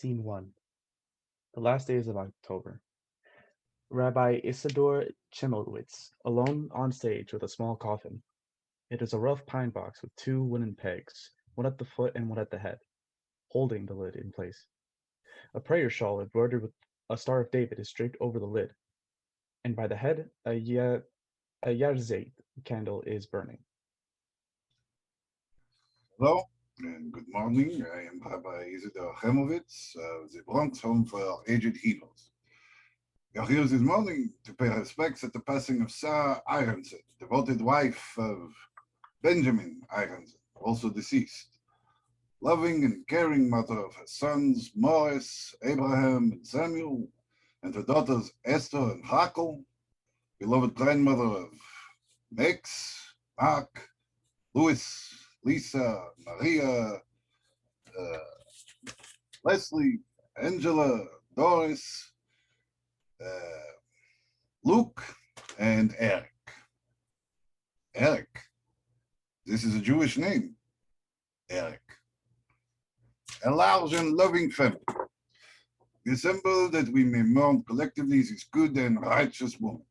Scene 1. The last days of October. Rabbi Isidore Chemowitz, alone on stage with a small coffin. It is a rough pine box with two wooden pegs, one at the foot and one at the head, holding the lid in place. A prayer shawl embroidered with a Star of David is draped over the lid, and by the head a yarzeit candle is burning. Hello and good morning. I am Rabbi Isidore Chemowitz of the Bronx Home for Aged Healers. We are here this morning to pay respects at the passing of Sarah Ironson, devoted wife of Benjamin Ironson, also deceased. Loving and caring mother of her sons Morris, Abraham, and Samuel, and her daughters Esther and Hakel, beloved grandmother of Max, Mark, Louis, Lisa, Maria, Leslie, Angela, Doris, Luke, and Eric. Eric. This is a Jewish name. Eric. A large and loving family. We assemble that we may mourn collectively this good and righteous woman.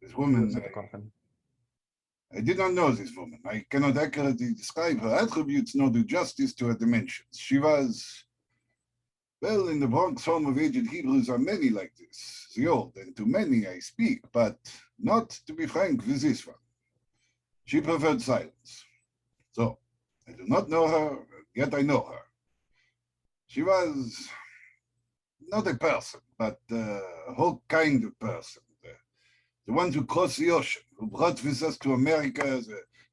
This woman, I did not know this woman. I cannot accurately describe her attributes nor do justice to her dimensions. She was, well, in the Bronx Home of Aged Hebrews are many like this, the old, and to many I speak, but not, to be frank, with this one. She preferred silence. So, I do not know her, yet I know her. She was not a person, but a whole kind of person. The ones who crossed the ocean, who brought with us to America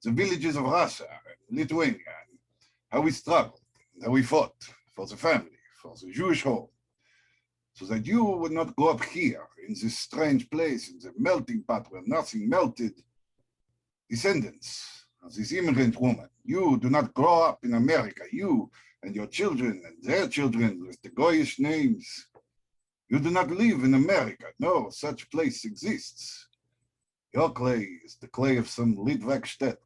the villages of Russia and Lithuania, and how we struggled, and how we fought for the family, for the Jewish home, so that you would not grow up here in this strange place, in the melting pot where nothing melted. Descendants of this immigrant woman, you do not grow up in America, you and your children and their children with the Goyish names. You do not live in America. No such place exists. Your clay is the clay of some Litvak shtetl.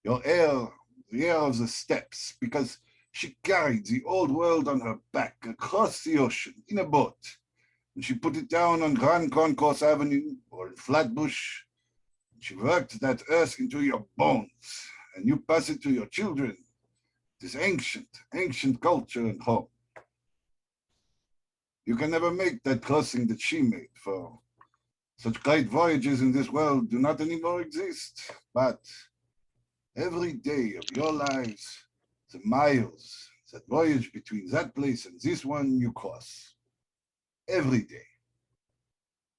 Your air, the air of the steppes, because she carried the old world on her back across the ocean in a boat. And she put it down on Grand Concourse Avenue or in Flatbush. And she worked that earth into your bones. And you pass it to your children. This ancient culture and home. You can never make that crossing that she made, for such great voyages in this world do not anymore exist. But every day of your lives, the miles, that voyage between that place and this one you cross. Every day.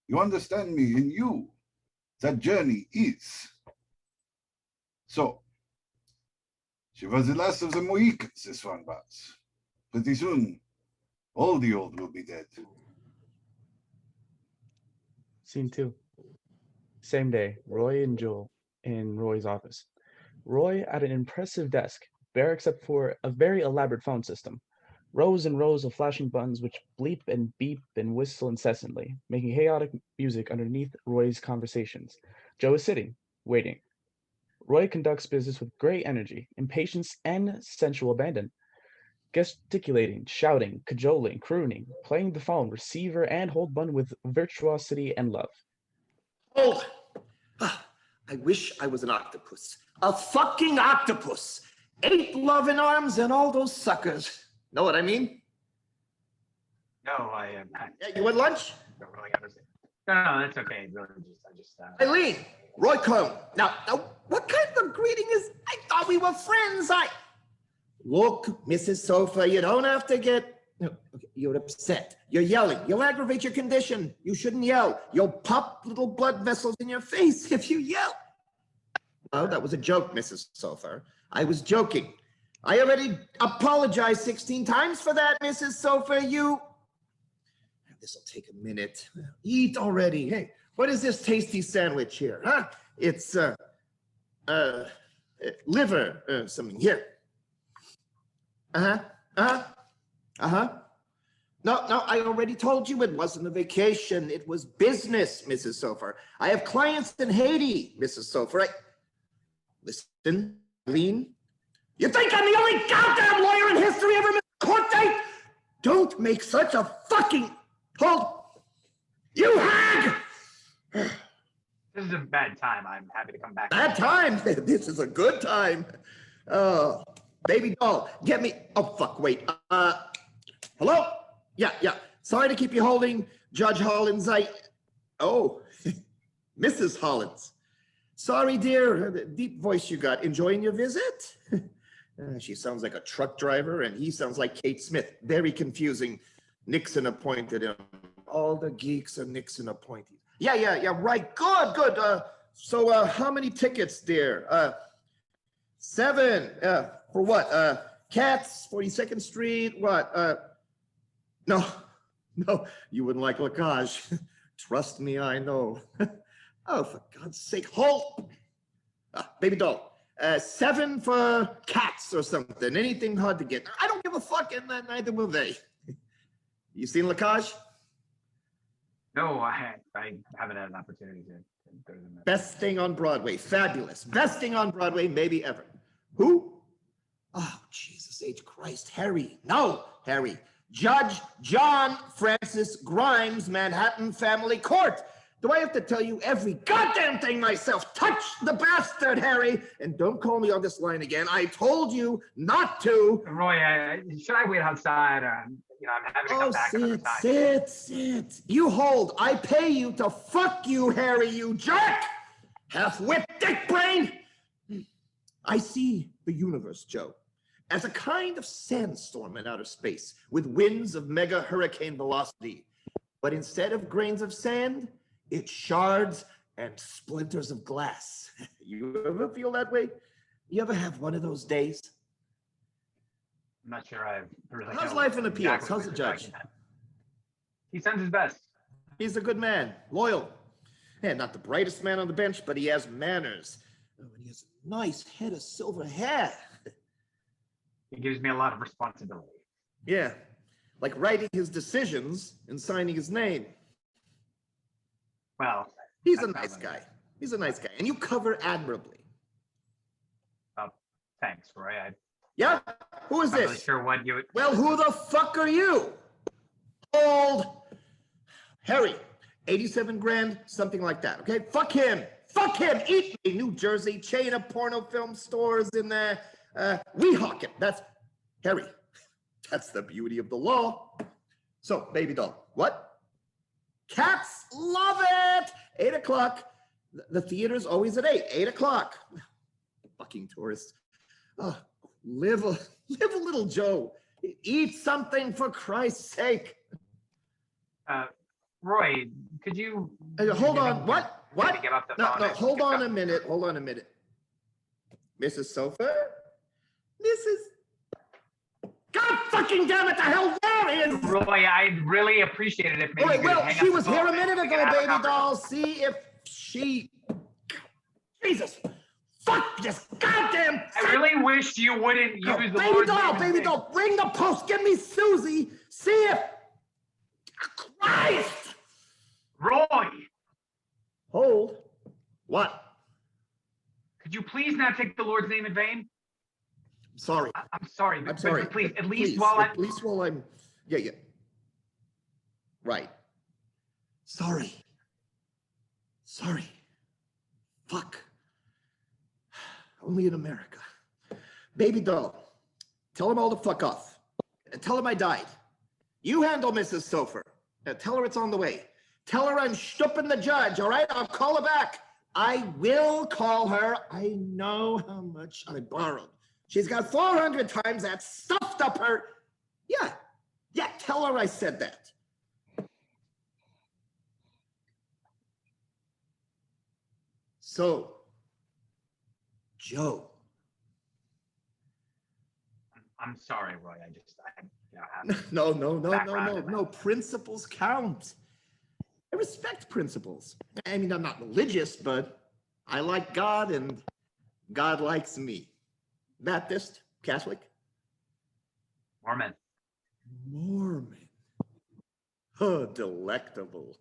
You understand me? In you, that journey is. So, she was the last of the Mohicans, this one was. Pretty soon, all the old will be dead. Scene 2. Same day, Roy and Joel in Roy's office. Roy at an impressive desk, bare except for a very elaborate phone system. Rows and rows of flashing buttons which bleep and beep and whistle incessantly, making chaotic music underneath Roy's conversations. Joe is sitting, waiting. Roy conducts business with great energy, impatience, and sensual abandon. Gesticulating, shouting, cajoling, crooning, playing the phone, receiver, and hold button with virtuosity and love. Hold! I wish I was an octopus. A fucking octopus! 8 loving arms and all those suckers. Know what I mean? No, I am not. Yeah, you want lunch? Don't really understand. No, that's okay. I just. Eileen, Roy Cohn. Now, what kind of greeting is? I thought we were friends. Look, Mrs. Sofa, you don't have to get. No, okay, you're upset. You're yelling. You'll aggravate your condition. You shouldn't yell. You'll pop little blood vessels in your face if you yell. Oh, that was a joke, Mrs. Sofa. I was joking. I already apologized 16 times for that, Mrs. Sofa. This'll take a minute. Eat already. Hey, what is this tasty sandwich here, huh? It's, liver, something. Here. No, I already told you it wasn't a vacation. It was business, Mrs. Sofer. I have clients in Haiti, Mrs. Sofer. Listen, Eileen. You think I'm the only goddamn lawyer in history ever missed a court date? Don't make such a fucking... Hold! You hag! This is a bad time. I'm happy to come back. Bad time? This is a good time. Baby doll, get me... Oh, fuck, wait. Hello? Yeah. Sorry to keep you holding, Judge Hollins. Oh, Mrs. Hollins. Sorry, dear. The deep voice you got. Enjoying your visit? She sounds like a truck driver, and he sounds like Kate Smith. Very confusing. Nixon appointed him. All the geeks are Nixon appointees. Yeah, right. Good. So how many tickets, dear? 7. For what? Cats, 42nd Street, what? No, you wouldn't like Lacage. Trust me, I know. Oh, for God's sake, hold! Baby doll. 7 for Cats or something. Anything hard to get. I don't give a fuck, and neither will they. You seen Lacage? No, I haven't had an opportunity to go to the Best thing on Broadway. Fabulous. Best thing on Broadway, maybe ever. Who? Oh, Jesus H. Christ. Harry. No, Harry. Judge John Francis Grimes, Manhattan Family Court. Do I have to tell you every goddamn thing myself? Touch the bastard, Harry. And don't call me on this line again. I told you not to. Roy, should I wait outside? I'm happy to come back another time. Sit. You hold. I pay you to fuck you, Harry, you jerk. Half-wit dick brain. I see the universe, Joe, as a kind of sandstorm in outer space with winds of mega hurricane velocity. But instead of grains of sand, it's shards and splinters of glass. You ever feel that way? You ever have one of those days? I'm not sure I really How's know life in appeals? exactly How's the what you're judge? talking about. He sends his best. He's a good man, loyal. Yeah, not the brightest man on the bench, but he has manners. Oh, and he has a nice head of silver hair. He gives me a lot of responsibility. Yeah, like writing his decisions and signing his name. Well, He's a nice guy. He's a nice guy, and you cover admirably. Thanks, Roy. Yeah? Who is I'm not really this? sure what you would... Well, who the fuck are you? Old Harry, 87 grand, something like that, okay? Fuck him. Eat me. New Jersey, chain of porno film stores in there. Weehawken. That's Harry. That's the beauty of the law. So, baby doll, what? Cats love it. 8 o'clock. The theater's always at 8 o'clock. Fucking tourists. Oh, live a little, Joe. Eat something for Christ's sake. Roy, could you... Hold on. What? Give up the No, phone. hold on a minute. Mrs. Sofa? God fucking damn it, the hell there is! Roy, I'd really appreciate it if maybe you could Well, hang she up was the here phone a minute and we ago, could have a baby conversation. doll. See if she... Jesus! Fuck this goddamn... I really wish you wouldn't use the baby Lord's name in doll, vain. bring the post. Give me Susie. See if... Christ! Roy, Hold. What? could you please not take the Lord's name in vain? Sorry. I'm sorry, but please, at least At least while I'm... Yeah. Right. Sorry. Fuck. Only in America. Baby doll, tell him all to fuck off. Tell him I died. You handle Mrs. Sofer. Tell her it's on the way. Tell her I'm stupping the judge, all right? I'll call her back. I will call her. I know how much I borrowed. She's got 400 times that stuffed up her. Yeah, tell her I said that. So, Joe. I'm sorry, Roy. I have No. Principles count. I respect principles. I mean, I'm not religious, but I like God and God likes me. Baptist, Catholic? Mormon. Oh, delectable.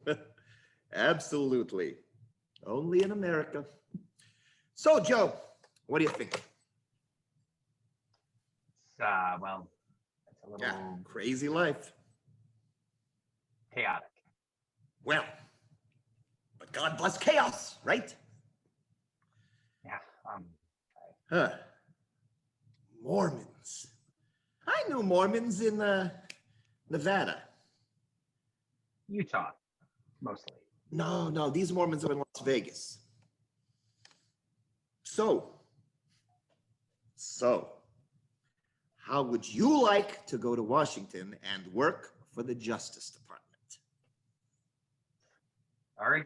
Absolutely. Only in America. So, Joe, what do you think? Well, It's a little Yeah, crazy life. chaotic. Well, but God bless chaos, right? Yeah. Huh. Mormons. I knew Mormons in Nevada. Utah, mostly. No, these Mormons are in Las Vegas. So, how would you like to go to Washington and work for the Justice Department? Sorry?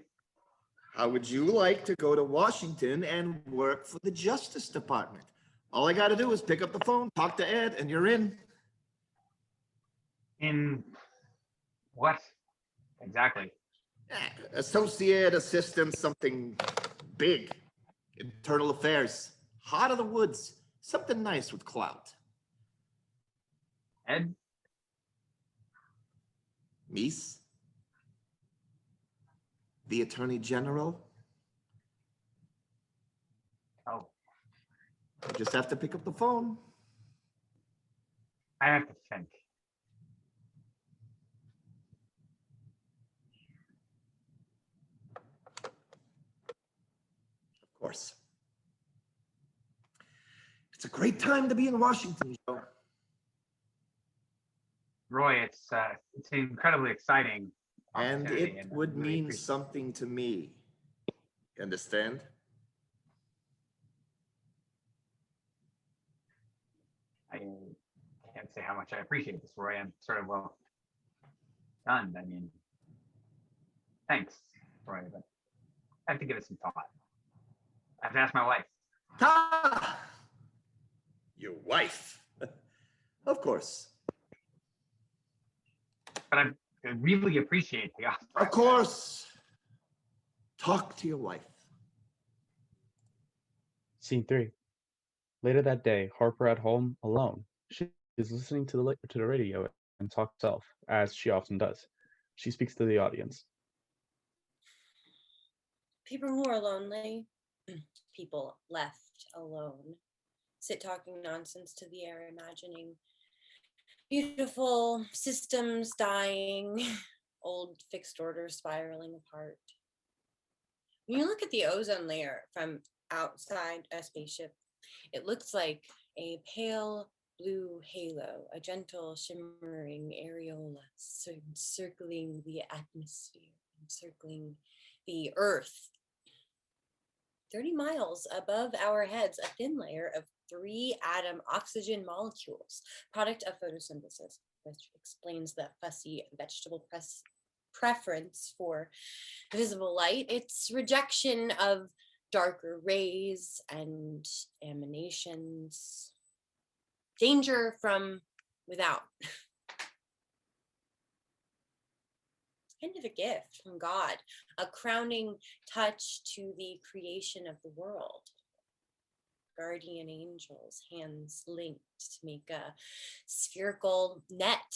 How would you like to go to Washington and work for the Justice Department? All I got to do is pick up the phone, talk to Ed, and you're in. In what? Exactly. Associate assistant, something big. Internal affairs. Heart of the woods. Something nice with clout. Ed? Meese? The Attorney General? Oh, You just have to pick up the phone. I have to think. Of course. It's a great time to be in Washington, Joe. Roy, it's incredibly exciting. And opportunity, it I would really mean appreciate it. something to me. You understand? I can't say how much I appreciate this, Roy. I'm sort of stunned. I mean, thanks, Roy, but I have to give it some thought. I have to ask my wife. Ah! Your wife. Of course. But I really appreciate the offer. Of course. Talk to your wife. Scene 3. Later that day, Harper at home alone. She is listening to the radio and talks to herself, as she often does. She speaks to the audience. People who are lonely, people left alone, sit talking nonsense to the air, imagining beautiful systems dying, old fixed orders spiraling apart. When you look at the ozone layer from outside a spaceship, it looks like a pale blue halo, a gentle shimmering areola encircling the atmosphere, encircling the earth. 30 miles above our heads, a thin layer of 3-atom oxygen molecules, product of photosynthesis, which explains the fussy vegetable preference for visible light, its rejection of darker rays and emanations, danger from without. Kind of a gift from God, a crowning touch to the creation of the world. Guardian angels, hands linked to make a spherical net,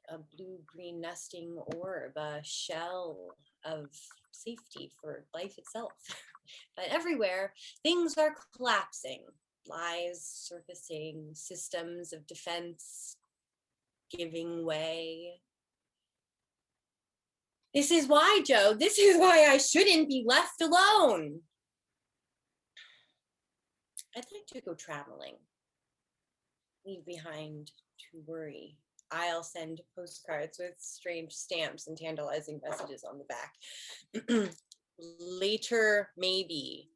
a blue-green nesting orb, a shell of safety for life itself. But everywhere, things are collapsing, lies surfacing, systems of defense giving way. This is why, Joe, this is why I shouldn't be left alone. I'd like to go traveling. Leave behind to worry. I'll send postcards with strange stamps and tantalizing messages on the back. Later, maybe.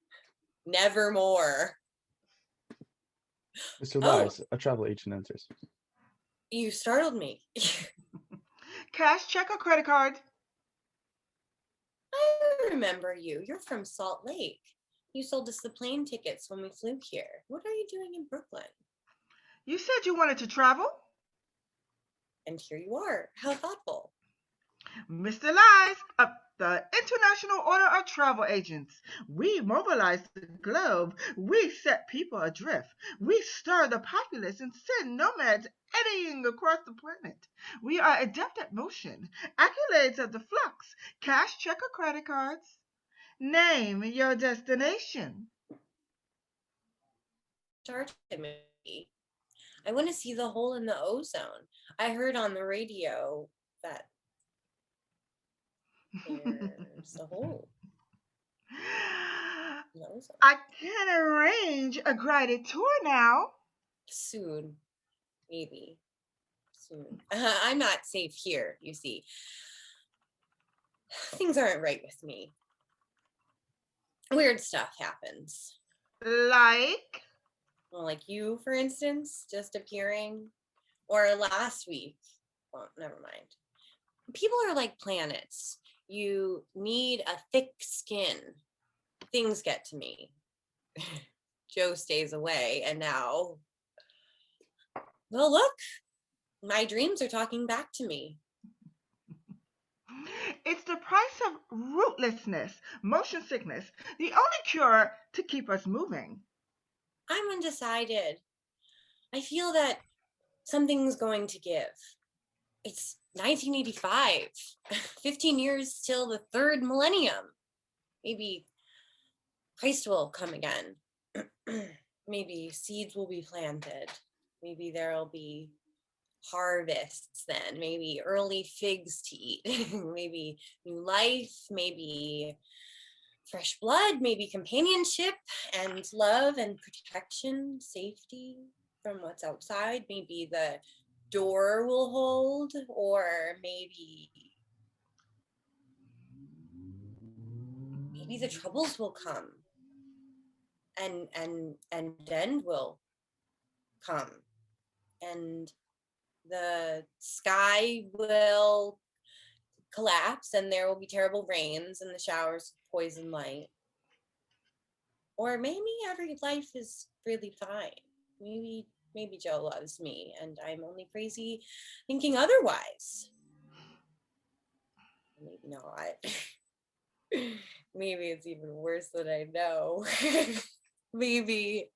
Nevermore. Mr. Oh. Lies, a travel agent enters. You startled me. Cash, check, or credit card? I remember you. You're from Salt Lake. You sold us the plane tickets when we flew here. What are you doing in Brooklyn? You said you wanted to travel? And here you are. How thoughtful. Mr. Lies, the International Order of Travel Agents. We mobilize the globe. We set people adrift. We stir the populace and send nomads eddying across the planet. We are adept at motion, accolades of the flux, cash, check, or credit cards. Name your destination. Started me. I want to see the hole in the ozone. I heard on the radio that there's a hole in the ozone. I can arrange a guided tour now. Soon, maybe. Soon. I'm not safe here, you see. Things aren't right with me. Weird stuff happens. Like? Well, like you, for instance, just appearing. Or last week. Well, never mind. People are like planets. You need a thick skin. Things get to me. Joe stays away, and now, well, look, my dreams are talking back to me. It's the price of rootlessness, motion sickness, the only cure to keep us moving. I'm undecided. I feel that something's going to give. It's 1985, 15 years till the third millennium. Maybe Christ will come again. Maybe seeds will be planted. Maybe there'll be harvests then. Maybe early figs to eat. Maybe new life. Maybe fresh blood. Maybe companionship and love and protection, safety from what's outside. Maybe the door will hold, or maybe the troubles will come, and end will come, and the sky will collapse, and there will be terrible rains and the showers of poison light. Or maybe every life is really fine. Maybe Joe loves me and I'm only crazy thinking otherwise. Maybe not. Maybe it's even worse than I know. Maybe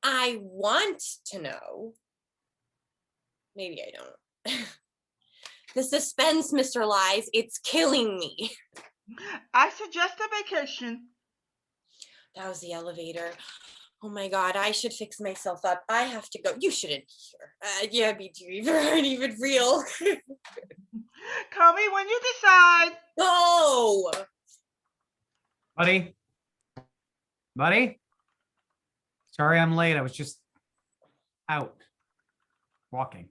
I want to know. Maybe I don't. The suspense, Mr. Lies, it's killing me. I suggest a vacation. That was the elevator. Oh my God, I should fix myself up. I have to go. You shouldn't be here. Yeah, me too. You aren't even real. Call me when you decide. No! Buddy? Sorry I'm late. I was just out walking.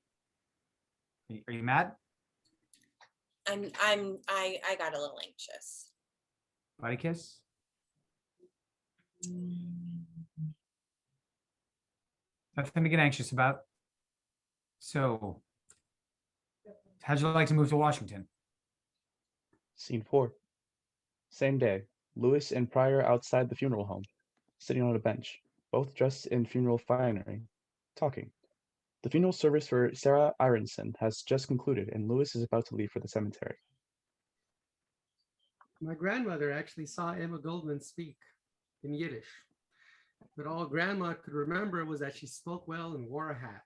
Are you mad? I got a little anxious. Body kiss? Nothing to get anxious about. So, how'd you like to move to Washington? Scene 4. Same day. Lewis and Pryor outside the funeral home, sitting on a bench, both dressed in funeral finery, talking. The funeral service for Sarah Ironson has just concluded, and Lewis is about to leave for the cemetery. My grandmother actually saw Emma Goldman speak in Yiddish, but all Grandma could remember was that she spoke well and wore a hat.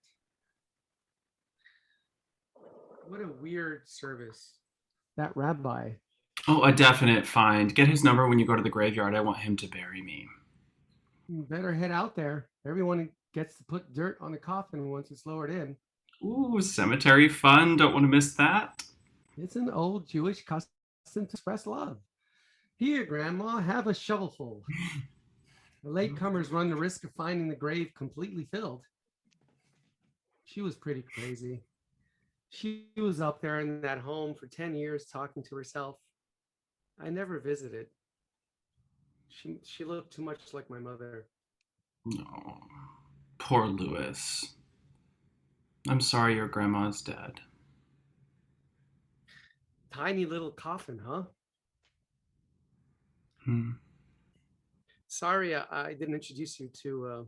What a weird service. That rabbi. Oh, a definite find. Get his number when you go to the graveyard. I want him to bury me. You better head out there. Everyone gets to put dirt on the coffin once it's lowered in. Ooh, cemetery fun. Don't want to miss that. It's an old Jewish custom to express love. Here, Grandma, have a shovelful. The latecomers run the risk of finding the grave completely filled. She was pretty crazy. She was up there in that home for 10 years talking to herself. I never visited. She looked too much like my mother. Oh, poor Lewis. I'm sorry your grandma's dead. Tiny little coffin, huh? Sorry, I didn't introduce you to.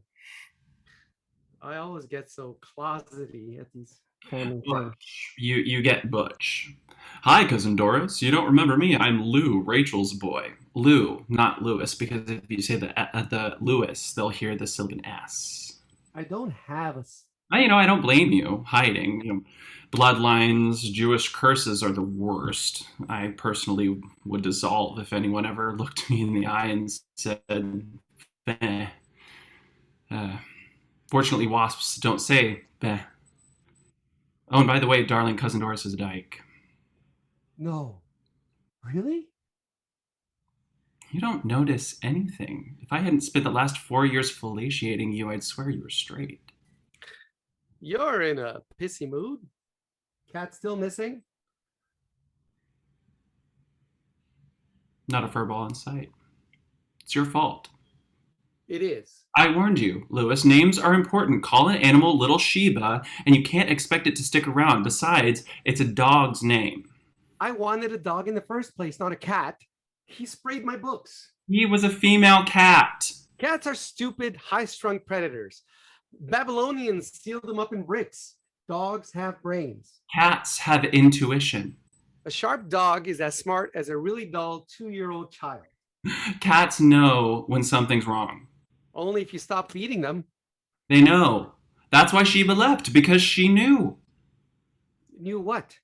I always get so closety at these kind of things. You get Butch. Hi, cousin Doris. You don't remember me? I'm Lou, Rachel's boy. Lou, not Lewis, because if you say the Lewis, they'll hear the silken S. I don't have a. I don't blame you. Hiding, bloodlines, Jewish curses are the worst. I personally would dissolve if anyone ever looked me in the eye and said, "Feh." Fortunately, wasps don't say "beh." Oh, and by the way, darling cousin Doris is a dyke. No. Really? You don't notice anything. If I hadn't spent the last 4 years fellatiating you, I'd swear you were straight. You're in a pissy mood? Cat still missing? Not a furball in sight. It's your fault. It is. I warned you, Lewis. Names are important. Call an animal Little Sheba, and you can't expect it to stick around. Besides, it's a dog's name. I wanted a dog in the first place, not a cat. He sprayed my books. He was a female cat. Cats are stupid, high-strung predators. Babylonians sealed them up in bricks. Dogs have brains. Cats have intuition. A sharp dog is as smart as a really dull 2-year-old child. Cats know when something's wrong. Only if you stop feeding them. They know. That's why Sheba left, because she knew. Knew what?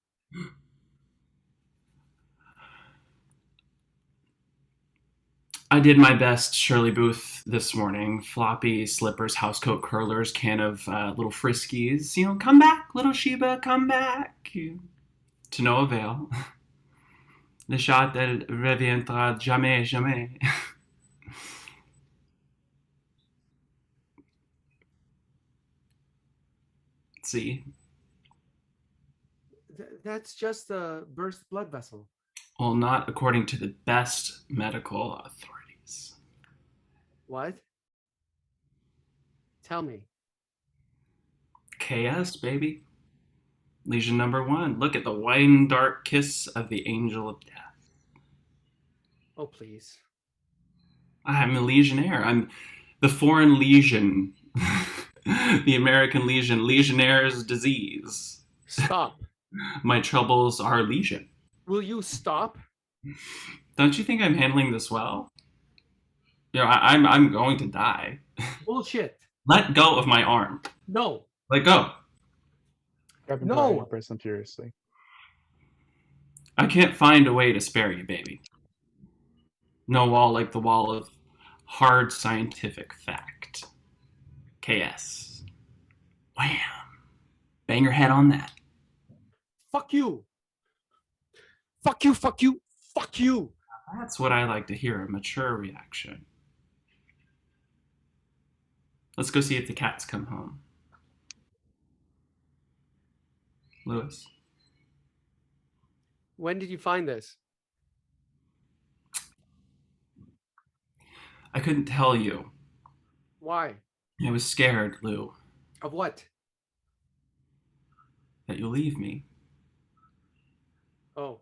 I did my best, Shirley Booth, this morning. Floppy slippers, housecoat curlers, can of little friskies. You know, come back, little Sheba, come back. To no avail. Le chat, elle reviendra jamais, jamais. See? That's just a burst blood vessel. Well, not according to the best medical authorities. What? Tell me. KS, baby. Lesion number 1. Look at the wine dark kiss of the angel of death. Oh, please. I'm a legionnaire. I'm the foreign legion. The American legion. Legionnaire's disease. Stop. My troubles are legion. Will you stop? Don't you think I'm handling this well? You know, I'm going to die. Bullshit. Let go of my arm. No. Let go. Grabbing No. Brian pressed him furiously. I can't find a way to spare you, baby. No wall like the wall of hard scientific fact. KS. Wham. Bang your head on that. Fuck you. Fuck you, fuck you, fuck you. That's what I like to hear, a mature reaction. Let's go see if the cats come home. Lewis. When did you find this? I couldn't tell you. Why? I was scared, Lou, Of what? that you'll leave me. Oh.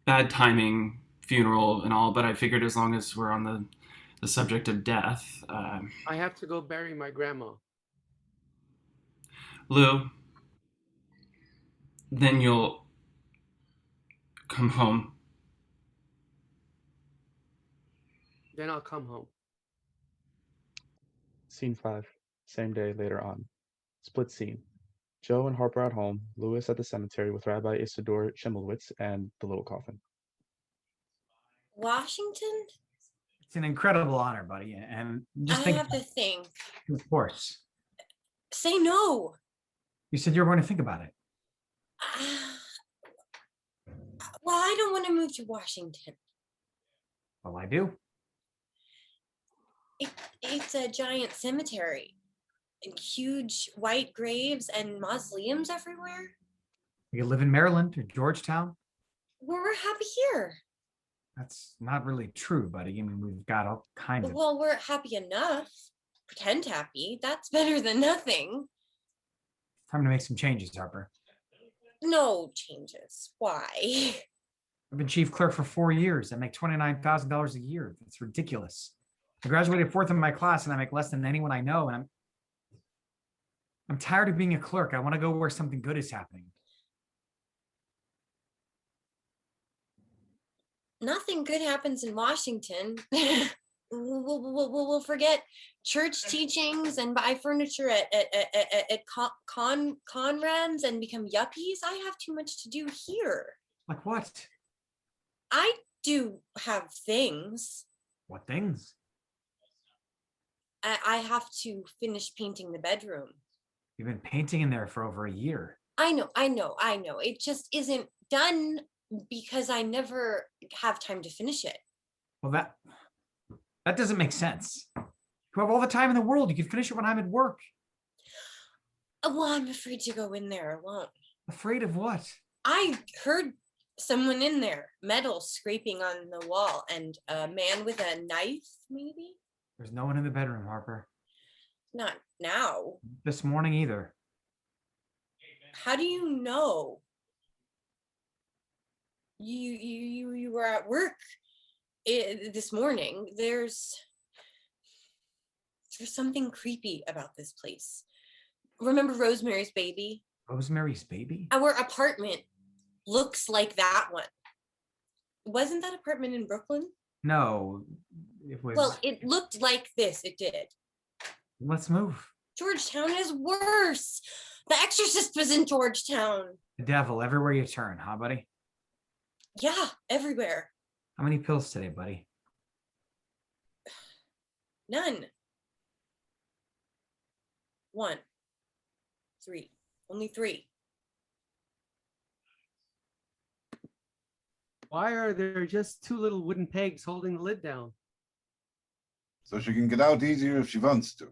Bad timing, funeral and all, but I figured as long as we're on the subject of death, I have to go bury my grandma. Lou, then you'll come home. Then I'll come home. Scene 5. Same day later on. Split scene. Joe and Harper at home, Lewis at the cemetery with Rabbi Isidore Schimmelwitz and the little coffin. Washington? It's an incredible honor, buddy. And just I think, have to think. of course. Say no. You said you were going to think about it. Well, I don't want to move to Washington. Well, I do. It's a giant cemetery. And huge white graves and mausoleums everywhere. You could live in Maryland or Georgetown. Well, we're happy here. That's not really true, buddy. I mean, we've got all kinds of... Well, we're happy enough. Pretend happy. That's better than nothing. Time to make some changes, Harper. No changes. Why? I've been chief clerk for 4 years. I make $29,000 a year. That's ridiculous. I graduated 4th in my class and I make less than anyone I know. And I'm tired of being a clerk. I want to go where something good is happening. Nothing good happens in Washington. We'll forget church teachings and buy furniture at Conrad's and become yuppies. I have too much to do here. Like what? I do have things. What things? I have to finish painting the bedroom. You've been painting in there for over a year. I know. It just isn't done because I never have time to finish it. Well, that doesn't make sense. You have all the time in the world. You can finish it when I'm at work. Well, I'm afraid to go in there alone. Afraid of what? I heard someone in there, metal scraping on the wall, and a man with a knife, maybe? There's no one in the bedroom, Harper. Not now. This morning either. How do you know? You were at work this morning. There's something creepy about this place. Remember Rosemary's Baby? Rosemary's Baby? Our apartment looks like that one. Wasn't that apartment in Brooklyn? No, it was. Well, it looked like this. It did. Let's move. Georgetown is worse. The Exorcist was in Georgetown. The devil everywhere you turn, huh, buddy? Yeah, everywhere. How many pills today, buddy? None. 1, 3. Only 3. Why are there just 2 little wooden pegs holding the lid down? So she can get out easier if she wants to.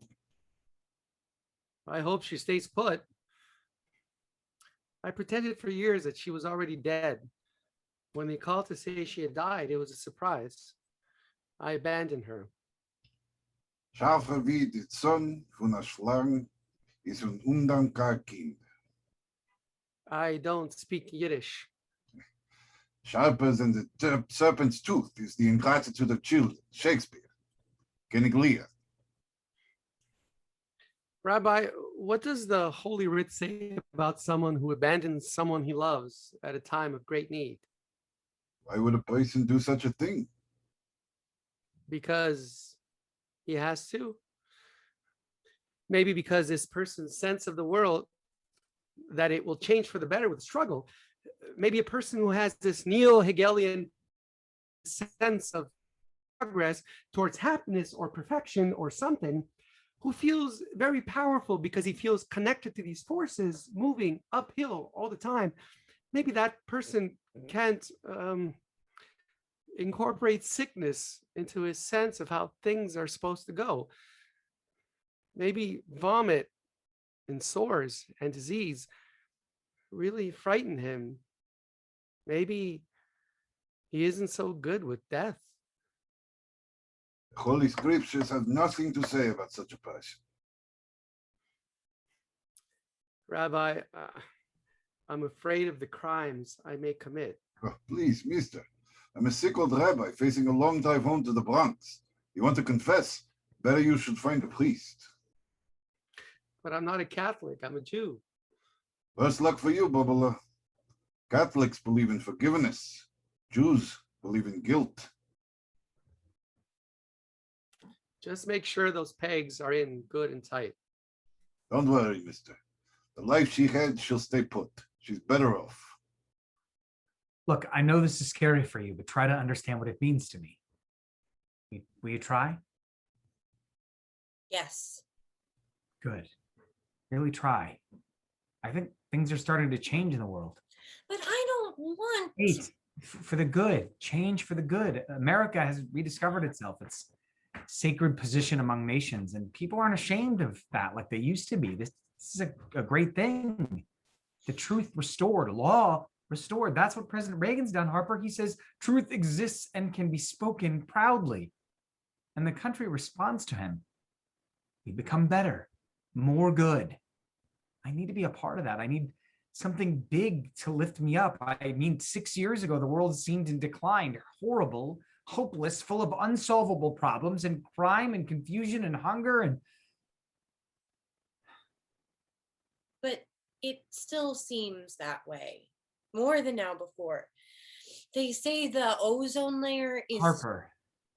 I hope she stays put. I pretended for years that she was already dead. When they called to say she had died, it was a surprise. I abandoned her. Schafer wie die Sonne von der Schlange ist ein undankbar Kind. I don't speak Yiddish. Sharper than the serpent's tooth is the ingratitude of children. Shakespeare. König Lear. Rabbi, what does the Holy Writ say about someone who abandons someone he loves at a time of great need? Why would a person do such a thing? Because he has to? Maybe because this person's sense of the world, that it will change for the better with struggle. Maybe a person who has this neo-Hegelian sense of progress towards happiness or perfection or something, who feels very powerful because he feels connected to these forces moving uphill all the time. Maybe that person can't incorporate sickness into his sense of how things are supposed to go. Maybe vomit and sores and disease really frighten him. Maybe he isn't so good with death. Holy scriptures have nothing to say about such a person. Rabbi, I'm afraid of the crimes I may commit. Oh, please, mister. I'm a sick old rabbi facing a long drive home to the Bronx. You want to confess? Better you should find a priest. But I'm not a Catholic, I'm a Jew. Worse luck for you, Bubbler. Catholics believe in forgiveness. Jews believe in guilt. Just make sure those pegs are in good and tight. Don't worry, mister. The life she had, she'll stay put. She's better off. Look, I know this is scary for you, but try to understand what it means to me. Will you try? Yes. Good. Really try. I think things are starting to change in the world. But I don't want. Wait, for the good. Change for the good. America has rediscovered itself. It's sacred position among nations, and people aren't ashamed of that like they used to be. This is a great thing. The truth restored, law restored. That's what President Reagan's done, Harper. He says truth exists and can be spoken proudly, and the country responds to him. We become better, more good. I need to be a part of that. I need something big to lift me up. I mean, 6 years ago, the world seemed in decline, horrible, hopeless, full of unsolvable problems and crime and confusion and hunger and. But it still seems that way, more than now before. They say the ozone layer is. Harper.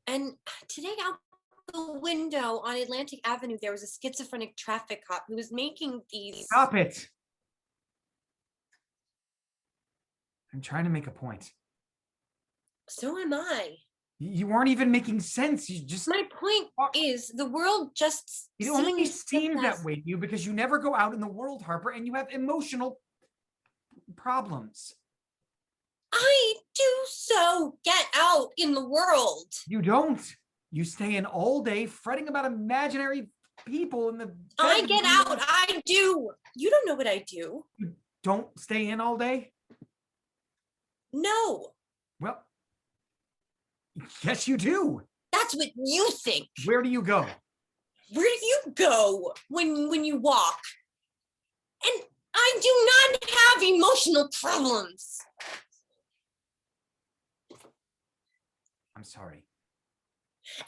And today out the window on Atlantic Avenue, there was a schizophrenic traffic cop who was making these. Stop it. I'm trying to make a point. So am I. You weren't even making sense. You just. My point is, the world just It only seems seems as- that way to you because you never go out in the world, Harper, and you have emotional problems. I do so get out in the world. You don't. You stay in all day fretting about imaginary people in the. I bedroom. get out. I do. You don't know what I do. You don't stay in all day? No, Well, yes, you do. that's what you think. Where do you go? Where do you go when you walk? And I do not have emotional problems. I'm sorry.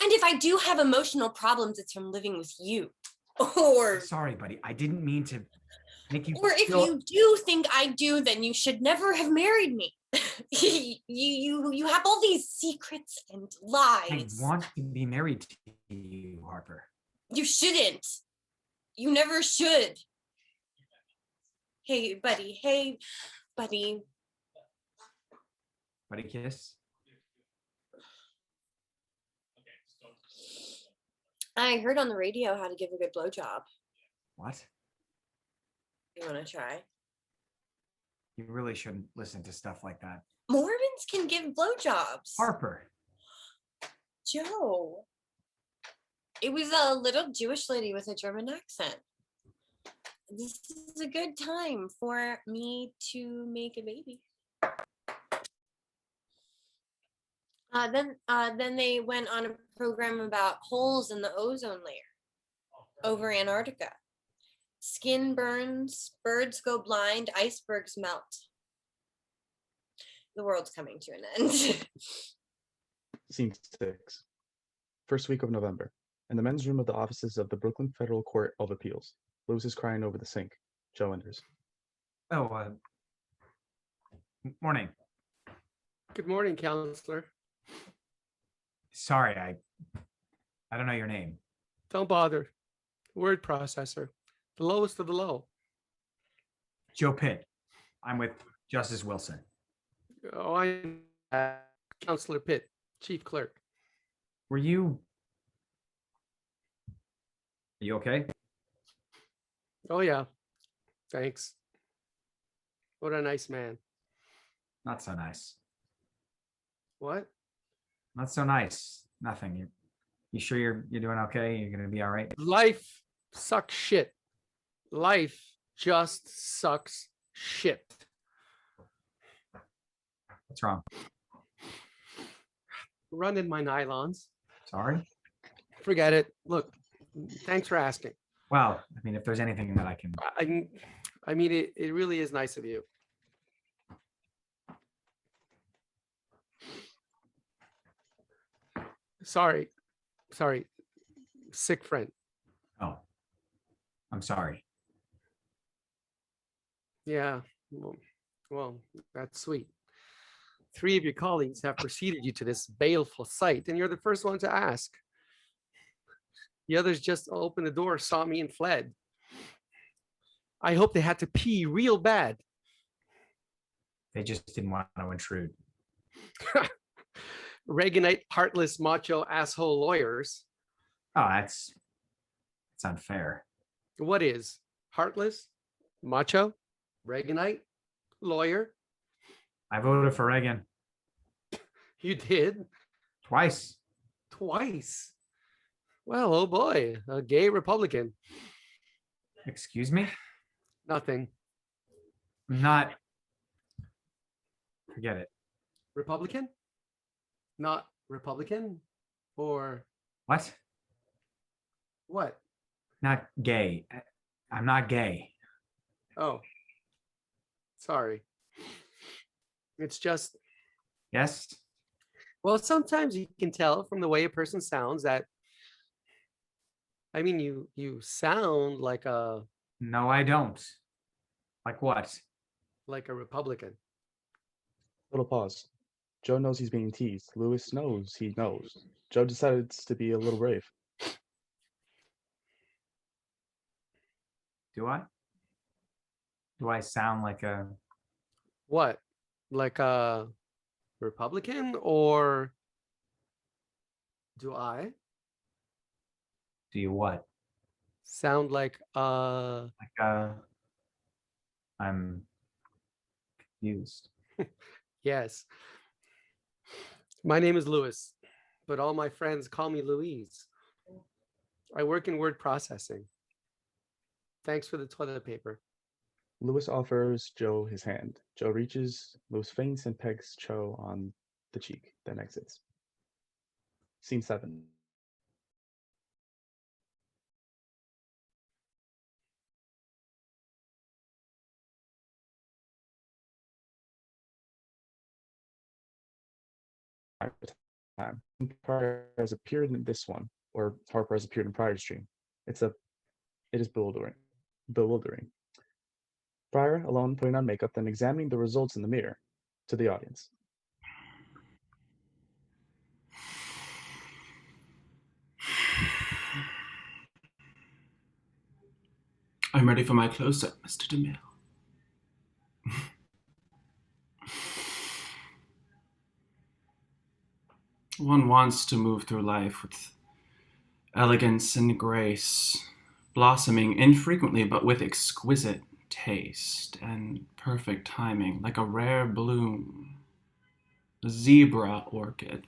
And if I do have emotional problems, it's from living with you. Or I'm sorry, buddy. I didn't mean to make you. or if feel- you do think I do, then you should never have married me. you have all these secrets and I lies. want to be married to you, Harper. You shouldn't. You never should. Hey, buddy. Hey, buddy. Buddy kiss. I heard on the radio how to give a good blowjob. What? You want to try? You really shouldn't listen to stuff like that. Mormons can give blowjobs. Harper. Joe. It was a little Jewish lady with a German accent. This is a good time for me to make a baby. Then they went on a program about holes in the ozone layer over Antarctica. Skin burns, birds go blind, icebergs melt. The world's coming to an end. Scene 6. First week of November. In the men's room of the offices of the Brooklyn Federal Court of Appeals. Lewis is crying over the sink. Joe enters. Oh, morning. Good morning, counselor. Sorry, I don't know your name. Don't bother. Word processor. The lowest of the low. Joe Pitt. I'm with Justice Wilson. Oh, I'm Counselor Pitt, chief clerk. Are you okay? Oh, yeah. Thanks. What a nice man. Not so nice. What? Not so nice. Nothing. You sure you're doing okay? You're gonna be all right? Life sucks shit. Life just sucks shit. What's wrong? Running my nylons. Sorry? Forget it. Look, thanks for asking. Well, I mean, if there's anything that I can. I mean, it really is nice of you. Sorry. Sick friend. Oh, I'm sorry. Yeah. Well, that's sweet. 3 of your colleagues have preceded you to this baleful sight, and you're the first one to ask. The others just opened the door, saw me, and fled. I hope they had to pee real bad. They just didn't want to intrude. Reaganite, heartless, macho, asshole lawyers. Oh, that's unfair. What is? Heartless, macho, Reaganite, lawyer? I voted for Reagan You did? twice. Twice. Well, oh boy, a gay Republican. Excuse me? Nothing. Not. Forget it. Republican? Not Republican? Or What? what? Not gay. I'm not gay. Oh, sorry. It's just, Yes? well, sometimes you can tell from the way a person sounds that, I mean, you sound like a No, I don't. Like what? Republican. Little pause. Joe knows he's being teased. Lewis knows he knows. Joe decides to be a little brave. Do I? Do I sound like a. What? Like a Republican or Do I Do you what? sound like I'm confused. yes. My name is Louis, but all my friends call me Louise. I work in word processing. Thanks for the toilet paper. Lewis offers Joe his hand. Joe reaches, Lewis faints and pegs Cho on the cheek, then exits. Scene 7. Time. Pryor has appeared in this one, or Harper has appeared in prior stream. It is bewildering. Pryor, alone, putting on makeup, then examining the results in the mirror to the audience. I'm ready for my close-up, Mr. DeMille. One wants to move through life with elegance and grace, blossoming infrequently but with exquisite taste and perfect timing, like a rare bloom, a zebra orchid.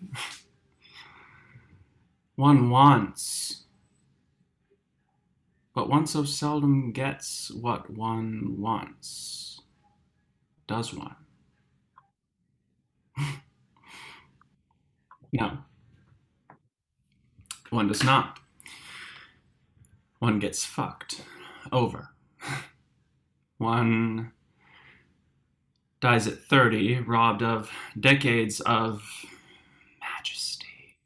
One wants, but one so seldom gets what one wants. Does one? No. One does not. One gets fucked over. One dies at 30, robbed of decades of majesty.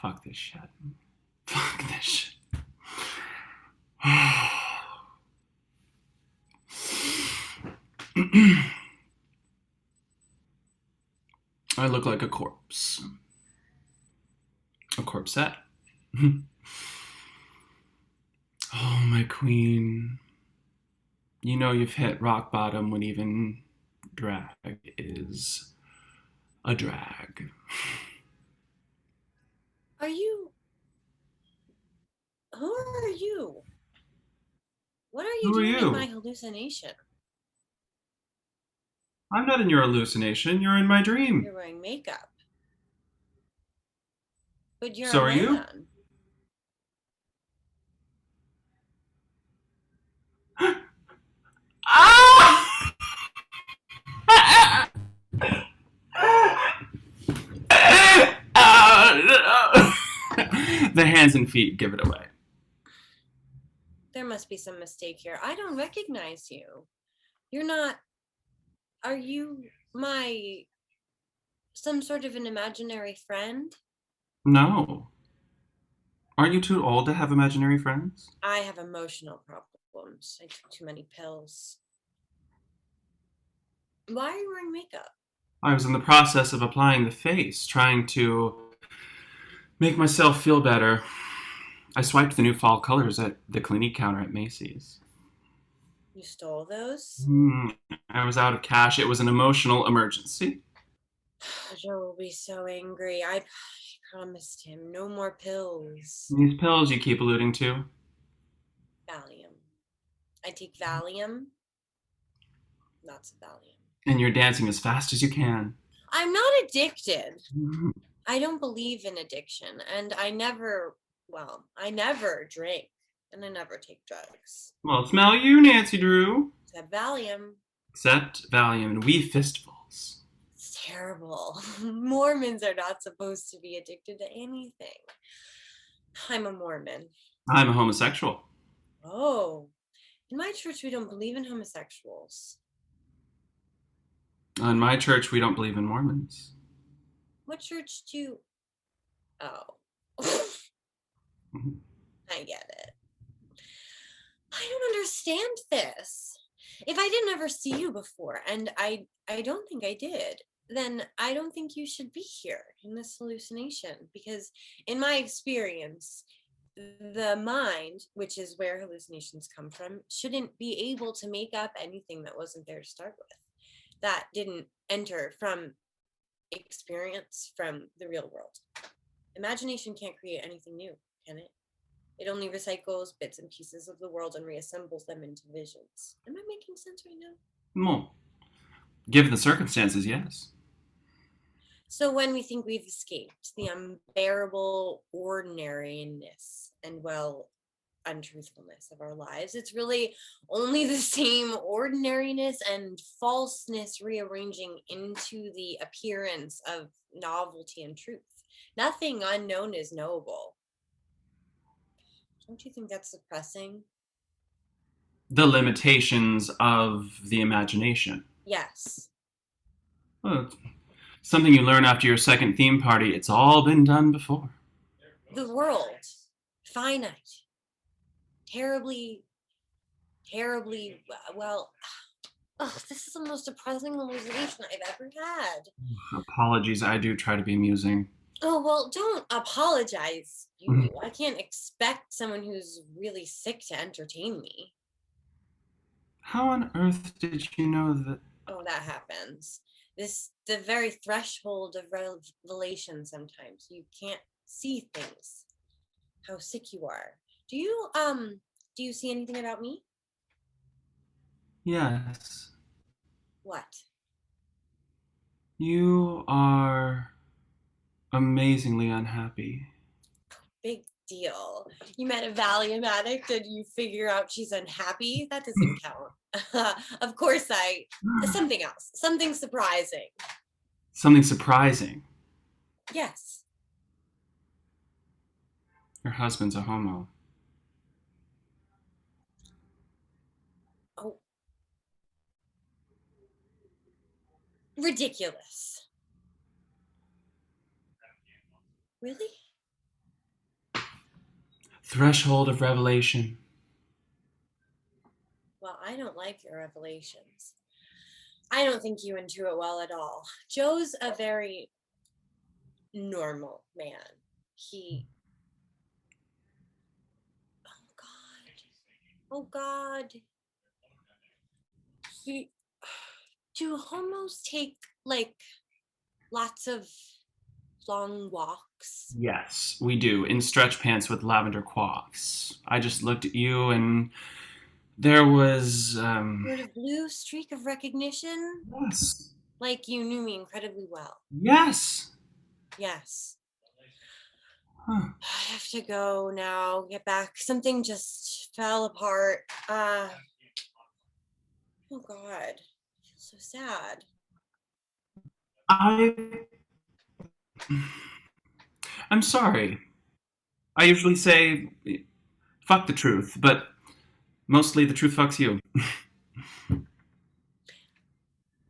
Fuck this shit. Fuck this shit. I look like a corpse. A corpsette. Oh, my queen. You know you've hit rock bottom when even drag is a drag. Are you? Who are you? What are you Who are doing you? in my hallucination? I'm not in your hallucination. You're in my dream. You're wearing makeup. But you're So a are you? man. Ah! The hands and feet give it away. There must be some mistake here. I don't recognize you. You're not. Are you some sort of an imaginary friend? No. Aren't you too old to have imaginary friends? I have emotional problems. I took too many pills. Why are you wearing makeup? I was in the process of applying the face, trying to make myself feel better. I swiped the new fall colors at the Clinique counter at Macy's. You stole those? I was out of cash. It was an emotional emergency. Joe will be so angry. I promised him no more pills. These pills you keep alluding to. Valium. I take Valium. Lots of Valium. And you're dancing as fast as you can. I'm not addicted. I don't believe in addiction. And I never drink. And I never take drugs. Well, smell you, Nancy Drew. Except Valium. Except Valium and wee fistfuls. It's terrible. Mormons are not supposed to be addicted to anything. I'm a Mormon. I'm a homosexual. Oh. In my church, we don't believe in homosexuals. In my church, we don't believe in Mormons. What church do you... Oh. I get it. I don't understand this. If I didn't ever see you before, and I don't think I did, then I don't think you should be here in this hallucination. Because in my experience, the mind, which is where hallucinations come from, shouldn't be able to make up anything that wasn't there to start with. that didn't enter from experience from the real world. Imagination can't create anything new, can it? It only recycles bits and pieces of the world and reassembles them into visions. Am I making sense right now? Well, given the circumstances, yes. So when we think we've escaped the unbearable ordinariness and, well, untruthfulness of our lives, it's really only the same ordinariness and falseness rearranging into the appearance of novelty and truth. Nothing unknown is knowable. Don't you think that's depressing? The limitations of the imagination. Yes. Well, it's something you learn after your second theme party. It's all been done before. The world, finite, terribly, well, this is the most depressing hallucination I've ever had. Apologies, I do try to be amusing. Oh, well, don't apologize. I can't expect someone who's really sick to entertain me. How on earth did you know that? Oh, that happens. The very threshold of revelation sometimes. You can't see things. How sick you are. Do you see anything about me? Yes. What? You are amazingly unhappy. Big deal. You met a Valium addict and you figure out she's unhappy? That doesn't count. Of course something else. Something surprising. Something surprising. Yes. Your husband's a homo. Oh. Ridiculous. Really? Threshold of revelation. Well, I don't like your revelations. I don't think you intuit well at all. Joe's a very normal man. Oh God. Do homos take like lots of long walks? Yes, we do, in stretch pants with lavender quaffs. I just looked at you and there was Sort of blue streak of recognition? Yes. Like you knew me incredibly well. Yes. Yes. Huh. I have to go now, get back. Something just fell apart. Oh God. I feel so sad. I'm sorry. I usually say fuck the truth, but mostly the truth fucks you.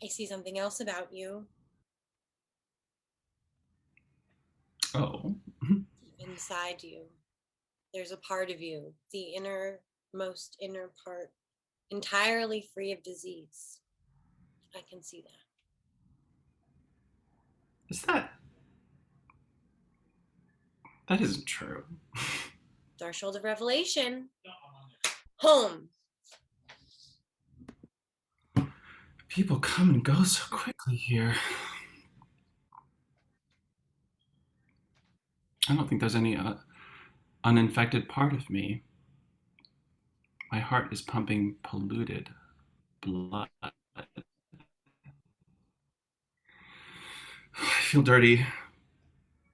I see something else about you. Oh. Deep inside you. There's a part of you, the innermost inner part, entirely free of disease. I can see that. Is that... That isn't true. Threshold of revelation. Home. People come and go so quickly here. I don't think there's any uninfected part of me. My heart is pumping polluted blood. I feel dirty.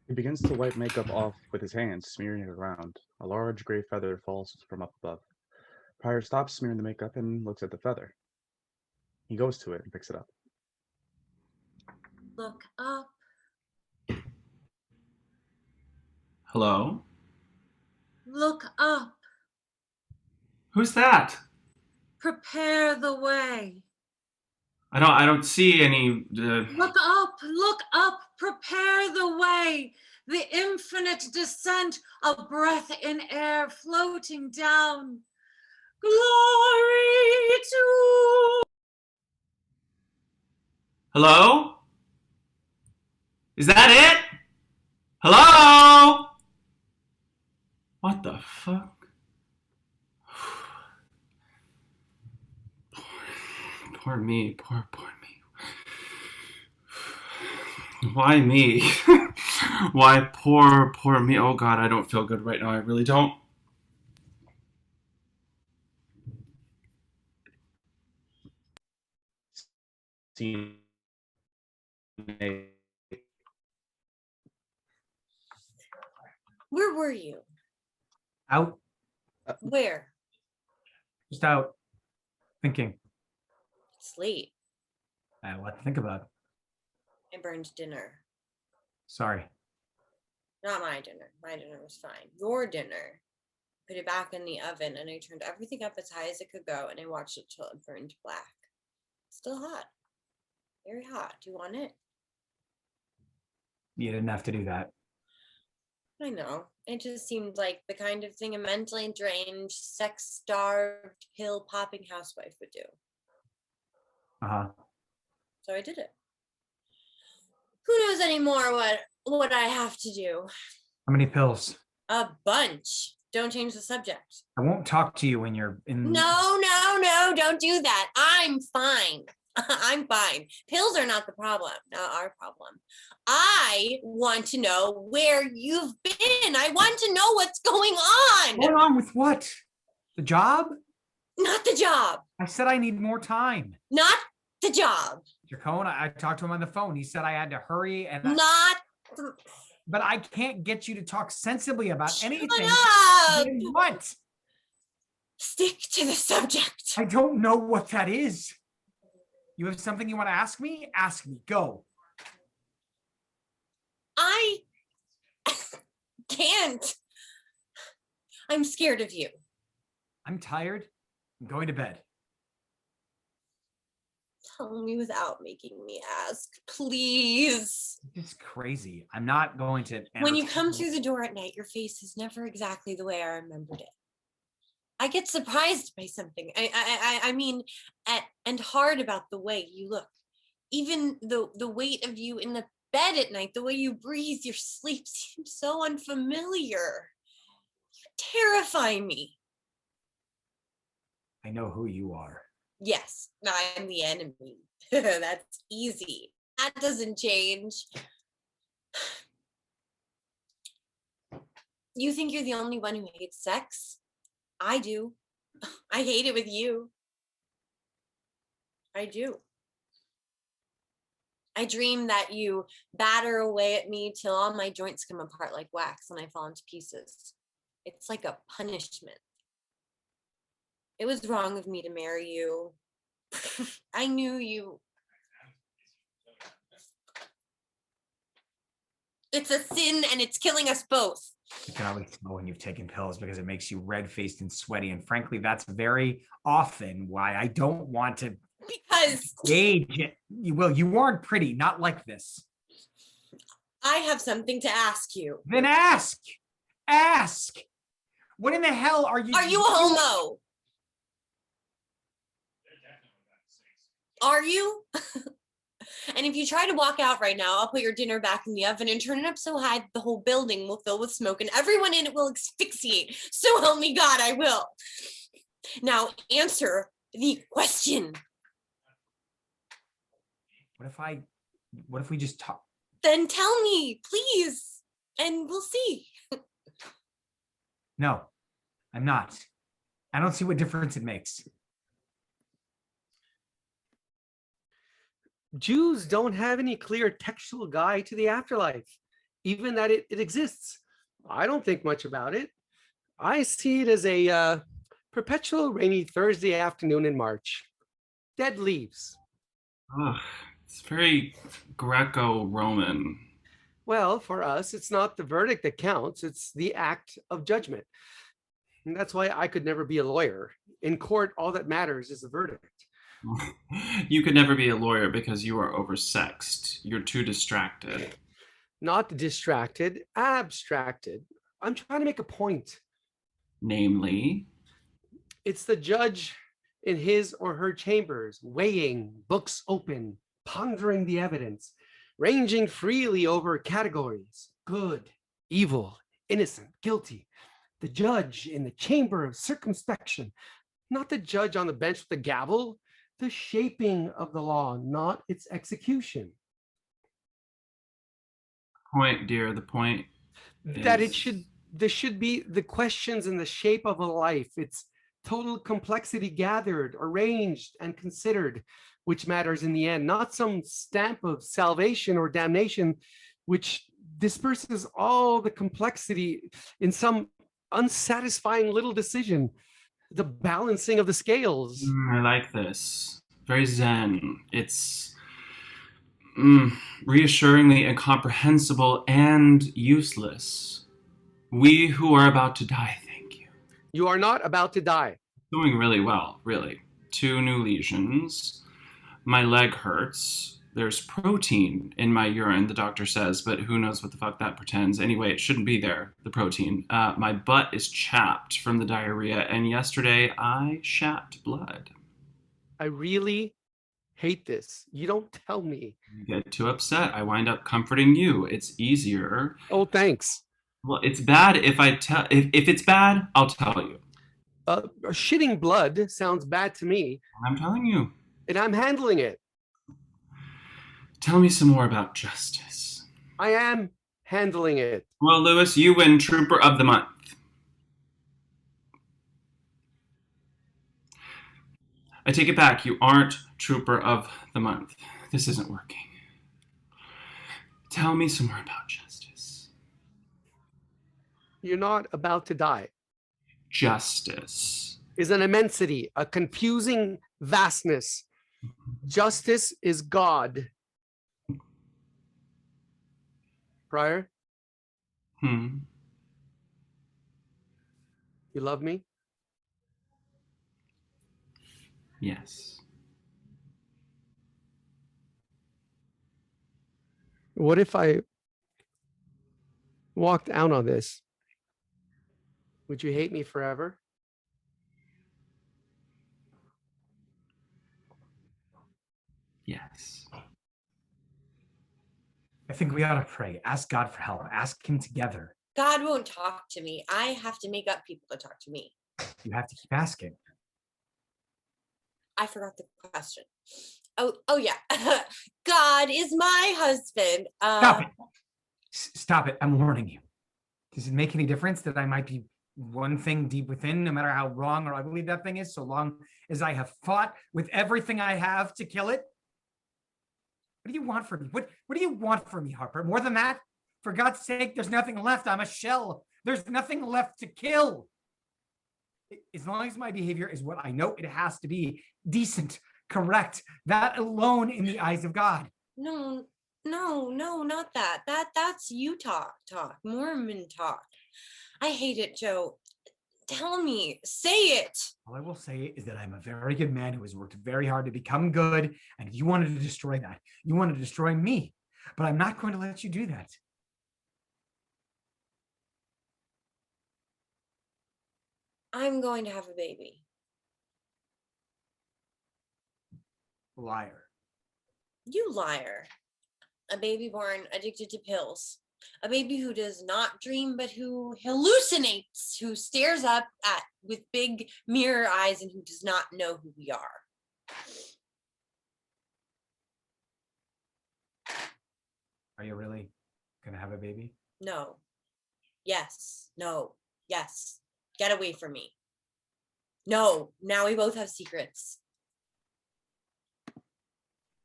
He begins to wipe makeup off with his hands, smearing it around. A large gray feather falls from up above. Pryor stops smearing the makeup and looks at the feather. He goes to it and picks it up. Look up. Hello? Look up. Who's that? Prepare the way. I don't see any... Look up, prepare the way. The infinite descent of breath in air floating down. Glory to... Hello? Is that it? Hello? What the fuck? Poor me, poor me. Why me? Why poor me? Oh God, I don't feel good right now. I really don't. Scene A. Where were you? Out, Where? just out, thinking. It's late. I had a lot to think about. I burned dinner. Sorry. Not my dinner. My dinner was fine. Your dinner. Put it back in the oven and I turned everything up as high as it could go and I watched it till it burned black. Still hot. Very hot. Do you want it? You didn't have to do that. I know. It just seemed like the kind of thing a mentally drained, sex-starved, pill-popping housewife would do. Uh-huh. So I did it. Who knows anymore what I have to do? How many pills? A bunch. Don't change the subject. I won't talk to you when you're in. No, don't do that. I'm fine. I'm fine. Pills are not the problem, not our problem. I want to know where you've been. I want to know what's going on. Going on with what? The job? Not the job. I said I need more time. Not the job. Mr. Cohn, I talked to him on the phone. He said I had to hurry and but I can't get you to talk sensibly about anything. Shut up. What? Stick to the subject. I don't know what that is. You have something you want to ask me? Ask me. Go. I can't. I'm scared of you. I'm tired. I'm going to bed. Tell me without making me ask, please. It's crazy. I'm not going to. When you come through the door at night, your face is never exactly the way I remembered it. I get surprised by something. I mean, and hard about the way you look. Even the weight of you in the bed at night, the way you breathe, your sleep seems so unfamiliar. You terrify me. I know who you are. Yes, I'm the enemy. That's easy. That doesn't change. You think you're the only one who hates sex? I do. I hate it with you. I do. I dream that you batter away at me till all my joints come apart like wax and I fall into pieces. It's like a punishment. It was wrong of me to marry you. I knew you. It's a sin and it's killing us both. You can always tell when you've taken pills because it makes you red-faced and sweaty. And frankly, that's very often why I don't want to engage it. You aren't pretty, not like this. I have something to ask you. Then ask. Ask. What in the hell are you? Are you a homo? Are you? And if you try to walk out right now, I'll put your dinner back in the oven and turn it up so high that the whole building will fill with smoke and everyone in it will asphyxiate. So help me God, I will. Now answer the question. What if we just talk? Then tell me, please, and we'll see. No, I'm not. I don't see what difference it makes. Jews don't have any clear textual guide to the afterlife, even that it exists. I don't think much about it. I see it as a perpetual rainy Thursday afternoon in March. Dead leaves. Ugh, it's very Greco-Roman. Well, for us, it's not the verdict that counts, it's the act of judgment. And that's why I could never be a lawyer. In court, all that matters is the verdict. You could never be a lawyer because you are oversexed. You're too distracted. Not distracted, abstracted. I'm trying to make a point. Namely? It's the judge in his or her chambers, weighing, books open, pondering the evidence, ranging freely over categories, good, evil, innocent, guilty. The judge in the chamber of circumspection, not the judge on the bench with the gavel, the shaping of the law, not its execution. Point, dear, the point That is... there should be the questions in the shape of a life. It's total complexity gathered, arranged, and considered, which matters in the end, not some stamp of salvation or damnation, which disperses all the complexity in some unsatisfying little decision, the balancing of the scales. I like this. Very zen. It's reassuringly incomprehensible and useless. We who are about to die, thank you. You are not about to die. Doing really well, really. 2 new lesions. My leg hurts. There's protein in my urine, the doctor says, but who knows what the fuck that pretends. Anyway, it shouldn't be there, the protein. My butt is chapped from the diarrhea, and yesterday I shat blood. I really hate this. You don't tell me. You get too upset. I wind up comforting you. It's easier. Oh, thanks. Well, it's bad if I tell. If it's bad, I'll tell you. Shitting blood sounds bad to me. I'm telling you. And I'm handling it. Tell me some more about justice. I am handling it. Well, Lewis, you win Trooper of the Month. I take it back. You aren't Trooper of the Month. This isn't working. Tell me some more about justice. You're not about to die. Justice is an immensity, a confusing vastness. Justice is God. Prior? You love me? Yes. What if I walked out on this? Would you hate me forever? Yes. I think we ought to pray. Ask God for help. Ask him together. God won't talk to me. I have to make up people to talk to me. You have to keep asking. I forgot the question. Oh yeah. God is my husband. Stop it. Stop it. I'm warning you. Does it make any difference that I might be one thing deep within, no matter how wrong or ugly that thing is, so long as I have fought with everything I have to kill it? What do you want from me? What do you want from me, Harper? More than that? For God's sake, there's nothing left. I'm a shell. There's nothing left to kill. As long as my behavior is what I know it has to be, decent, correct, that alone in the eyes of God. No, not that. That's you talk, Mormon talk. I hate it, Joe. Tell me, say it. All I will say is that I'm a very good man who has worked very hard to become good. And if you wanted to destroy that, you wanted to destroy me. But I'm not going to let you do that. I'm going to have a baby. Liar. You liar. A baby born addicted to pills. A baby who does not dream, but who hallucinates, who stares up at with big mirror eyes and who does not know who we are. Are you really going to have a baby? No. Yes. No. Yes. Get away from me. No. Now we both have secrets.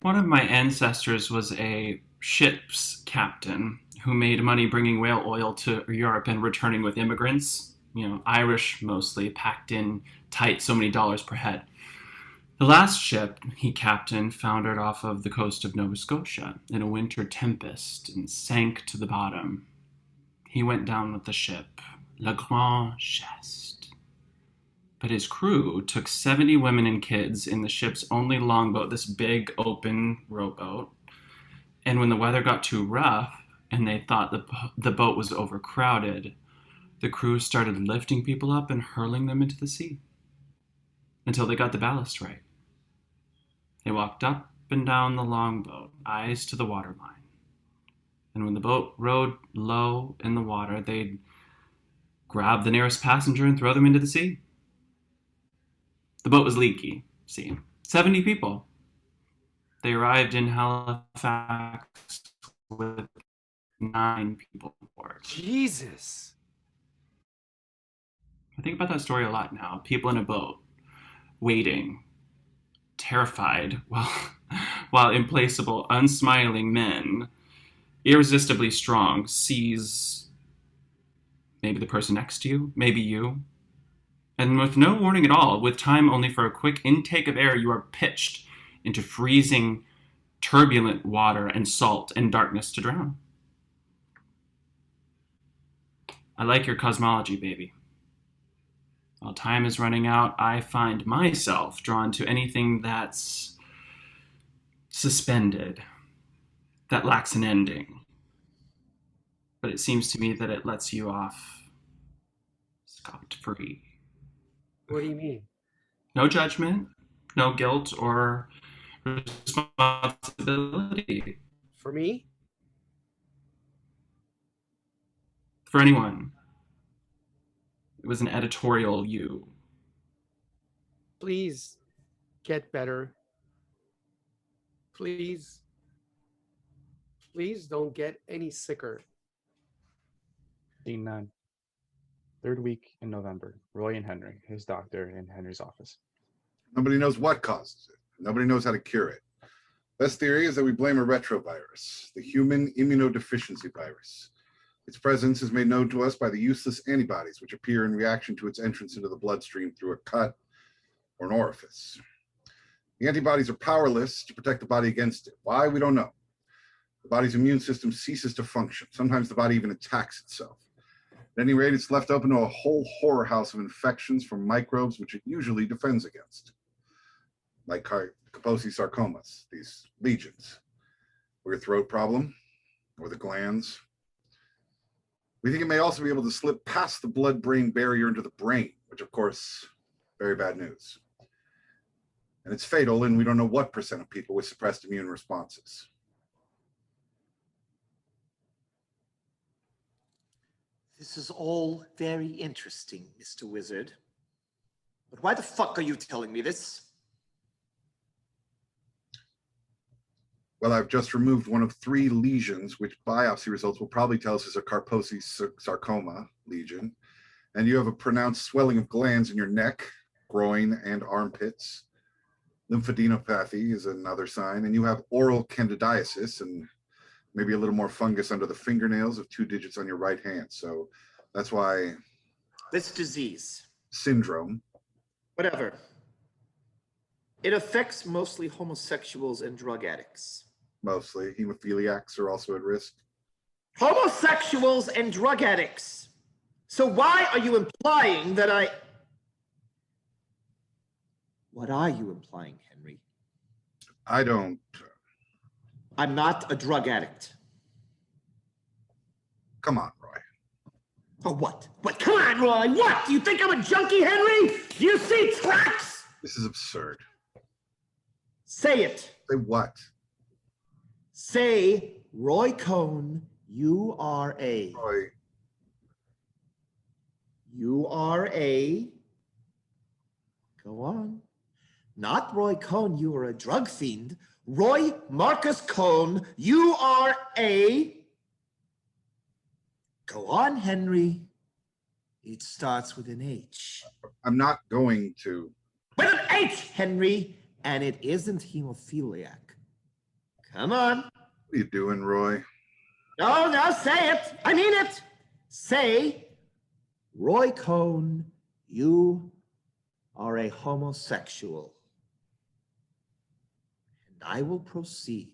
One of my ancestors was a ship's captain who made money bringing whale oil to Europe and returning with immigrants, Irish mostly, packed in tight so many dollars per head. The last ship he captained foundered off of the coast of Nova Scotia in a winter tempest and sank to the bottom. He went down with the ship, Le Grand Chest. But his crew took 70 women and kids in the ship's only longboat, this big open rowboat. And when the weather got too rough and they thought the boat was overcrowded, the crew started lifting people up and hurling them into the sea until they got the ballast right. They walked up and down the longboat, eyes to the waterline. And when the boat rode low in the water, they'd grab the nearest passenger and throw them into the sea. The boat was leaky, see. 70 people. They arrived in Halifax with 9 people aboard. Jesus. I think about that story a lot now. People in a boat, waiting, terrified, while implacable, unsmiling men, irresistibly strong, seize maybe the person next to you, maybe you. And with no warning at all, with time only for a quick intake of air, you are pitched into freezing, turbulent water and salt and darkness to drown. I like your cosmology, baby. While time is running out, I find myself drawn to anything that's suspended, that lacks an ending. But it seems to me that it lets you off scot-free. What do you mean? No judgment, no guilt or responsibility For me? for anyone. It was an editorial you. Please get better. Please. Please don't get any sicker. Scene 9. Third week in November. Roy and Henry, his doctor, in Henry's office. Nobody knows what causes it. Nobody knows how to cure it. Best theory is that we blame a retrovirus, the human immunodeficiency virus. Its presence is made known to us by the useless antibodies which appear in reaction to its entrance into the bloodstream through a cut or an orifice. The antibodies are powerless to protect the body against it. Why? We don't know. The body's immune system ceases to function. Sometimes the body even attacks itself. At any rate, it's left open to a whole horror house of infections from microbes which it usually defends against, like Kaposi sarcomas, these legions, or your throat problem, or the glands. We think it may also be able to slip past the blood-brain barrier into the brain, which, of course, very bad news. And it's fatal, and we don't know what % of people with suppressed immune responses. This is all very interesting, Mr. Wizard. But why the fuck are you telling me this? Well, I've just removed one of 3 lesions, which biopsy results will probably tell us is a Kaposi sarcoma lesion. And you have a pronounced swelling of glands in your neck, groin, and armpits. Lymphadenopathy is another sign. And you have oral candidiasis and maybe a little more fungus under the fingernails of 2 digits on your right hand. So that's why... This disease. Syndrome. Whatever. It affects mostly homosexuals and drug addicts. Mostly. Hemophiliacs are also at risk. Homosexuals and drug addicts. So why are you implying that I... What are you implying, Henry? I don't... I'm not a drug addict. Come on, Roy. Oh, what? What? Come on, Roy. What? Do you think I'm a junkie, Henry? Do you see tracks? This is absurd. Say it. Say what? Say, Roy Cohn, you are a... Roy. You are a... Go on. Not Roy Cohn, you are a drug fiend. Roy Marcus Cohn, you are a... Go on, Henry. It starts with an H. I'm not going to... With an H, Henry! And it isn't hemophiliac. Come on. What are you doing, Roy? No, say it. I mean it. Say, Roy Cohn, you are a homosexual. And I will proceed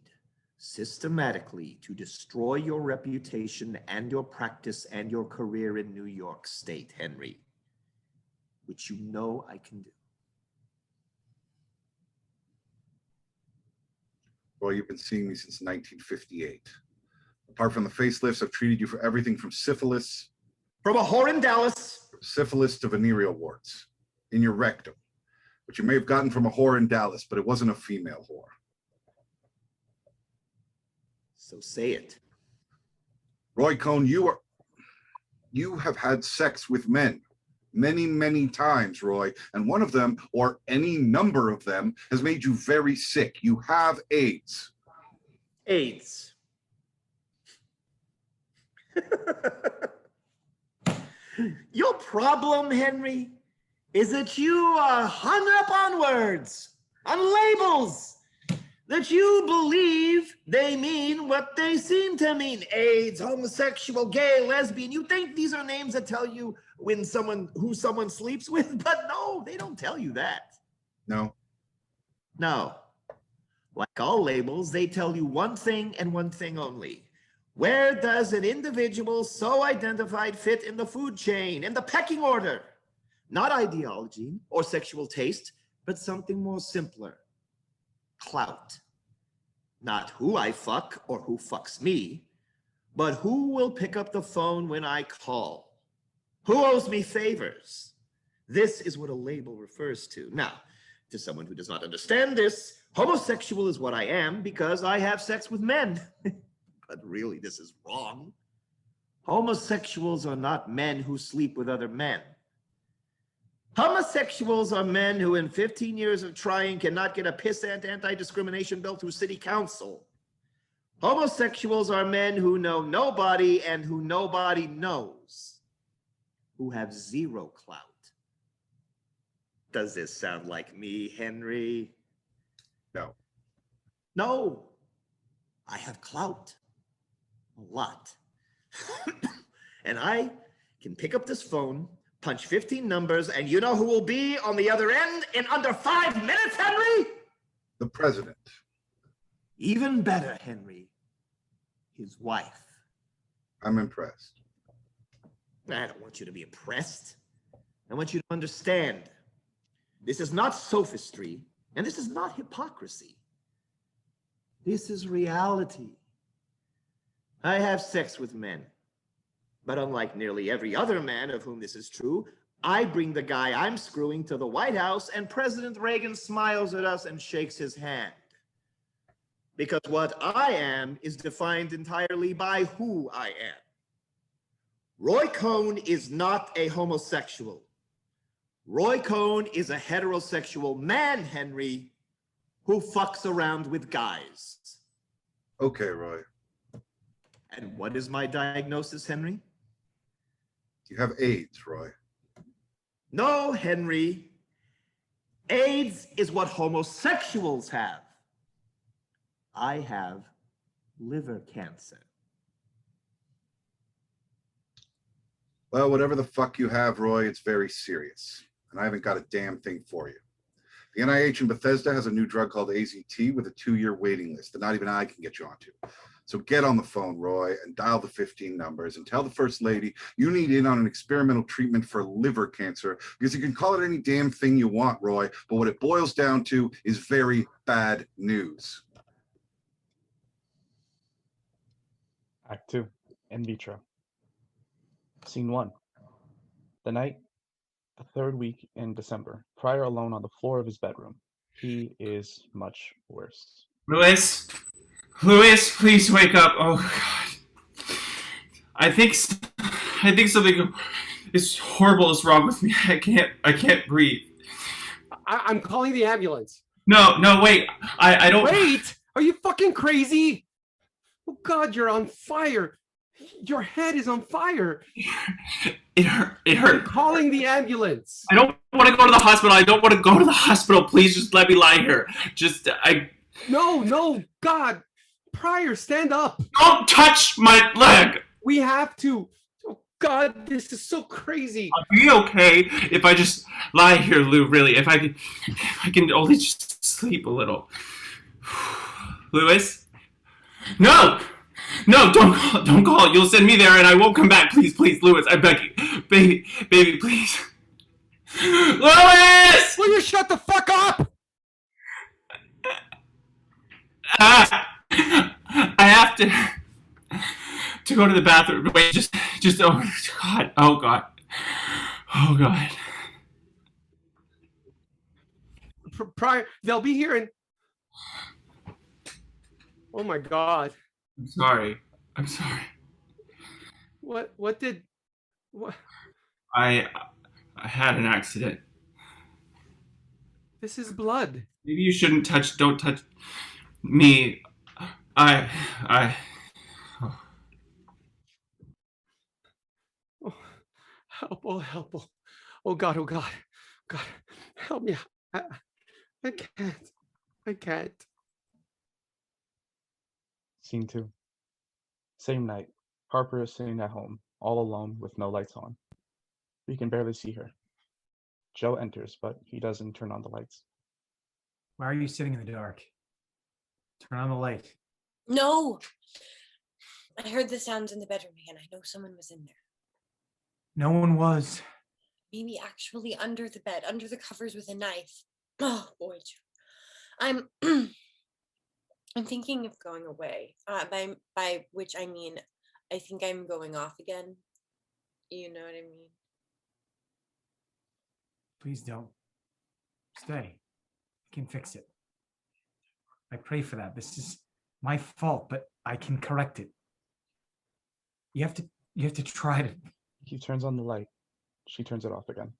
systematically to destroy your reputation and your practice and your career in New York State, Henry, which you know I can do. Roy, you've been seeing me since 1958. Apart from the facelifts, I've treated you for everything from syphilis... From a whore in Dallas. Syphilis to venereal warts in your rectum, which you may have gotten from a whore in Dallas, but it wasn't a female whore. So say it. Roy Cohn, you have had sex with men many, many times, Roy, and one of them, or any number of them, has made you very sick. You have AIDS. AIDS. Your problem, Henry, is that you are hung up on words, on labels, that you believe they mean what they seem to mean. AIDS, homosexual, gay, lesbian. You think these are names that tell you who someone sleeps with, but no, they don't tell you that. No. No. Like all labels, they tell you one thing and one thing only. Where does an individual so identified fit in the food chain, in the pecking order? Not ideology or sexual taste, but something more simpler. Clout. Not who I fuck or who fucks me, but who will pick up the phone when I call. Who owes me favors? This is what a label refers to. Now, to someone who does not understand this, homosexual is what I am because I have sex with men. But really, this is wrong. Homosexuals are not men who sleep with other men. Homosexuals are men who in 15 years of trying cannot get a pissant anti-discrimination bill through city council. Homosexuals are men who know nobody and who nobody knows, who have zero clout. Does this sound like me, Henry? No. No. I have clout. A lot. And I can pick up this phone, punch 15 numbers, and you know who will be on the other end in under 5 minutes, Henry? The president. Even better, Henry. His wife. I'm impressed. I don't want you to be impressed. I want you to understand. This is not sophistry, and this is not hypocrisy. This is reality. I have sex with men. But unlike nearly every other man of whom this is true, I bring the guy I'm screwing to the White House, and President Reagan smiles at us and shakes his hand. Because what I am is defined entirely by who I am. Roy Cohn is not a homosexual. Roy Cohn is a heterosexual man, Henry, who fucks around with guys. Okay, Roy. And what is my diagnosis, Henry? You have AIDS, Roy. No, Henry. AIDS is what homosexuals have. I have liver cancer. Well, whatever the fuck you have, Roy, it's very serious. And I haven't got a damn thing for you. The NIH in Bethesda has a new drug called AZT with a 2-year waiting list that not even I can get you onto. So get on the phone, Roy, and dial the 15 numbers and tell the First Lady you need in on an experimental treatment for liver cancer, because you can call it any damn thing you want, Roy, but what it boils down to is very bad news. Act 2, in vitro. Scene 1. The night, the 3rd week in December. Pryor alone on the floor of his bedroom. He is much worse. Louis, please wake up. Oh God, I think something is horrible is wrong with me. I can't breathe. I'm calling the ambulance. No, wait. I don't. Wait! Are you fucking crazy? Oh God, you're on fire. Your head is on fire. It hurt. I'm calling the ambulance. I don't want to go to the hospital. Please just let me lie here. No, God. Pryor, stand up. Don't touch my leg. We have to. Oh God, this is so crazy. I'll be okay if I just lie here, Lou, really. If I can only just sleep a little. Louis? No, don't call. You'll send me there and I won't come back. Please, Louis, I beg you. Baby, please. Louis! Will you shut the fuck up? I have to go to the bathroom. Wait, just oh God. Pryor, they'll be here in... Oh my God. I'm sorry. What? I had an accident. This is blood. Maybe you shouldn't don't touch me. Help, oh, help, oh, oh God, oh God, God, help me. I can't. I can't. Scene 2. Same night. Harper is sitting at home, all alone with no lights on. We can barely see her. Joe enters, but he doesn't turn on the lights. Why are you sitting in the dark? Turn on the light. No! I heard the sounds in the bedroom again. I know someone was in there. No one was. Maybe actually under the bed, under the covers with a knife. Oh boy, Joe. I'm thinking of going away. By which I mean, I think I'm going off again. You know what I mean? Please don't. Stay. I can fix it. I pray for that. This is my fault, but I can correct it. You have to try to. He turns on the light. She turns it off again.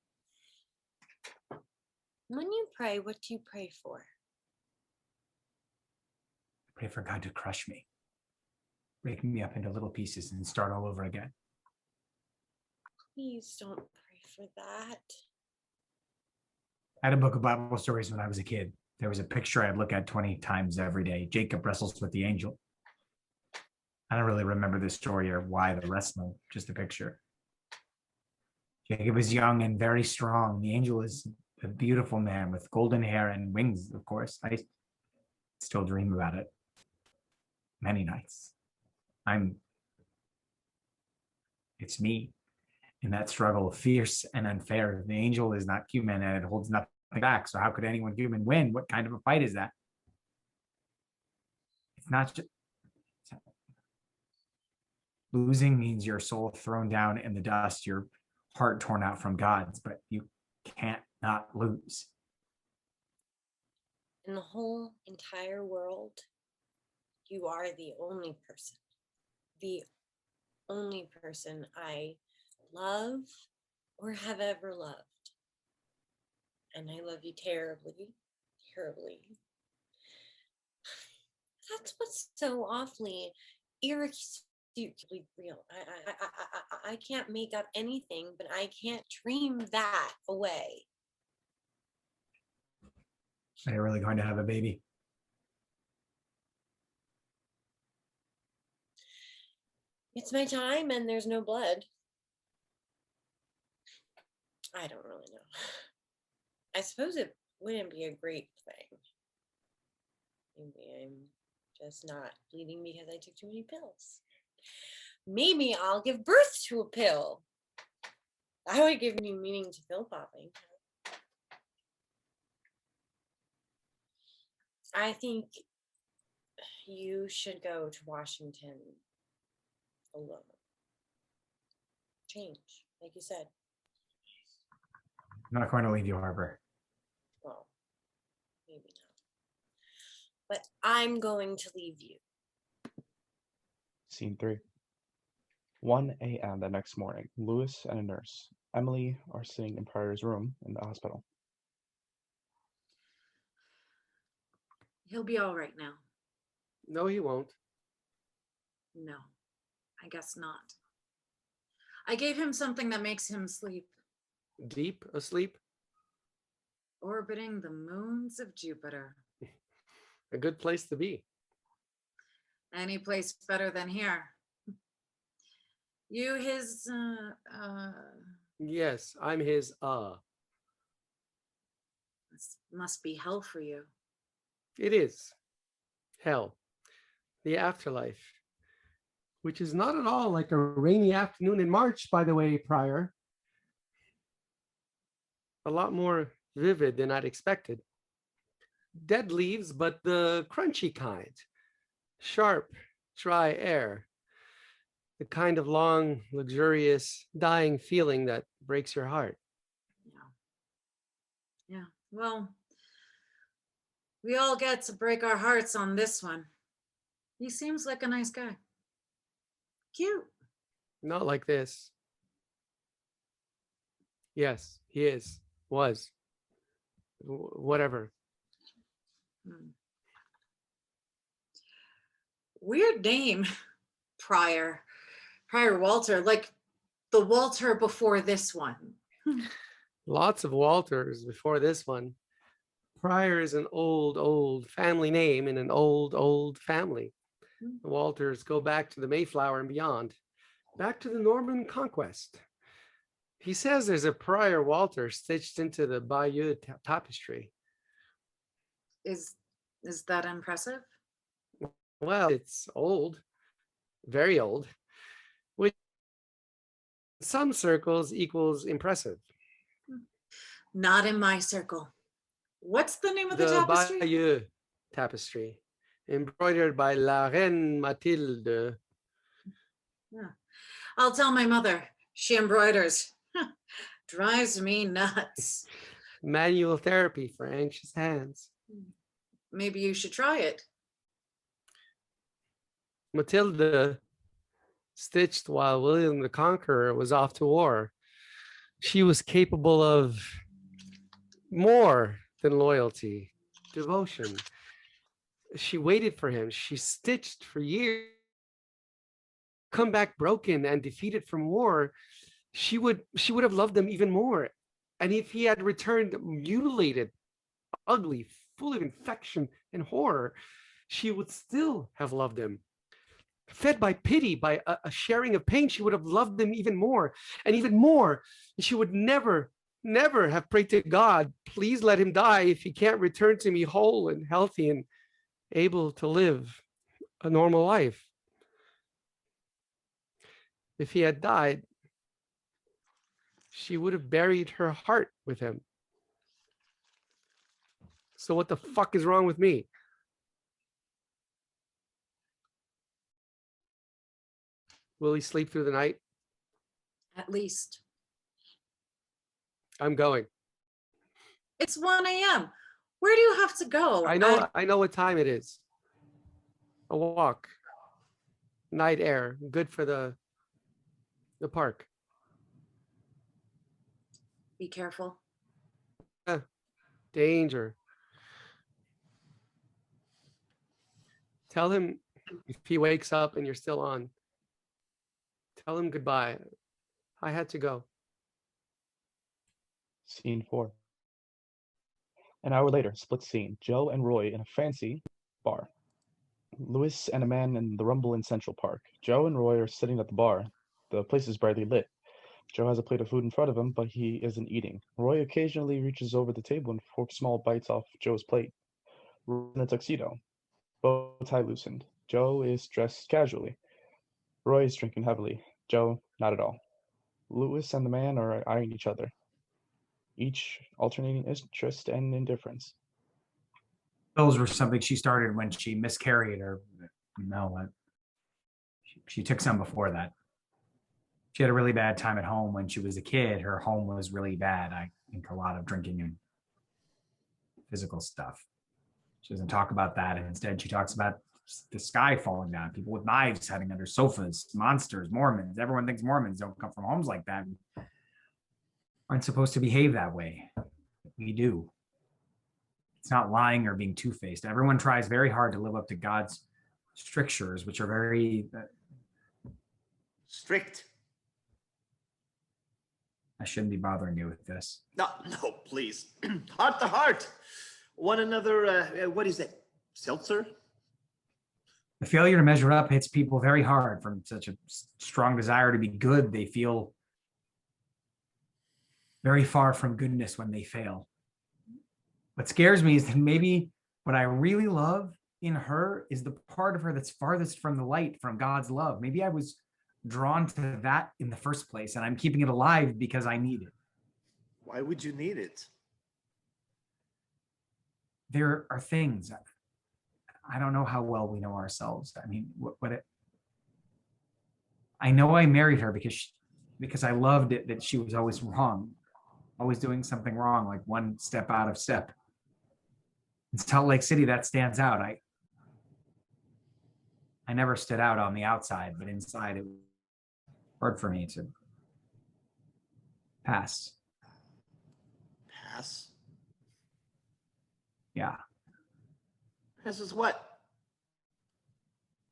When you pray, what do you pray for? I pray for God to crush me, break me up into little pieces and start all over again. Please don't pray for that. I had a book of Bible stories when I was a kid. There was a picture I'd look at 20 times every day. Jacob wrestles with the angel. I don't really remember the story or why the wrestling, just a picture. Jacob is young and very strong. The angel is a beautiful man with golden hair and wings, of course. I still dream about it many nights. It's me in that struggle, fierce and unfair. The angel is not human and it holds nothing back. So how could anyone human win? What kind of a fight is that? It's not just losing means your soul thrown down in the dust, your heart torn out from God's, but you can't not lose. In the whole entire world, you are the only person I love or have ever loved. And I love you terribly, terribly. That's what's so awfully irrefutably real. I can't make up anything, but I can't dream that away. Are you really going to have a baby? It's my time and there's no blood. I don't really know. I suppose it wouldn't be a great thing. Maybe I'm just not bleeding because I took too many pills. Maybe I'll give birth to a pill. That would give me meaning to pill popping. I think you should go to Washington alone. Change, like you said. I'm not going to leave you, Harper. Well, maybe not. But I'm going to leave you. Scene 3. 1 a.m. the next morning. Louis and a nurse, Emily, are sitting in Pryor's room in the hospital. He'll be all right now. No, he won't. No, I guess not. I gave him something that makes him sleep. Deep asleep? Orbiting the moons of Jupiter. A good place to be. Any place better than here. You his, Yes, I'm his, This must be hell for you. It is. Hell. The afterlife. Which is not at all like a rainy afternoon in March, by the way, Pryor. A lot more vivid than I'd expected. Dead leaves, but the crunchy kind. Sharp, dry air. The kind of long, luxurious, dying feeling that breaks your heart. Yeah. Well, we all get to break our hearts on this one. He seems like a nice guy. Cute. Not like this. Yes, he is. Was. Whatever. Weird name. Pryor Walter. Like The Walter before this one. Lots of Walters before this one. Pryor is an old family name in an old family. The Walters go back to the Mayflower and beyond, back to the Norman Conquest. He says there's a Pryor Walter stitched into the Bayeux tapestry. Is that impressive? Well, it's old, very old, which in some circles equals impressive. Not in my circle. What's the name of the The tapestry? Bayeux tapestry, embroidered by La Reine Mathilde. Yeah. I'll tell my mother. She embroiders. Drives me nuts. Manual therapy for anxious hands. Maybe you should try it. Matilda stitched while William the Conqueror was off to war. She was capable of more than loyalty, devotion. She waited for him. She stitched for years. Come back broken and defeated from war, she would have loved him even more. And if he had returned mutilated, ugly, full of infection and horror, she would still have loved him. Fed by pity, by a sharing of pain, she would have loved him even more and even more. She would never have prayed to God, please let him die if he can't return to me whole and healthy and able to live a normal life. If he had died, she would have buried her heart with him. So what the fuck is wrong with me? Will he sleep through the night? At least. I'm going. It's 1 a.m. Where do you have to go? I know what time it is. A walk. Night air. Good for the park. Be careful. Danger. Tell him if he wakes up and you're still on. Tell him goodbye. I had to go. Scene 4. An hour later, split scene. Joe and Roy in a fancy bar. Louis and a man in the Rumble in Central Park. Joe and Roy are sitting at the bar. The place is brightly lit. Joe has a plate of food in front of him, but he isn't eating. Roy occasionally reaches over the table and forks small bites off Joe's plate. Roy in a tuxedo, bow tie loosened. Joe is dressed casually. Roy is drinking heavily. Joe, not at all. Louis and the man are eyeing each other, each alternating interest and indifference. Those were something she started when she miscarried, or no, she took some before that. She had a really bad time at home when she was a kid. Her home was really bad. I think a lot of drinking and physical stuff. She doesn't talk about that. And instead, she talks about the sky falling down, people with knives hiding under sofas, monsters, Mormons. Everyone thinks Mormons don't come from homes like that. Aren't supposed to behave that way. We do. It's not lying or being two-faced. Everyone tries very hard to live up to God's strictures, which are very strict. I shouldn't be bothering you with this. No, please. Heart to heart. One another, what is it? Seltzer? The failure to measure up hits people very hard. From such a strong desire to be good, they feel very far from goodness when they fail. What scares me is that maybe what I really love in her is the part of her that's farthest from the light, from God's love. Maybe I was drawn to that in the first place, and I'm keeping it alive because I need it. Why would you need it? There are things, I don't know how well we know ourselves. I mean, I know I married her because I loved it that she was always wrong, always doing something wrong, like one step out of step. In Salt Lake City, that stands out. I never stood out on the outside, but inside it was hard for me to pass. Pass? Yeah. Pass is what?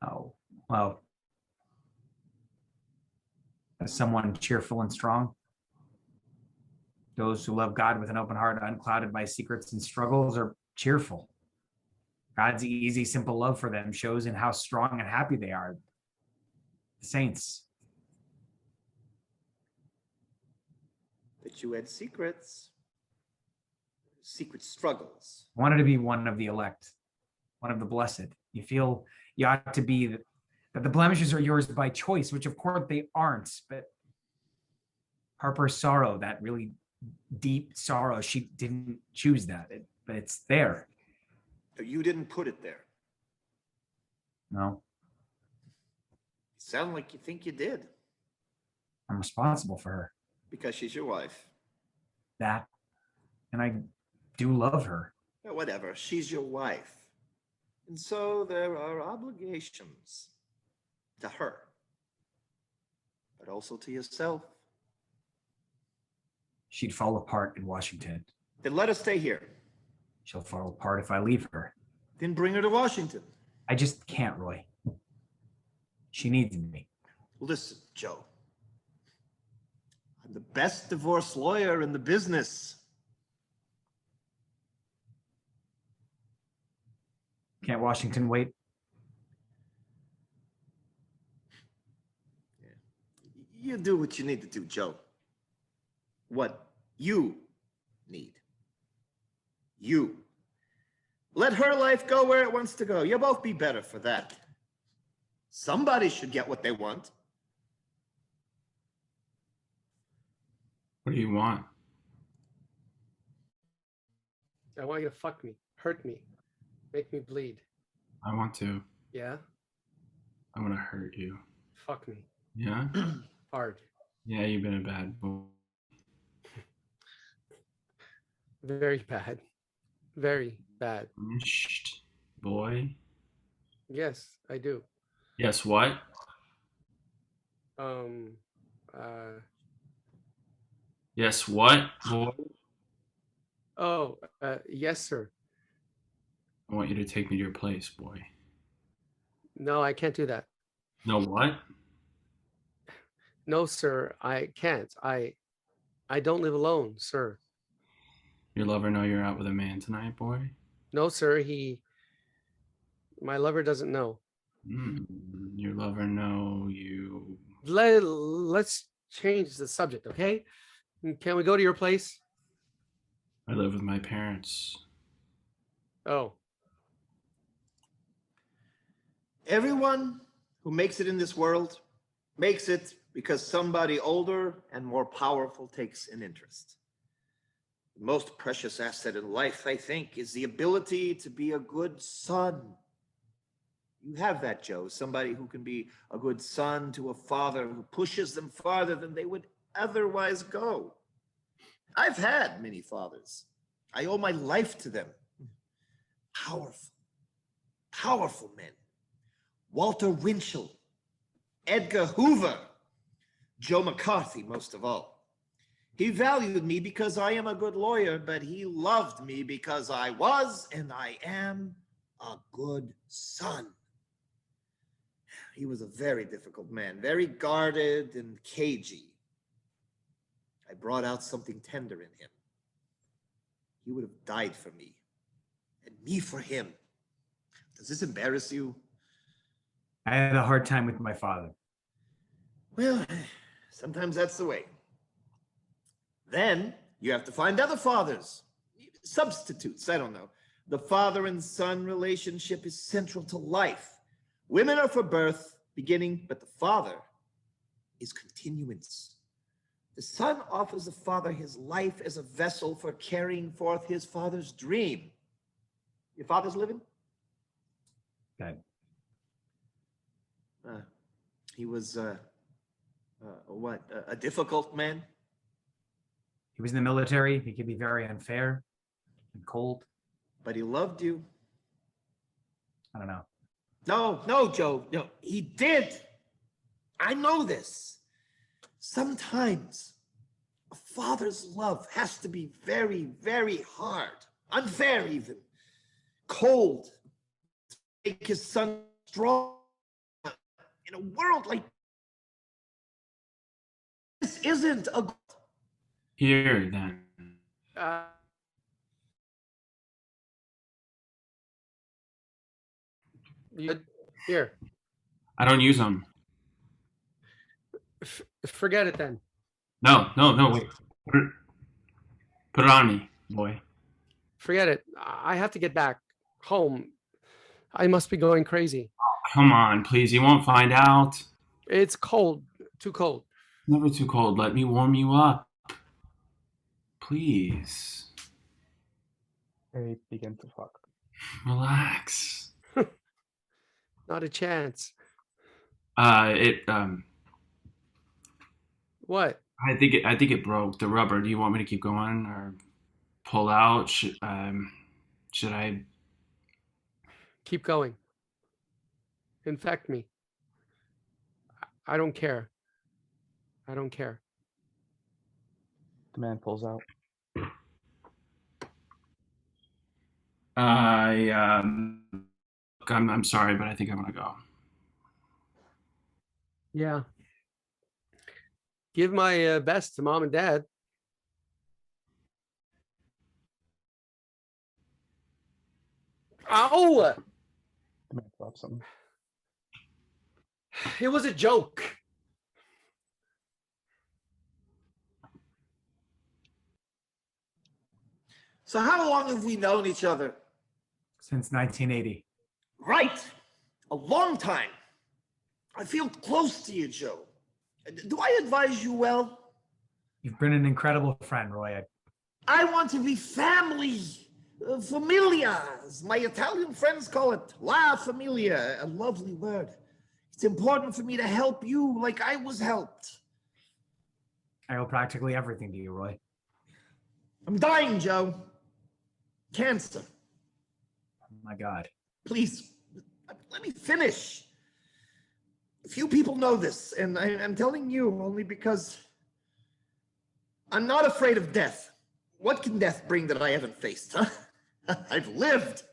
Oh, well, as someone cheerful and strong. Those who love God with an open heart, unclouded by secrets and struggles, are cheerful. God's easy, simple love for them shows in how strong and happy they are. The saints. But you had secrets. Secret struggles. I wanted to be one of the elect, one of the blessed. You feel you ought to be that the blemishes are yours by choice, which of course they aren't. But Harper's sorrow, that really deep sorrow, she didn't choose that, but it's there. You didn't put it there. No, You sound like you think you did. I'm responsible for her. Because she's your wife. That, and I do love her. Whatever, she's your wife. And so there are obligations to her, but also to yourself. She'd fall apart in Washington. Then let her stay here. She'll fall apart if I leave her. Then bring her to Washington. I just can't, Roy. She needs me. Listen, Joe. I'm the best divorce lawyer in the business. Can't Washington wait? You do what you need to do, Joe. What you need. You. Let her life go where it wants to go. You'll both be better for that. Somebody should get what they want. What do you want? I want you to fuck me, hurt me, make me bleed. I want to. Yeah? I want to hurt you. Fuck me. Yeah? Hard. Yeah, you've been a bad boy. Very bad. Very bad. Shh, boy. Yes, I do. Yes, what? Yes, what, boy? Oh, yes, sir. I want you to take me to your place, boy. No, I can't do that. No, what? No, sir, I can't. I don't live alone, sir. Your lover know you're out with a man tonight, boy? No, sir, my lover doesn't know. Your lover know you... Let's change the subject, okay? Can we go to your place? I live with my parents. Oh. Everyone who makes it in this world makes it because somebody older and more powerful takes an interest. The most precious asset in life, I think, is the ability to be a good son. You have that, Joe, somebody who can be a good son to a father who pushes them farther than they would otherwise go. I've had many fathers. I owe my life to them. Powerful, powerful men. Walter Winchell, Edgar Hoover, Joe McCarthy, most of all. He valued me because I am a good lawyer, but he loved me because I was and I am a good son. He was a very difficult man, very guarded and cagey. I brought out something tender in him. He would have died for me, and me for him. Does this embarrass you? I had a hard time with my father. Well, sometimes that's the way. Then you have to find other fathers, substitutes, I don't know. The father and son relationship is central to life. Women are for birth, beginning, but the father is continuance. The son offers the father his life as a vessel for carrying forth his father's dream. Your father's living? Dead. He was, a difficult man? He was in the military. He could be very unfair and cold. But he loved you. I don't know. No, Joe. No, he did. I know this. Sometimes a father's love has to be very, very hard, unfair even, cold, to make his son strong. In a world like This isn't a. Here, then. Uh, Here, I don't use them. forget it then. No, wait. Put it on me, boy. Forget it. I have to get back home. I must be going crazy. Come on, please. You won't find out. It's cold. Too cold. Never too cold. Let me warm you up. Please. They begin to fuck. Relax. Not a chance. What? I think it broke the rubber. Do you want me to keep going or pull out? Should I? Keep going. Infect me. I don't care. I don't care. The man pulls out. I'm sorry, but I think I'm gonna go. Yeah. Give my best to mom and dad. Ow! The man drops him. It was a joke. So how long have we known each other? Since 1980. Right. A long time. I feel close to you, Joe. Do I advise you well? You've been an incredible friend, Roy. I want to be family. Familia, as my Italian friends call it. La familia, a lovely word. It's important for me to help you like I was helped. I owe practically everything to you, Roy. I'm dying, Joe. Cancer. Oh my God. Please, let me finish. Few people know this, and I'm telling you only because I'm not afraid of death. What can death bring that I haven't faced, huh? I've lived.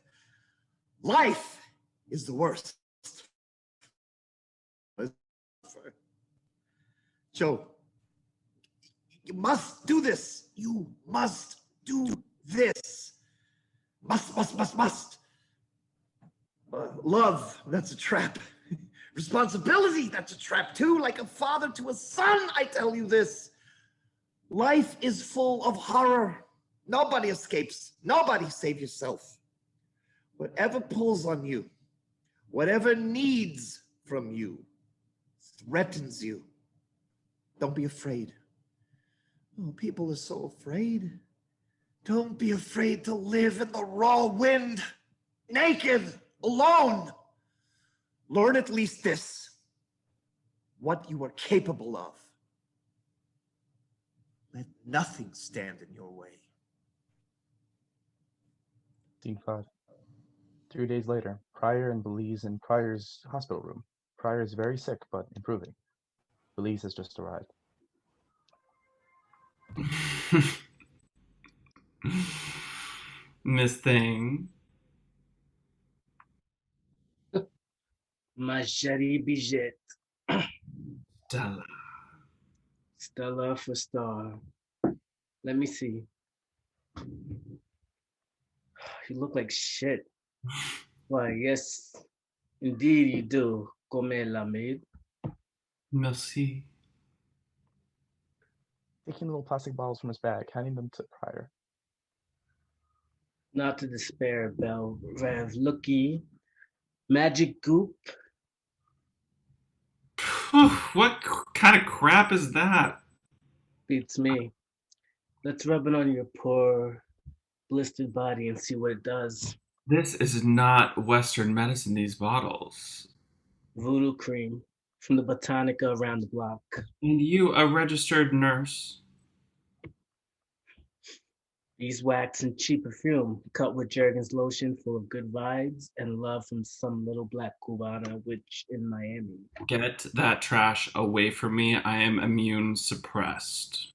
Life is the worst. Joe, you must do this. You must do this. Must. Love, that's a trap. Responsibility, that's a trap too. Like a father to a son, I tell you this. Life is full of horror. Nobody escapes. Nobody save yourself. Whatever pulls on you, whatever needs from you, threatens you. Don't be afraid. Oh, people are so afraid. Don't be afraid to live in the raw wind, naked, alone. Learn at least this, what you are capable of. Let nothing stand in your way. Scene 5. 3 days later, Pryor and Belize in Pryor's hospital room. Pryor is very sick, but improving. Belize has just arrived. Miss Thing. Ma chérie Bijet. Stella. Stella for star. Let me see. You look like shit. Why, yes, indeed you do. Comme la maid. Merci. Taking little plastic bottles from his bag, handing them to Pryor. Not to despair, Belle. Rev, looky. Magic goop. What kind of crap is that? Beats me. Let's rub it on your poor, blistered body and see what it does. This is not Western medicine, these bottles. Voodoo cream from the Botanica around the block. And you, a registered nurse. Beeswax and cheap perfume, cut with Jergens lotion full of good vibes and love from some little black Cubana witch in Miami. Get that trash away from me. I am immune suppressed.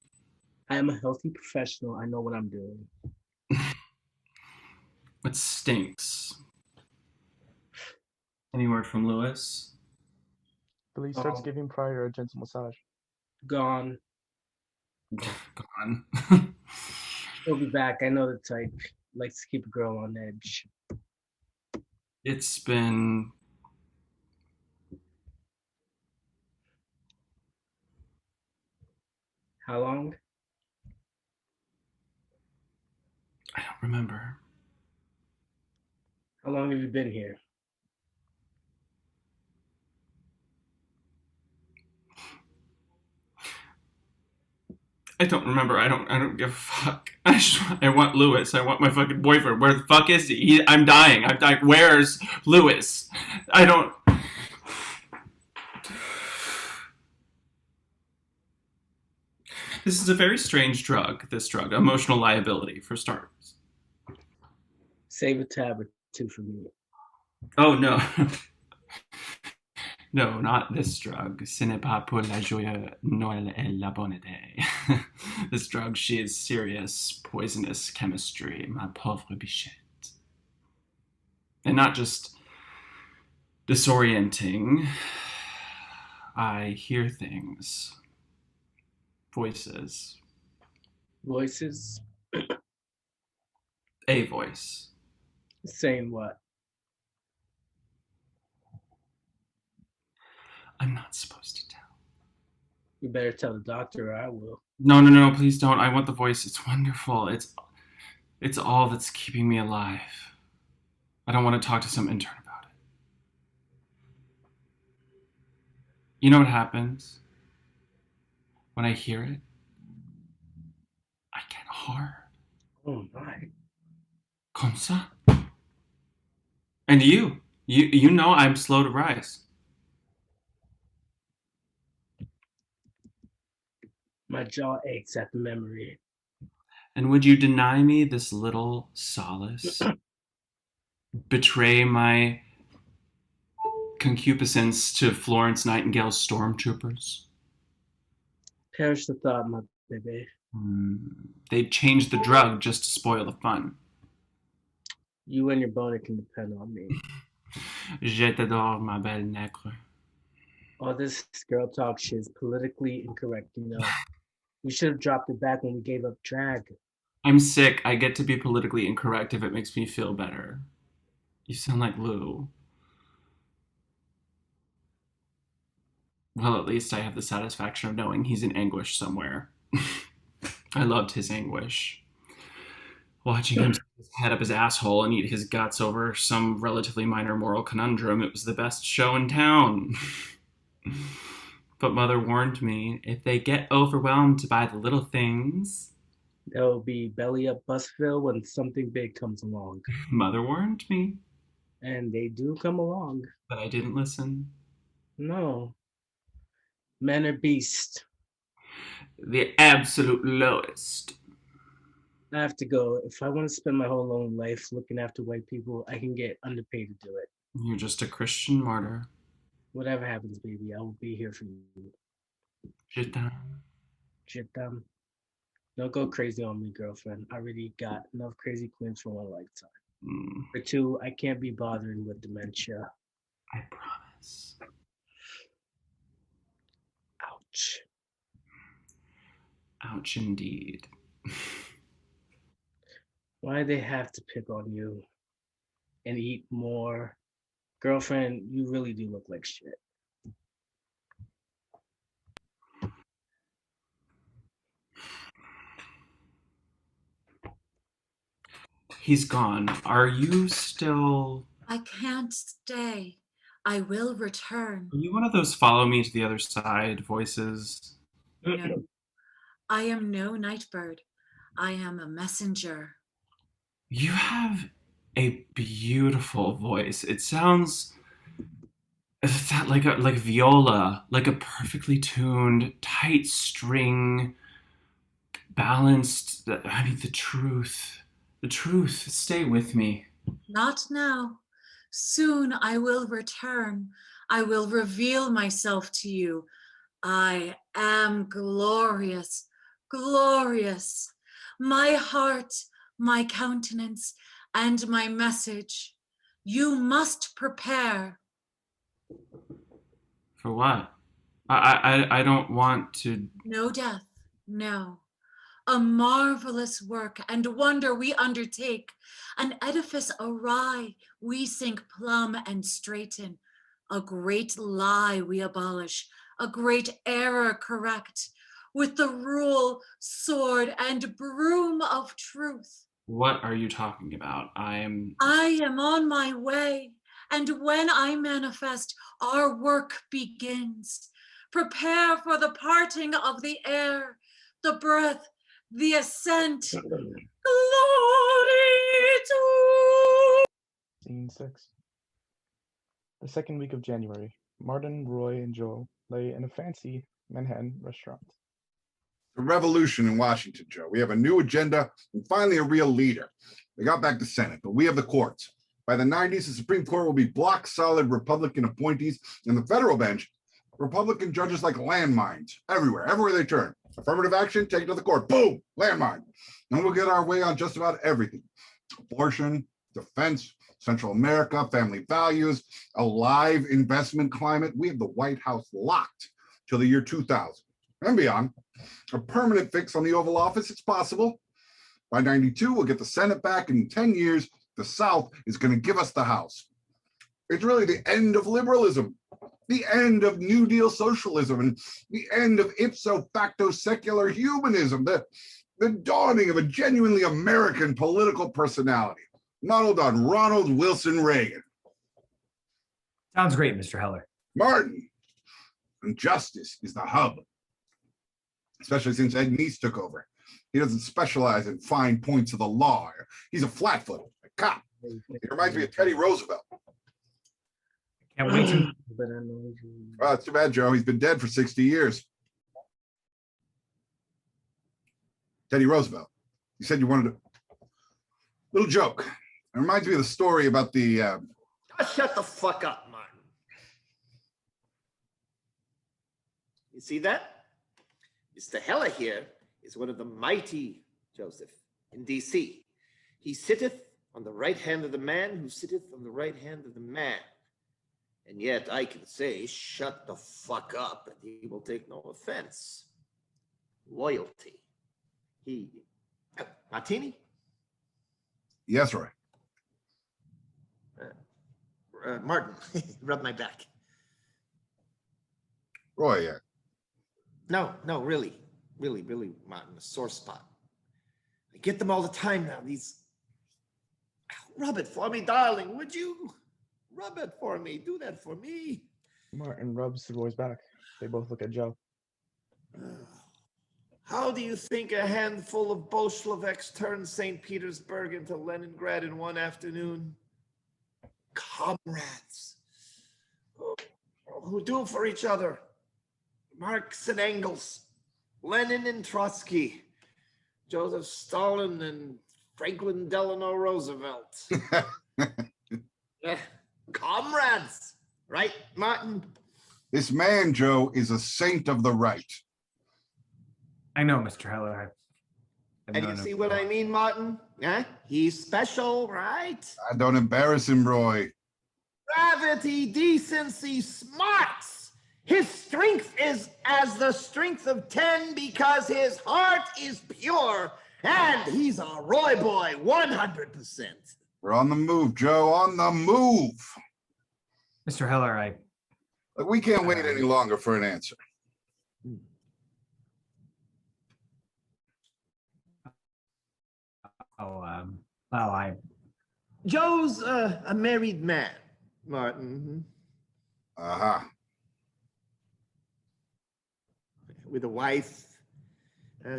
I am a healthy professional. I know what I'm doing. It stinks. Any word from Lewis? Belize starts giving Pryor a gentle massage. Gone. Go on. She'll be back. I know the type. Likes to keep a girl on edge. It's been How long? I don't remember. How long have you been here? I don't remember. I don't give a fuck. I want Lewis. I want my fucking boyfriend. Where the fuck is he? I'm dying. I'm dying. Where's Lewis? I don't. This is a very strange drug, this drug. Emotional liability, for starters. Save a tab or two for me. Oh, no. No, not this drug. Ce n'est pas pour la joie, Noël et la bonne idée. This drug, she is serious, poisonous chemistry, ma pauvre bichette. And not just disorienting. I hear things. Voices. Voices? A voice. Saying what? I'm not supposed to tell. You better tell the doctor or I will. No, please don't. I want the voice. It's wonderful. It's all that's keeping me alive. I don't want to talk to some intern about it. You know what happens? When I hear it, I get hard. Oh my. Comme ça. And you know I'm slow to rise. My jaw aches at the memory. And would you deny me this little solace? Betray my concupiscence to Florence Nightingale's stormtroopers? Perish the thought, my baby. They'd change the drug just to spoil the fun. You and your boner can depend on me. Je t'adore, ma belle nègre. All this girl talk shit is politically incorrect, you know. We should have dropped it back when we gave up drag. I'm sick. I get to be politically incorrect if it makes me feel better. You sound like Lou. Well, at least I have the satisfaction of knowing he's in anguish somewhere. I loved his anguish. Watching him stick his head up his asshole and eat his guts over some relatively minor moral conundrum, it was the best show in town. But Mother warned me, if they get overwhelmed by the little things... There'll be belly up Busville when something big comes along. Mother warned me. And they do come along. But I didn't listen. No. Men are beasts. The absolute lowest. I have to go. If I want to spend my whole lone life looking after white people, I can get underpaid to do it. You're just a Christian martyr. Whatever happens, baby, I will be here for you. Je t'aime. Je t'aime. Don't go crazy on me, girlfriend. I already got enough crazy queens for one lifetime. For two, I can't be bothering with dementia. I promise. Ouch. Ouch indeed. Why do they have to pick on you and eat more? Girlfriend, you really do look like shit. He's gone. Are you still... I can't stay. I will return. Are you one of those follow me to the other side voices? No, I am no night bird. I am a messenger. You have a beautiful voice. It sounds like a viola, like a perfectly tuned, tight string, balanced. I mean, the truth. Stay with me. Not now. Soon I will return. I will reveal myself to you. I am glorious, glorious. My heart, my countenance, and my message. You must prepare. For what? I don't want to... No death, no. a marvelous work and wonder we undertake, an edifice awry we sink plumb and straighten, a great lie we abolish, a great error correct, with the rule, sword, and broom of truth. What are you talking about? I am on my way, and when I manifest, our work begins. Prepare for the parting of the air, the breath, the ascent. Glory to... Scene 6. The second week of January, Martin, Roy, and Joel lay in a fancy Manhattan restaurant. The revolution in Washington, Joe. We have a new agenda and finally a real leader. They got back to Senate, but we have the courts. By the 90s, the Supreme Court will be block solid Republican appointees, and the federal bench, Republican judges like landmines everywhere they turn. Affirmative action, take it to the court. Boom, landmine. And we'll get our way on just about everything. Abortion, defense, Central America, family values, a live investment climate. We have the White House locked till the year 2000 and beyond. A permanent fix on the Oval Office, it's possible. By 92, we'll get the Senate back. In 10 years, the South is going to give us the House. It's really the end of liberalism, the end of New Deal socialism, and the end of ipso facto secular humanism, the dawning of a genuinely American political personality, modeled on Ronald Wilson Reagan. Sounds great, Mr. Heller. Martin, and justice is the hub, especially since Ed Neese took over. He doesn't specialize in fine points of the law. He's a flat-footed, a cop. He reminds me of Teddy Roosevelt. Can't wait to... Well, it's too bad, Joe. He's been dead for 60 years. Teddy Roosevelt. You said you wanted a little joke. It reminds me of the story about the... Shut the fuck up, Martin. You see that? Mr. Heller here is one of the mighty, Joseph, in D.C. He sitteth on the right hand of the man who sitteth on the right hand of the man. And yet I can say, shut the fuck up, and he will take no offense. Loyalty. Martini? Yes, Roy. Martin, rub my back. Roy, No, really, Martin, a sore spot. I get them all the time now, these... Rub it for me, darling, would you? Rub it for me, do that for me. Martin rubs the boy's back. They both look at Joe. How do you think a handful of Bolsheviks turned St. Petersburg into Leningrad in one afternoon? Comrades who do for each other. Marx and Engels, Lenin and Trotsky, Joseph Stalin and Franklin Delano Roosevelt. Comrades, right, Martin? This man, Joe, is a saint of the right. I know, Mr. Heller. And you see what I mean, Martin? He's special, right? Don't embarrass him, Roy. Gravity, decency, smarts. His strength is as the strength of 10 because his heart is pure. And he's a Roy boy, 100%. We're on the move, Joe, on the move. Mr. Heller, We can't wait any longer for an answer. Joe's a married man, Martin. Uh-huh. With a wife.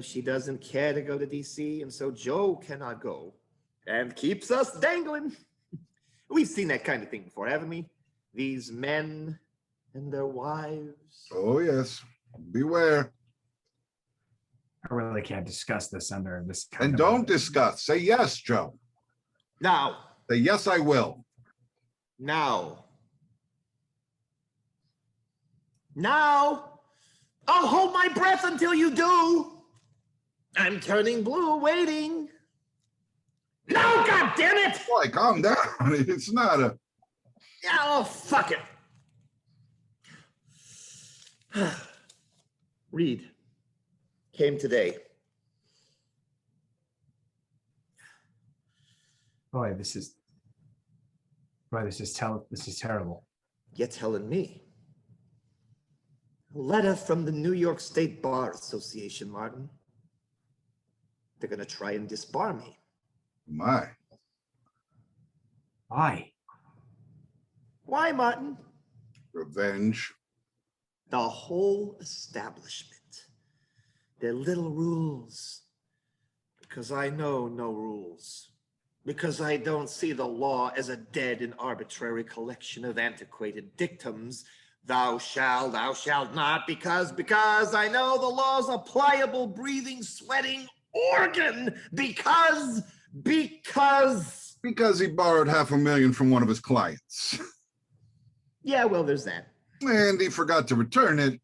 She doesn't care to go to D.C., and so Joe cannot go and keeps us dangling. We've seen that kind of thing before, haven't we? These men and their wives. Oh, yes. Beware. I really can't discuss this under this kind And of... don't discuss. Say yes, Joe. Now. Say yes, I will. Now. I'll hold my breath until you do. I'm turning blue, waiting. No, God damn it! Boy, calm down. It's not a... Yeah, oh, fuck it. Reed came today. Boy, this is terrible. You're telling me. A letter from the New York State Bar Association, Martin. They're gonna try and disbar me. My. Why? Why, Martin? Revenge. The whole establishment. Their little rules. Because I know no rules. Because I don't see the law as a dead and arbitrary collection of antiquated dictums. Thou shalt not, because I know the law's a pliable, breathing, sweating organ. Because he borrowed $500,000 from one of his clients. Yeah, well, there's that. And he forgot to return it.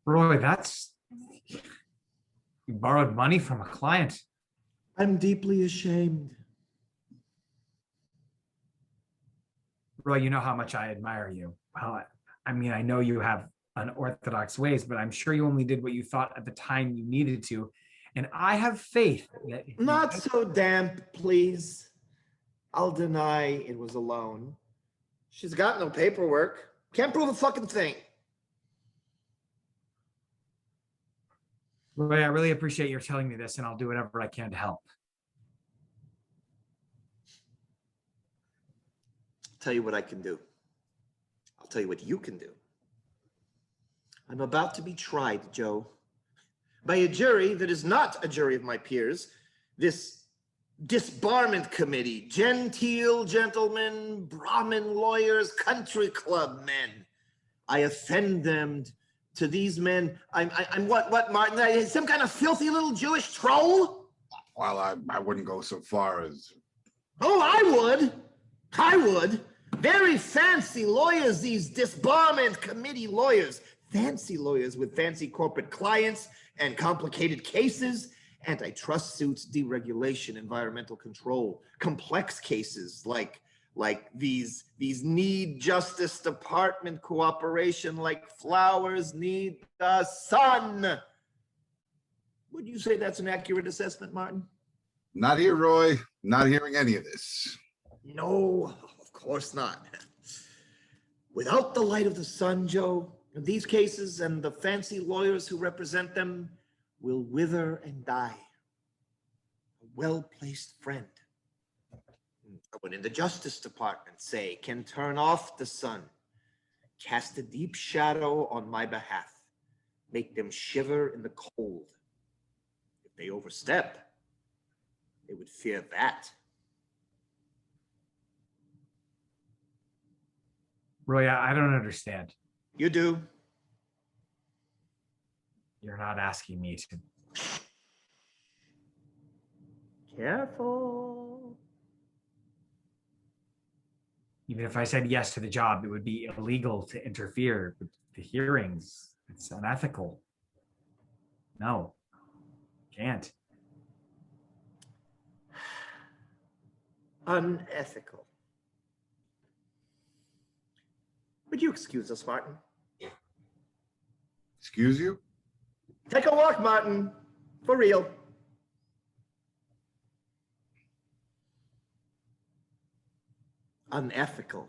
Roy, you borrowed money from a client. I'm deeply ashamed. Roy, you know how much I admire you. Well, I mean, I know you have unorthodox ways, but I'm sure you only did what you thought at the time you needed to. And I have faith that... Not so damp, please. I'll deny it was a loan. She's got no paperwork. Can't prove a fucking thing. Roy, I really appreciate your telling me this, and I'll do whatever I can to help. I'll tell you what I can do. I'll tell you what you can do. I'm about to be tried, Joe, by a jury that is not a jury of my peers. This disbarment committee, genteel gentlemen, Brahmin lawyers, country club men. I offend them. To these men, I'm what, Martin? Some kind of filthy little Jewish troll? Well, I wouldn't go so far as... Oh, I would. Very fancy lawyers, these disbarment committee lawyers. Fancy lawyers with fancy corporate clients and complicated cases, antitrust suits, deregulation, environmental control, complex cases like these need Justice Department cooperation like flowers need the sun. Would you say that's an accurate assessment, Martin? Not here, Roy. Not hearing any of this. No, of course not. Without the light of the sun, Joe, these cases and the fancy lawyers who represent them will wither and die. A well-placed friend. Someone in the Justice Department, say, can turn off the sun, cast a deep shadow on my behalf, make them shiver in the cold. If they overstep, they would fear that. Roy, I don't understand. You do. You're not asking me to. Careful. Even if I said yes to the job, it would be illegal to interfere with the hearings. It's unethical. No, can't. Unethical. Would you excuse us, Martin? Excuse you? Take a walk, Martin. For real. Unethical.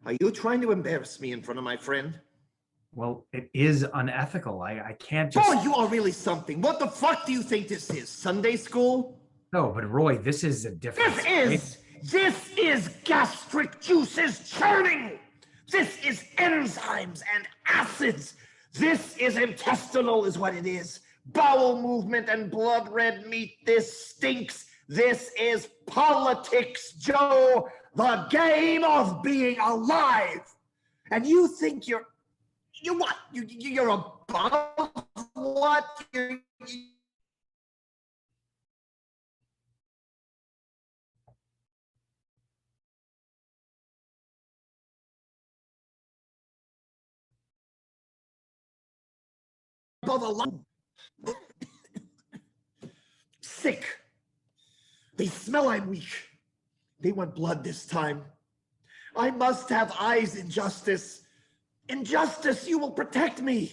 Are you trying to embarrass me in front of my friend? Well, it is unethical. I can't just... Oh, you are really something. What the fuck do you think this is? Sunday school? No, but Roy, this is a different... This is gastric juices churning. This is enzymes and acids. This is intestinal is what it is. Bowel movement and blood red meat. This stinks. This is politics, Joe. The game of being alive. And you think you're what? You're above what? Above a lung. Sick. They smell I'm weak. They want blood this time. I must have eyes in justice. In justice, you will protect me.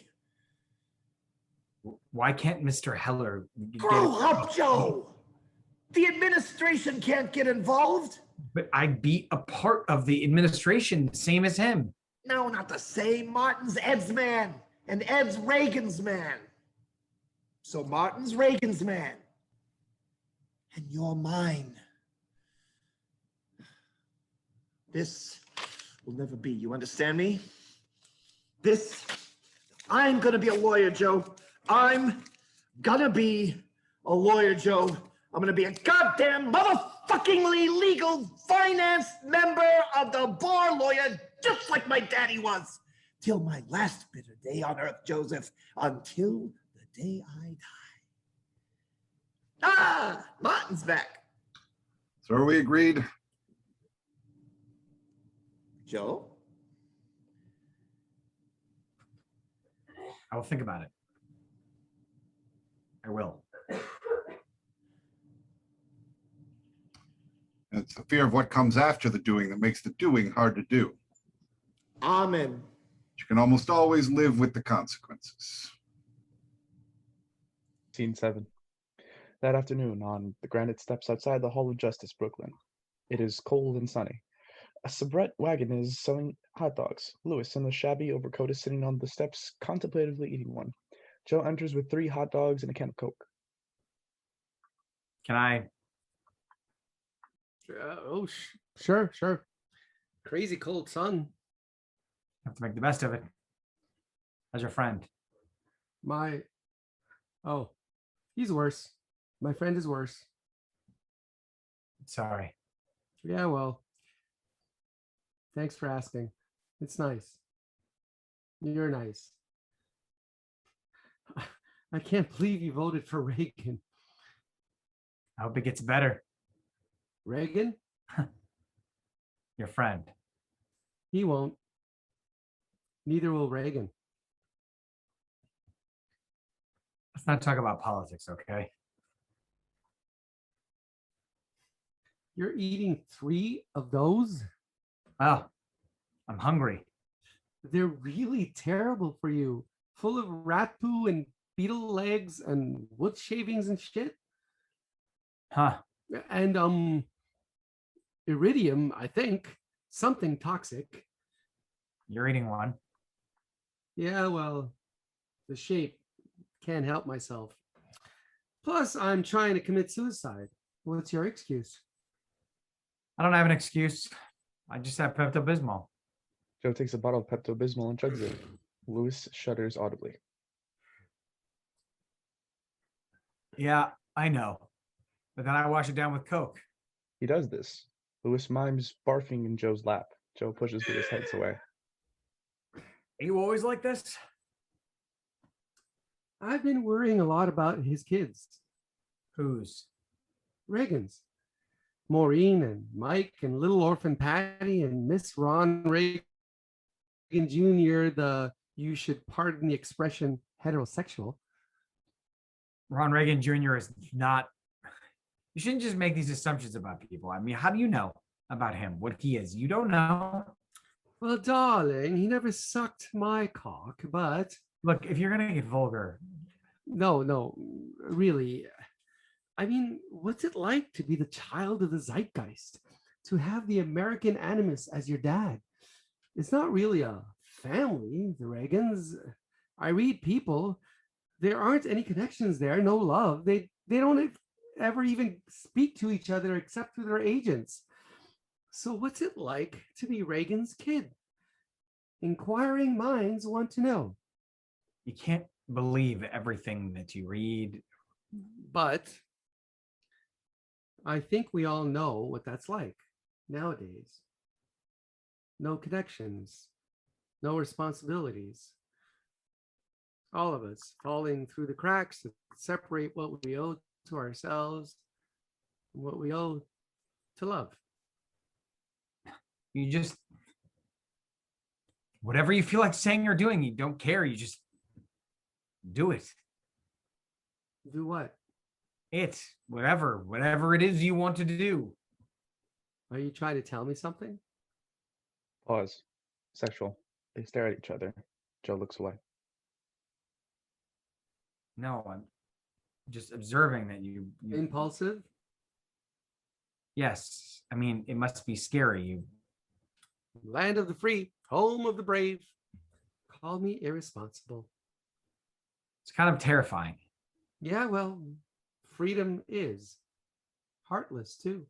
Why can't Mr. Heller Grow up, Joe. The administration can't get involved. But I'd be a part of the administration, same as him. No, not the same. Martin's Ed's man, and Ed's Reagan's man. So Martin's Reagan's man, and you're mine. This will never be, you understand me? I'm gonna be a lawyer, Joe. I'm gonna be a lawyer, Joe. I'm gonna be a goddamn motherfuckingly legal finance member of the bar, lawyer, just like my daddy was. Till my last bitter day on earth, Joseph. Until the day I die. Ah, Martin's back. So are we agreed? Joe? I will think about it. I will. It's the fear of what comes after the doing that makes the doing hard to do. Amen. You can almost always live with the consequences. Scene 7. That afternoon, on the granite steps outside the Hall of Justice, Brooklyn. It is cold and sunny. A soubrette wagon is selling hot dogs. Louis, in a shabby overcoat, is sitting on the steps, contemplatively eating one. Joe enters with 3 hot dogs and a can of Coke. Can I? Sure. Crazy cold sun. Have to make the best of it. How's your friend? He's worse. My friend is worse. Sorry. Yeah, well, thanks for asking. It's nice. You're nice. I can't believe you voted for Reagan. I hope it gets better. Reagan? Your friend. He won't. Neither will Reagan. Let's not talk about politics, okay? You're eating 3 of those? Well, I'm hungry. They're really terrible for you. Full of rat poo and beetle legs and wood shavings and shit. Huh. And iridium, I think. Something toxic. You're eating one. Yeah, well, the shape. Can't help myself. Plus, I'm trying to commit suicide. What's your excuse? I don't have an excuse. I just have Pepto-Bismol. Joe takes a bottle of Pepto-Bismol and chugs it. Louis shudders audibly. Yeah, I know. But then I wash it down with Coke. He does this. Louis mimes barfing in Joe's lap. Joe pushes Louis' heads away. Are you always like this? I've been worrying a lot about his kids. Whose? Reagan's. Maureen and Mike and little orphan Patty and Miss Ron Reagan Jr., the, you should pardon the expression, heterosexual. Ron Reagan Jr. is not... You shouldn't just make these assumptions about people. I mean, how do you know about him, what he is? You don't know. Well, darling, he never sucked my cock, but... Look, if you're going to get vulgar... No, really. I mean, what's it like to be the child of the zeitgeist? To have the American animus as your dad? It's not really a family, the Reagans. I read people. There aren't any connections there, no love. They don't ever even speak to each other except through their agents. So what's it like to be Reagan's kid? Inquiring minds want to know. You can't believe everything that you read. But I think we all know what that's like nowadays. No connections, no responsibilities. All of us falling through the cracks that separate what we owe to ourselves and what we owe to love. You just, whatever you feel like saying or doing, you don't care. You just do it. Do what? Whatever it is you want to do. Are you trying to tell me something? Pause. Sexual. They stare at each other. Joe looks away. No, I'm just observing that you... Impulsive? Yes, I mean, it must be scary. Land of the free, home of the brave. Call me irresponsible. It's kind of terrifying. Yeah, well, freedom is heartless too.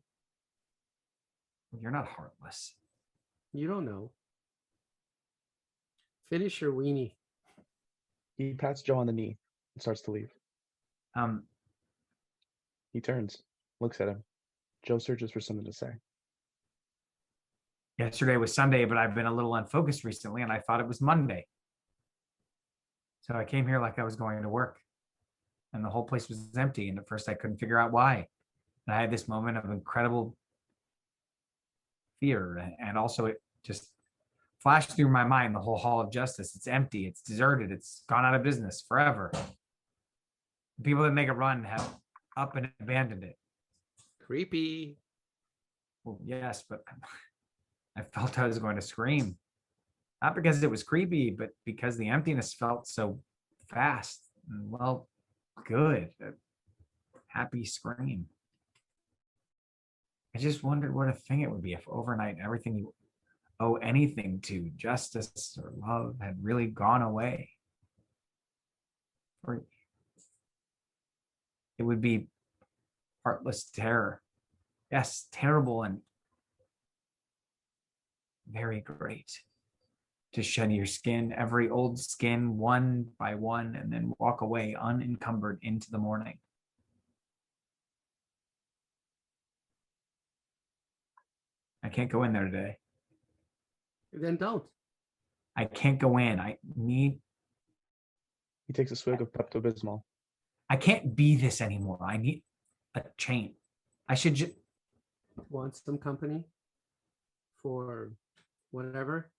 You're not heartless. You don't know. Finish your weenie. He pats Joe on the knee and starts to leave. He turns, looks at him. Joe searches for something to say. Yesterday was Sunday, but I've been a little unfocused recently, and I thought it was Monday. So I came here like I was going to work, and the whole place was empty. And at first I couldn't figure out why. And I had this moment of incredible fear. And also it just flashed through my mind, the whole Hall of Justice. It's empty, it's deserted, it's gone out of business forever. The people that make it run have up and abandoned it. Creepy. Well, yes, but I felt I was going to scream. Not because it was creepy, but because the emptiness felt so fast. And, well, good. A happy scream. I just wondered what a thing it would be if overnight everything you owe anything to, justice or love, had really gone away. Or it would be heartless terror. Yes, terrible and very great. To shed your skin, every old skin, one by one, and then walk away unencumbered into the morning. I can't go in there today. Then don't. I can't go in. I need. He takes a swig of Pepto-Bismol. I can't be this anymore. I need a change. I should just want some company for whatever.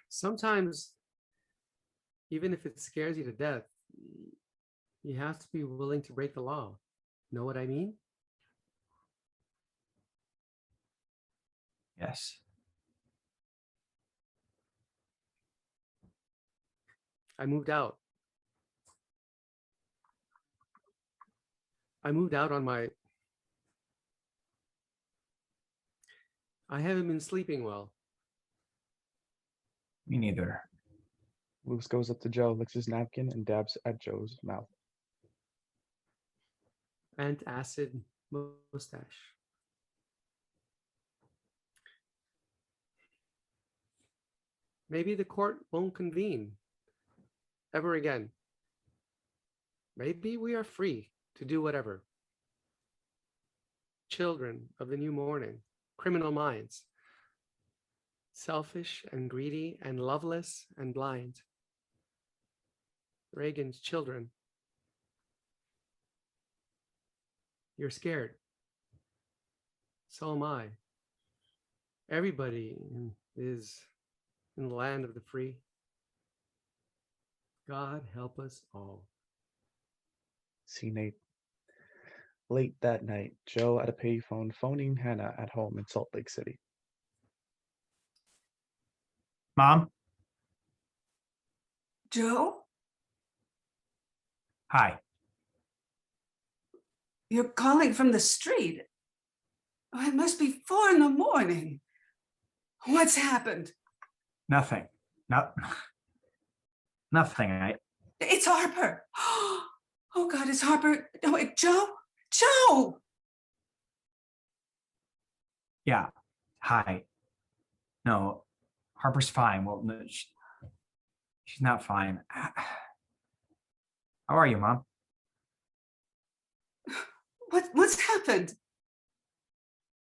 Sometimes, even if it scares you to death, you have to be willing to break the law. Know what I mean? Yes. I moved out. I moved out on my... I haven't been sleeping well. Me neither. Luce goes up to Joe, licks his napkin, and dabs at Joe's mouth. Antacid mustache. Maybe the court won't convene ever again. Maybe we are free to do whatever. Children of the new morning, criminal minds, selfish and greedy and loveless and blind. Reagan's children. You're scared. So am I. Everybody is in the land of the free. God help us all. Scene 8. Late that night, Joe at a payphone phoning Hannah at home in Salt Lake City. Mom? Joe? Hi. You're calling from the street. Oh, it must be 4 a.m. What's happened? Nothing. Nothing. It's Harper. Oh God, it's Harper. No, wait, Joe? Joe! Yeah. Hi. No, Harper's fine. Well, no, she's not fine. How are you, Mom? What's happened?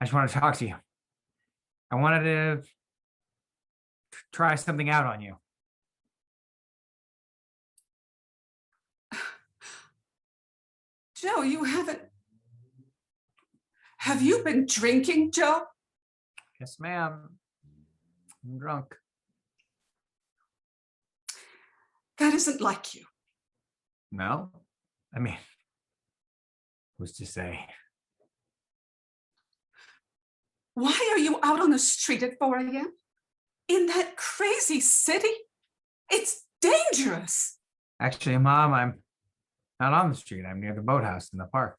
I just want to talk to you. I wanted to try something out on you. Joe, you haven't... Have you been drinking, Joe? Yes, ma'am. I'm drunk. That isn't like you. No? I mean, who's to say? Why are you out on the street at 4 a.m.? In that crazy city? It's dangerous. Actually, Mom, I'm not on the street. I'm near the boathouse in the park.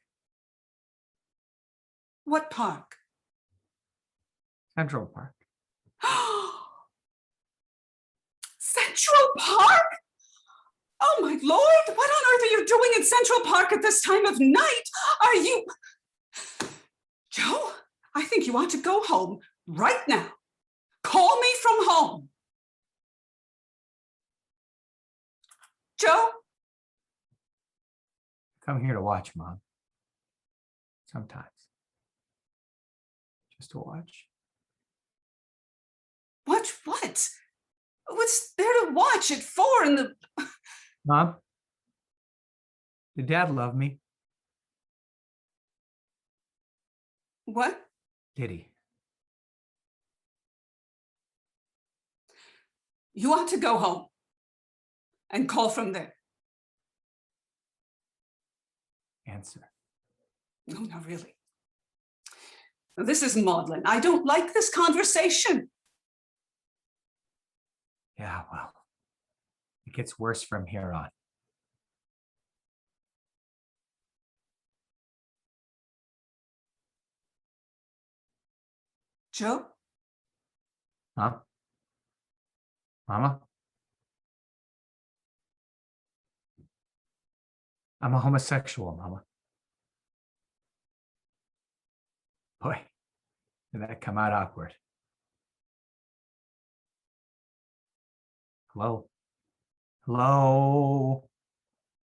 What park? Central Park. Central Park? Oh my Lord, what on earth are you doing in Central Park at this time of night? Are you... Joe, I think you ought to go home right now. Call me from home. Joe? Come here to watch, Mom. Sometimes. Just to watch. Watch what? What's there to watch at 4 in the... Mom? Did Dad love me? What? Did he? You ought to go home and call from there. Answer. No, not really. This is maudlin. I don't like this conversation. Yeah, well, it gets worse from here on. Joe? Huh? Mama? I'm a homosexual, Mama. Boy, did that come out awkward. Hello? Hello?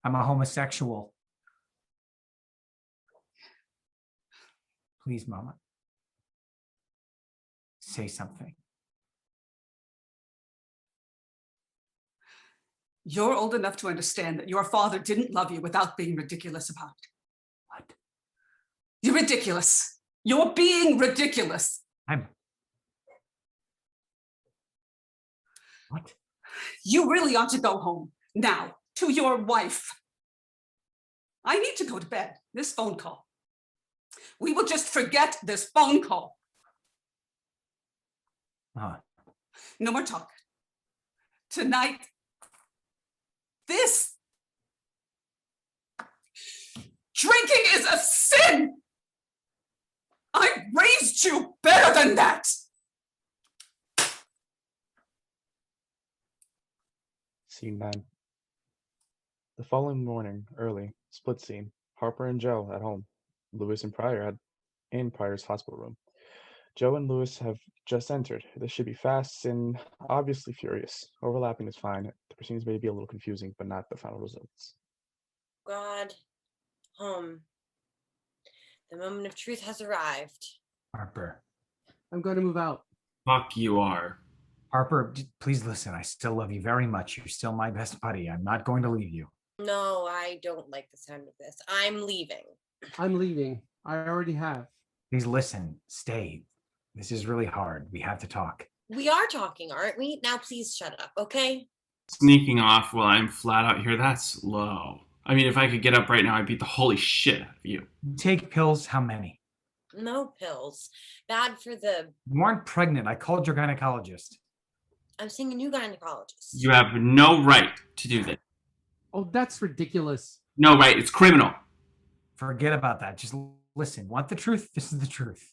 I'm a homosexual. Please, Mama. Say something. You're old enough to understand that your father didn't love you without being ridiculous about it. What? You're ridiculous. You're being ridiculous. What? You really ought to go home now to your wife. I need to go to bed. This phone call. We will just forget this phone call. No more talk. Tonight, this drinking is a sin. I raised you better than that. Scene 9. The following morning, early, split scene. Harper and Joe at home. Lewis and Pryor in Pryor's hospital room. Joe and Lewis have just entered. This should be fast and obviously furious. Overlapping is fine. The proceedings may be a little confusing, but not the final results. God, home. The moment of truth has arrived. Harper. I'm going to move out. Fuck you are. Harper, please listen. I still love you very much. You're still my best buddy. I'm not going to leave you. No, I don't like the sound of this. I'm leaving. I'm leaving. I already have. Please listen. Stay. This is really hard. We have to talk. We are talking, aren't we? Now please shut up, okay? Sneaking off while I'm flat out here, that's low. I mean, if I could get up right now, I'd beat the holy shit out of you. Take pills? How many? No pills. Bad for the... You aren't pregnant. I called your gynecologist. I'm seeing a new gynecologist. You have no right to do that. Oh, that's ridiculous. No right. It's criminal. Forget about that. Just listen. Want the truth? This is the truth.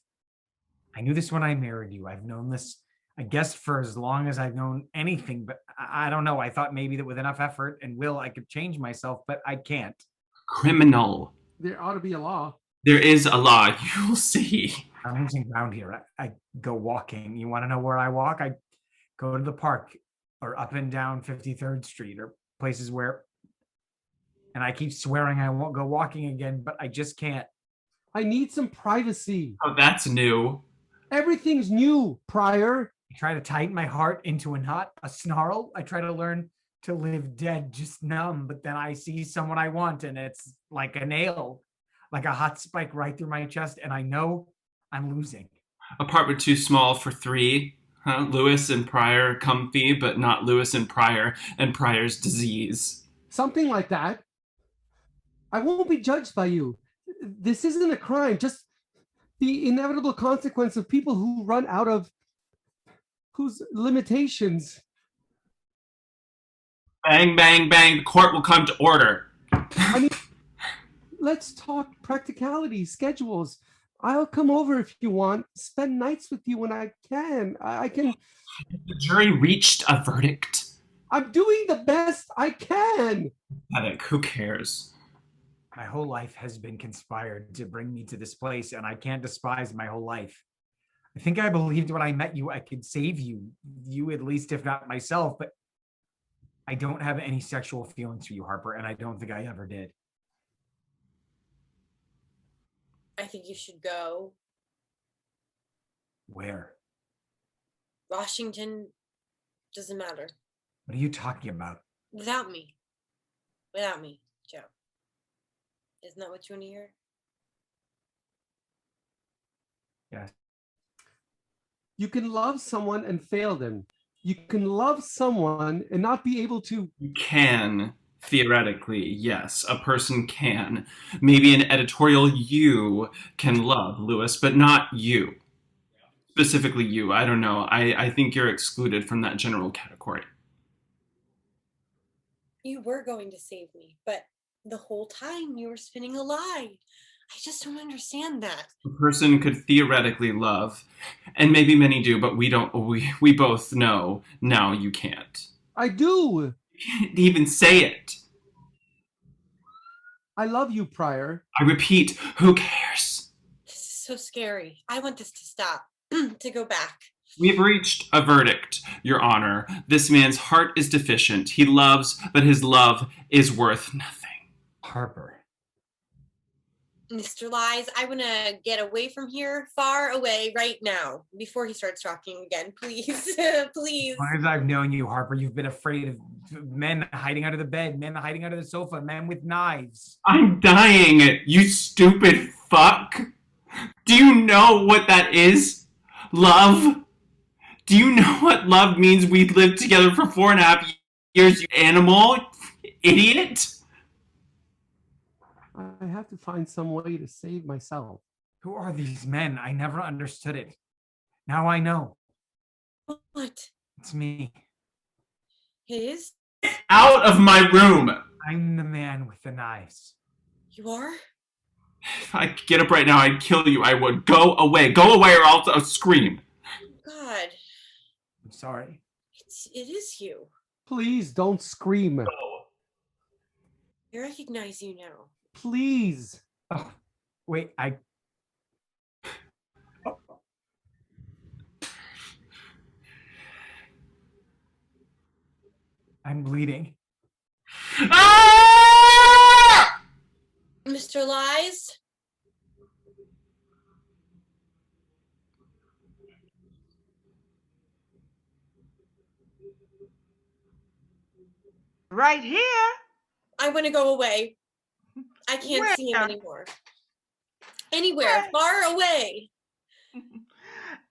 I knew this when I married you. I've known this, I guess, for as long as I've known anything, but I don't know. I thought maybe that with enough effort and will, I could change myself, but I can't. Criminal. There ought to be a law. There is a law. You'll see. I'm losing ground here. I go walking. You want to know where I walk? I go to the park or up and down 53rd Street or places where, and I keep swearing I won't go walking again, but I just can't. I need some privacy. Oh, that's new. Everything's new, Pryor. I try to tighten my heart into a knot, a snarl. I try to learn to live dead, just numb, but then I see someone I want and it's like a nail, like a hot spike right through my chest, and I know I'm losing. Apartment too small for 3. Huh? Lewis and Pryor comfy, but not Lewis and Pryor's disease. Something like that. I won't be judged by you. This isn't a crime, just the inevitable consequence of people who run out of whose limitations. Bang, bang, bang. The court will come to order. I mean, let's talk practicality, schedules. I'll come over if you want. Spend nights with you when I can. I can. The jury reached a verdict. I'm doing the best I can. Pathetic. Who cares? My whole life has been conspired to bring me to this place, and I can't despise my whole life. I think I believed when I met you I could save you at least, if not myself, but I don't have any sexual feelings for you, Harper, and I don't think I ever did. I think you should go. Where? Washington. Doesn't matter. What are you talking about? Without me. Without me, Joe. Isn't that what you want to hear? Yes. You can love someone and fail them. You can love someone and not be able to. You can, theoretically, yes. A person can. Maybe an editorial you can love, Lewis, but not you. Specifically you. I don't know. I think you're excluded from that general category. You were going to save me, but the whole time you were spinning a lie. I just don't understand that. A person could theoretically love, and maybe many do, but we don't. We both know now you can't. I do. You can't even say it. I love you, Pryor. I repeat, who cares? This is so scary. I want this to stop, to go back. We've reached a verdict, Your Honor. This man's heart is deficient. He loves, but his love is worth nothing. Harper. Mr. Lies, I want to get away from here, far away right now, before he starts talking again, please. Please. As long as I've known you, Harper, you've been afraid of men hiding under the bed, men hiding under the sofa, men with knives. I'm dying, you stupid fuck. Do you know what that is? Love? Do you know what love means? We lived together for 4.5 years, you animal, idiot. I have to find some way to save myself. Who are these men? I never understood it. Now I know. What? It's me. It is? Out of my room. I'm the man with the knives. You are? If I could get up right now, I'd kill you. I would. Go away. Go away or I'll scream. God. I'm sorry. It is you. Please don't scream. I recognize you now. Please. Oh, wait, I'm bleeding. Ah! Mr. Lies? Right here. I want to go away. I can't see him anymore. Anywhere, far away.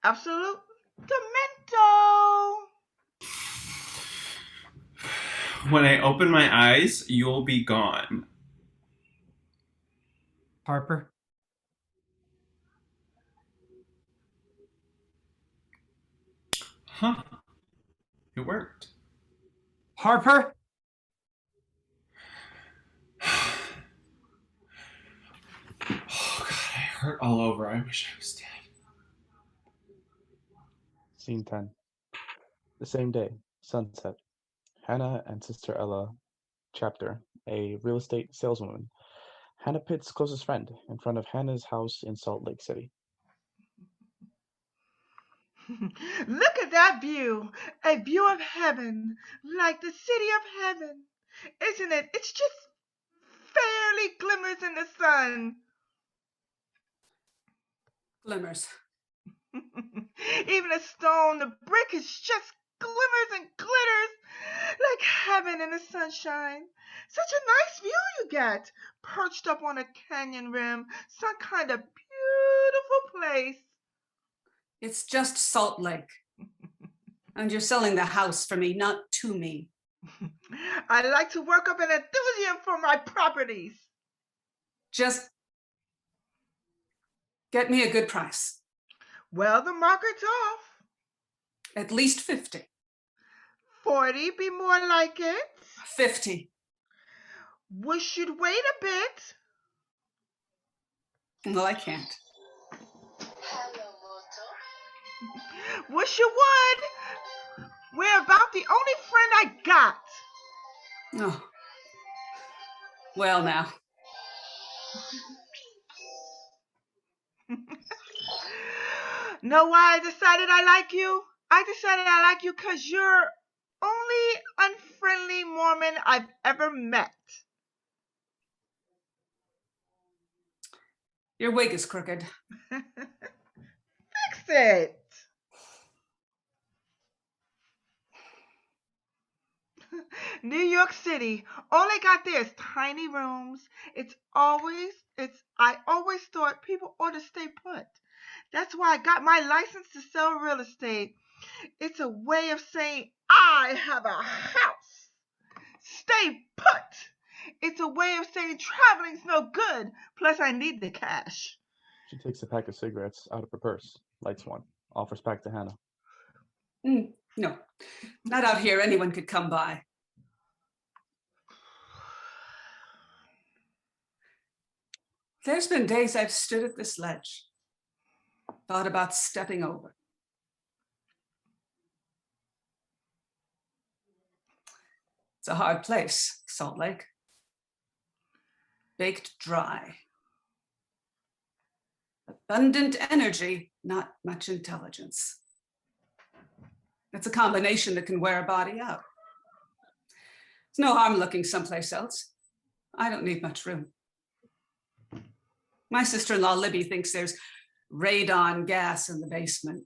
Absolute demento. When I open my eyes, you'll be gone. Harper? Huh. It worked. Harper? Oh, God, I hurt all over. I wish I was dead. Scene 10. The same day, sunset. Hannah and Sister Ella, Chapter, a real estate saleswoman. Hannah Pitt's closest friend, in front of Hannah's house in Salt Lake City. Look at that view. A view of heaven, like the city of heaven. Isn't it? It's just fairly glimmers in the sun. Glimmers. Even a stone, the brick is just glimmers and glitters like heaven in the sunshine. Such a nice view you get, perched up on a canyon rim, some kind of beautiful place. It's just Salt Lake. And you're selling the house for me, not to me. I like to work up an enthusiasm for my properties. Just get me a good price. Well, the market's off. At least 50. 40 be more like it? 50. Wish you'd wait a bit. No, I can't. Wish you would. We're about the only friend I got. Oh. Well, now. Know why I decided I like you? I decided I like you because you're only unfriendly Mormon I've ever met. Your wig is crooked. Fix it. New York City. All I got there is tiny rooms. I always thought people ought to stay put. That's why I got my license to sell real estate. It's a way of saying I have a house. Stay put. It's a way of saying traveling's no good. Plus, I need the cash. She takes a pack of cigarettes out of her purse, lights one, offers back to Hannah. No, not out here. Anyone could come by. There's been days I've stood at this ledge, thought about stepping over. It's a hard place, Salt Lake. Baked dry. Abundant energy, not much intelligence. It's a combination that can wear a body out. It's no harm looking someplace else. I don't need much room. My sister-in-law, Libby, thinks there's radon gas in the basement.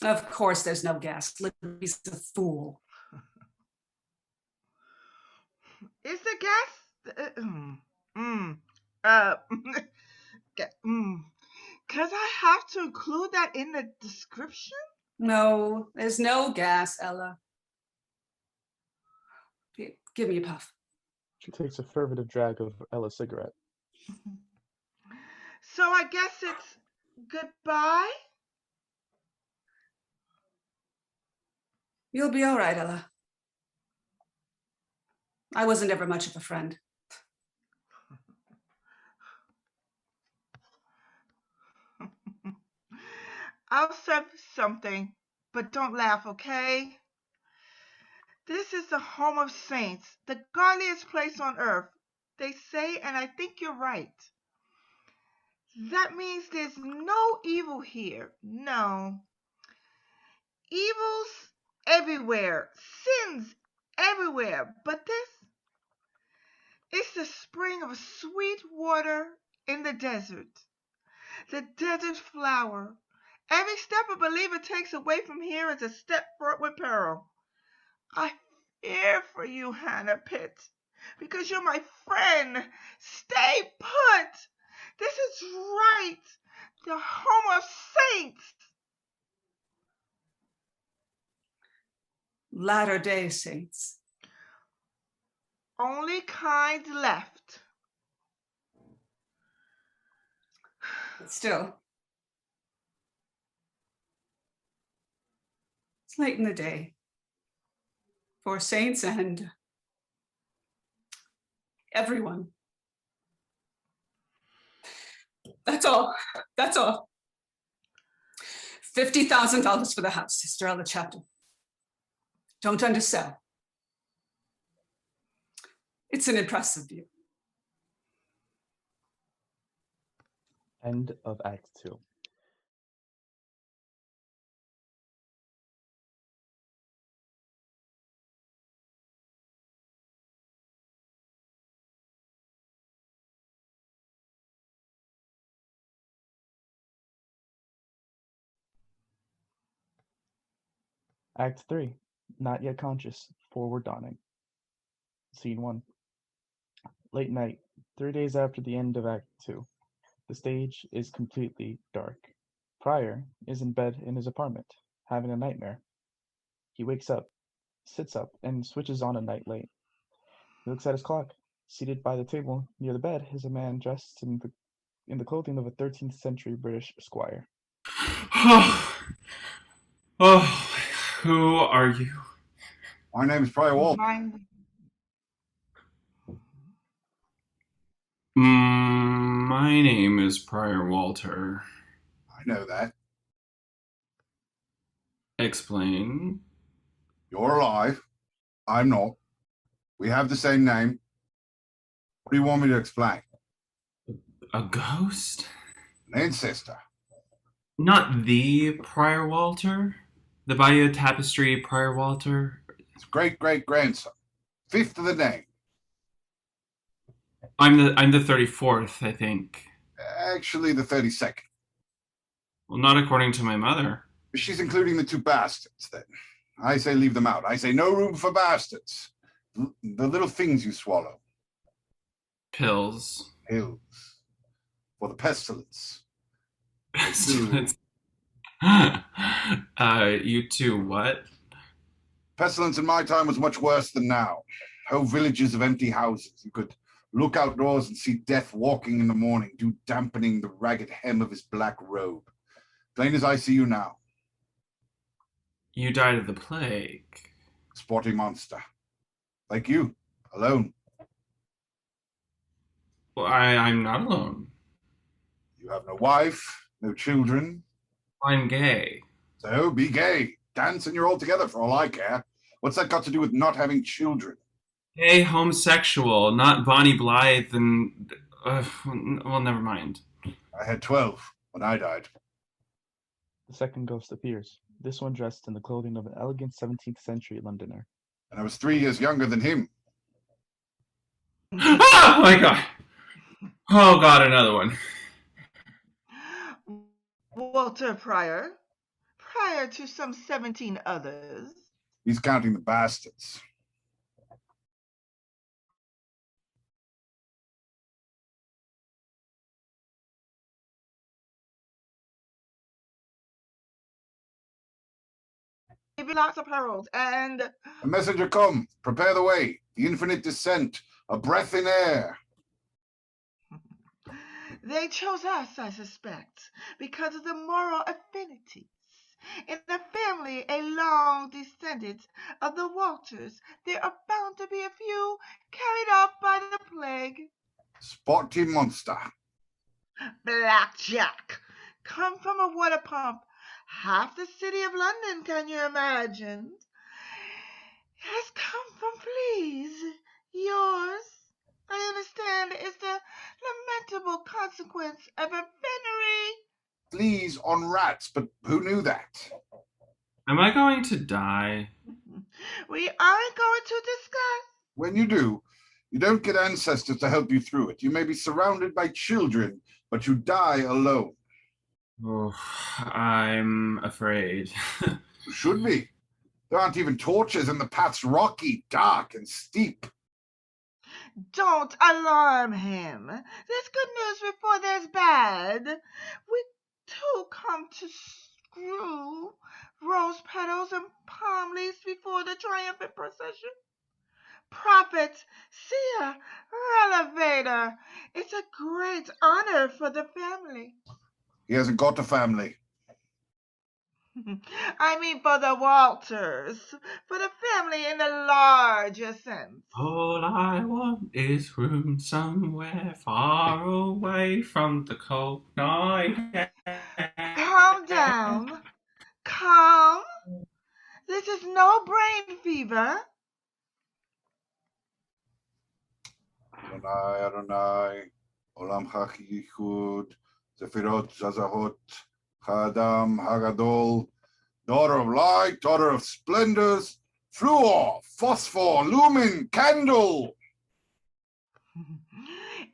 Of course there's no gas. Libby's a fool. Is the gas? Cause I have to include that in the description? No, there's no gas, Ella. Give me a puff. She takes a fervent drag of Ella's cigarette. So I guess it's goodbye? You'll be all right, Ella. I wasn't ever much of a friend. I'll serve something, but don't laugh, okay? This is the home of saints, the godliest place on earth. They say, and I think you're right. That means there's no evil here. No. Evils everywhere, sins everywhere, but this, it's the spring of sweet water in the desert flower. Every step a believer takes away from here is a step fraught with peril. I fear for you, Hannah Pitt, because you're my friend. Stay put. This is right. The home of saints. Latter-day Saints. Only kind left. Still, it's late in the day for saints and everyone. That's all. That's all. $50,000 for the house, Sister Ella Chapter. Don't undersell. It's an impressive view. End of Act 2. Act 3. Not yet conscious. Forward dawning. Scene 1. Late night, 3 days after the end of Act 2. The stage is completely dark. Pryor is in bed in his apartment, having a nightmare. He wakes up, sits up, and switches on a night light. He looks at his clock. Seated by the table near the bed is a man dressed in the clothing of a 13th century British squire. Oh, who are you? My name is Prior Walt. My name is Prior Walter. I know that. Explain. You're alive. I'm not. We have the same name. What do you want me to explain? A ghost? An ancestor. Not the Prior Walter? The Bayeux Tapestry Prior Walter? His great-great-grandson. 5th of the name. I'm the 34th, I think. Actually, the 32nd. Well, not according to my mother. She's including the 2 bastards, then. I say leave them out. I say no room for bastards. The little things you swallow. Pills. Pills. For the pestilence. Pestilence. You two what? Pestilence in my time was much worse than now. Whole villages of empty houses. You could look outdoors and see death walking in the morning, dew dampening the ragged hem of his black robe. Plain as I see you now. You died of the plague. Sporting monster. Like you. Alone. Well, I'm not alone. You have no wife, no children. I'm gay. So be gay. Dance and you're all together for all I care. What's that got to do with not having children? Gay, homosexual, not Bonnie Blythe and... well, never mind. I had 12 when I died. The second ghost appears, this one dressed in the clothing of an elegant 17th century Londoner. And I was 3 years younger than him. Oh my god! Oh god, another one. Walter Prior, prior to some 17 others. He's counting the bastards. Maybe lots of heralds and... A messenger come, prepare the way. The infinite descent, a breath in air. They chose us, I suspect, because of the moral affinities. In a family a long descendant of the Walters, there are bound to be a few carried off by the plague. Spotty monster. Blackjack, come from a water pump. Half the city of London, can you imagine? Has come from fleas. Yours, I understand, is the lamentable consequence of a venery. Fleas on rats, but who knew that? Am I going to die? We aren't going to discuss. When you do, you don't get ancestors to help you through it. You may be surrounded by children, but you die alone. Oh, I'm afraid. You should be. There aren't even torches and the path's rocky, dark, and steep. Don't alarm him. There's good news before there's bad. We too come to strew rose petals and palm leaves before the triumphant procession. Prophet, seer, relevator, it's a great honor for the family. He hasn't got a family. I mean for the Walters, for the family in the larger sense. All I want is room somewhere far away from the cold night. Calm down. Calm. This is no brain fever. Adonai, Adonai, Olam Hachichud, Zephirot, Zazahot, Chadam, Hagadol, daughter of light, daughter of splendors, fluor, phosphor, lumen, candle.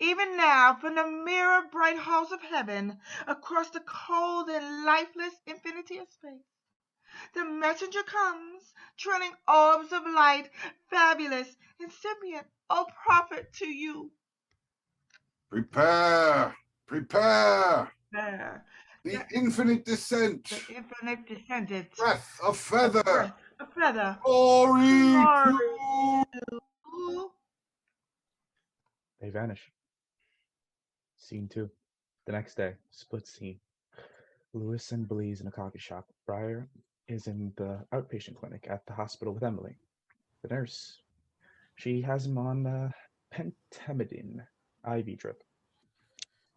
Even now, from the mirror bright halls of heaven, across the cold and lifeless infinity of space, the messenger comes, trailing orbs of light, fabulous, incipient, O prophet, to you. Prepare, prepare. There. The infinite descent. The infinite descendant. Breath of feather. Breath of feather. Glory. Glory to They vanish. Scene 2. The next day, split scene. Lewis and Belize in a coffee shop. Briar is in the outpatient clinic at the hospital with Emily. The nurse, she has him on pentamidine IV drip.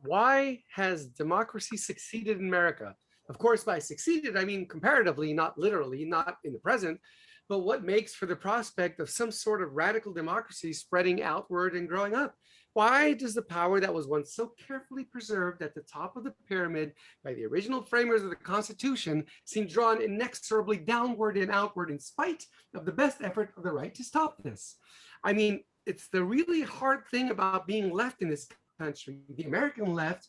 Why has democracy succeeded in America? Of course, by succeeded, I mean comparatively, not literally, not in the present, but what makes for the prospect of some sort of radical democracy spreading outward and growing up? Why does the power that was once so carefully preserved at the top of the pyramid by the original framers of the Constitution seem drawn inexorably downward and outward in spite of the best effort of the right to stop this? I mean, it's the really hard thing about being left in this country. The American left,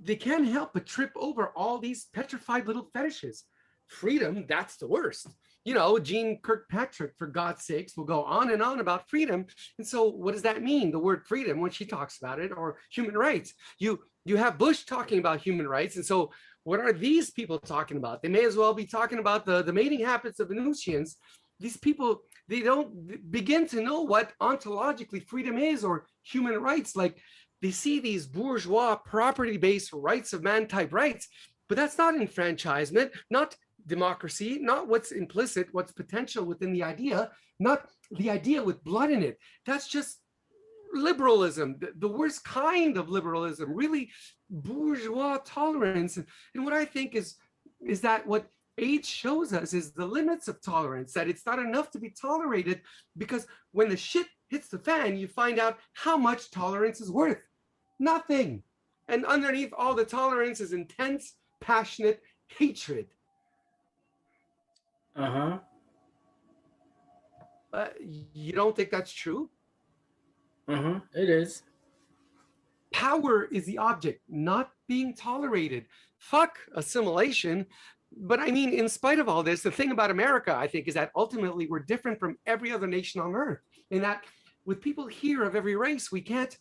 they can't help but trip over all these petrified little fetishes. Freedom, that's the worst. You know, Jean Kirkpatrick, for God's sakes, will go on and on about freedom. And so what does that mean, the word freedom, when she talks about it, or human rights? You have Bush talking about human rights. And so what are these people talking about? They may as well be talking about the mating habits of Venusians. These people, they don't begin to know what ontologically freedom is or human rights. Like, they see these bourgeois property-based rights of man type rights, but that's not enfranchisement, not democracy, not what's implicit, what's potential within the idea, not the idea with blood in it. That's just liberalism, the worst kind of liberalism, really bourgeois tolerance. And what I think is that what age shows us is the limits of tolerance, that it's not enough to be tolerated, because when the shit hits the fan, you find out how much tolerance is worth. Nothing. And underneath all the tolerance is intense, passionate hatred. You don't think that's true? It is. Power is the object, not being tolerated. Fuck assimilation. But I mean, in spite of all this, the thing about America, I think, is that ultimately we're different from every other nation on earth. In that with people here of every race, we can't,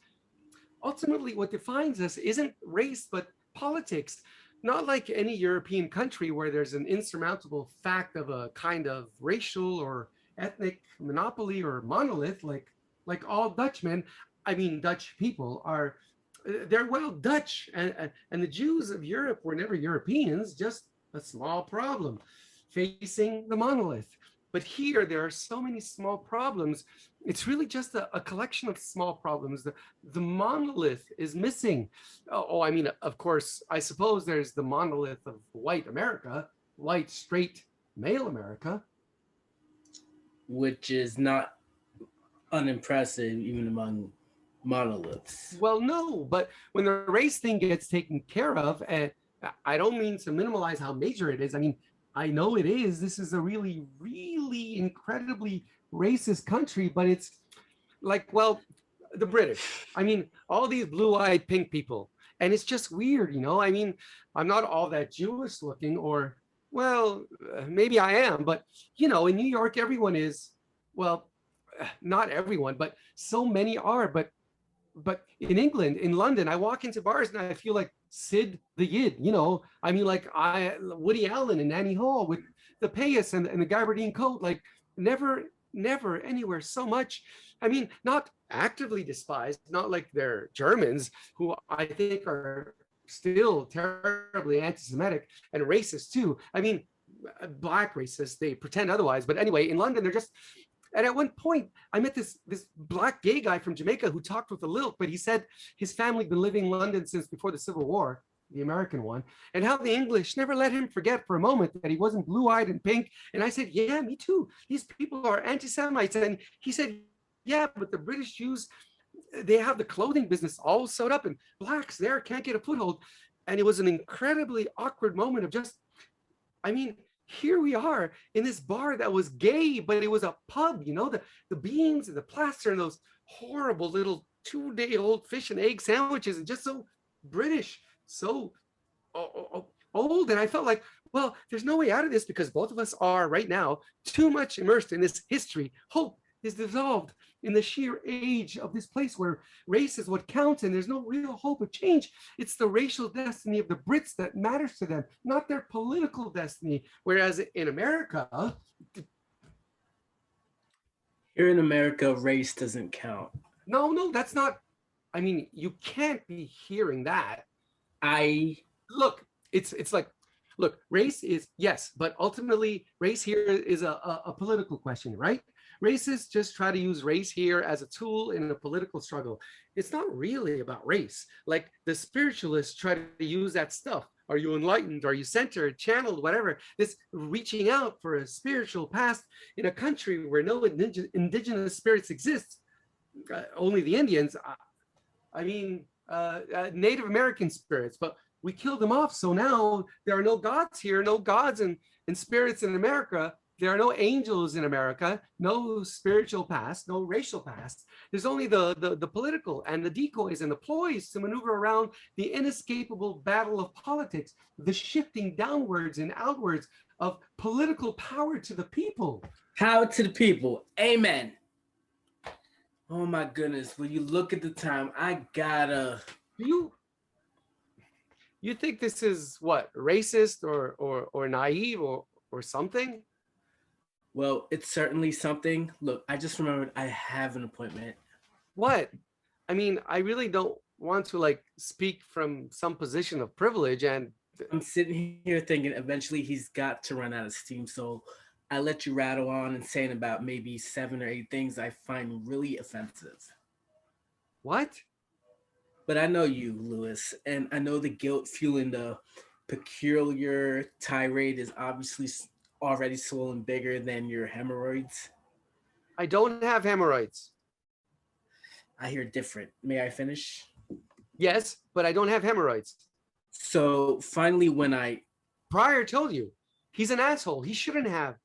ultimately what defines us isn't race, but politics. Not like any European country where there's an insurmountable fact of a kind of racial or ethnic monopoly or monolith, like all Dutchmen, I mean, Dutch people are, they're well Dutch. And the Jews of Europe were never Europeans, just a small problem facing the monolith. But here, there are so many small problems. It's really just a collection of small problems. The monolith is missing. Oh, I mean, of course, I suppose there's the monolith of white America, white, straight, male America. Which is not unimpressive, even among monoliths. Well, no, but when the race thing gets taken care of, and I don't mean to minimize how major it is. I mean, I know it is. This is a really, really incredibly racist country, but it's like, well, the British. I mean, all these blue-eyed pink people. And it's just weird, you know? I mean, I'm not all that Jewish looking, or, well, maybe I am, but, you know, in New York, everyone is, well, not everyone, but so many are. But in England, in London, I walk into bars and I feel like Sid the Yid, you know, I mean, like Woody Allen and Annie Hall with the payas and the gabardine coat, like never anywhere so much. I mean, not actively despised, not like they're Germans, who I think are still terribly anti-Semitic and racist too. I mean, black racists, they pretend otherwise. But anyway, in London, they're just, and at one point, I met this black gay guy from Jamaica who talked with a lilt, but he said his family had been living in London since before the Civil War, the American one, and how the English never let him forget for a moment that he wasn't blue-eyed and pink. And I said, yeah, me too. These people are anti-Semites. And he said, yeah, but the British Jews, they have the clothing business all sewed up, and blacks there can't get a foothold. And it was an incredibly awkward moment of just, I mean, here we are in this bar that was gay, but it was a pub, you know, the beans and the plaster and those horrible little 2-day-old fish and egg sandwiches, and just so British, so old. And I felt like, well, there's no way out of this, because both of us are right now too much immersed in this history. Hope is dissolved in the sheer age of this place where race is what counts and there's no real hope of change. It's the racial destiny of the Brits that matters to them, not their political destiny. Whereas in America, here in America, race doesn't count. No, that's not I mean, you can't be hearing that. Look, It's like, look, race is, yes, but ultimately race here is a political question, right? Racists just try to use race here as a tool in a political struggle. It's not really about race. Like the spiritualists try to use that stuff. Are you enlightened? Are you centered, channeled, whatever? This reaching out for a spiritual past in a country where no indigenous spirits exist, only the Indians. Native American spirits, but we killed them off. So now there are no gods here, no gods and spirits in America. There are no angels in America, no spiritual past, no racial past. There's only the political and the decoys and the ploys to maneuver around the inescapable battle of politics, the shifting downwards and outwards of political power to the people. Power to the people. Amen. Oh my goodness. When you look at the time, I gotta. You think this is what, racist or naive or something? Well, it's certainly something. Look, I just remembered I have an appointment. What? I mean, I really don't want to like speak from some position of privilege, and I'm sitting here thinking eventually he's got to run out of steam. So I let you rattle on and saying about maybe 7 or 8 things I find really offensive. What? But I know you, Lewis, and I know the guilt fueling the peculiar tirade is obviously already swollen bigger than your hemorrhoids. I don't have hemorrhoids. I hear different. May I finish? Yes, but I don't have hemorrhoids. So finally, when Pryor told you, he's an asshole. He shouldn't have.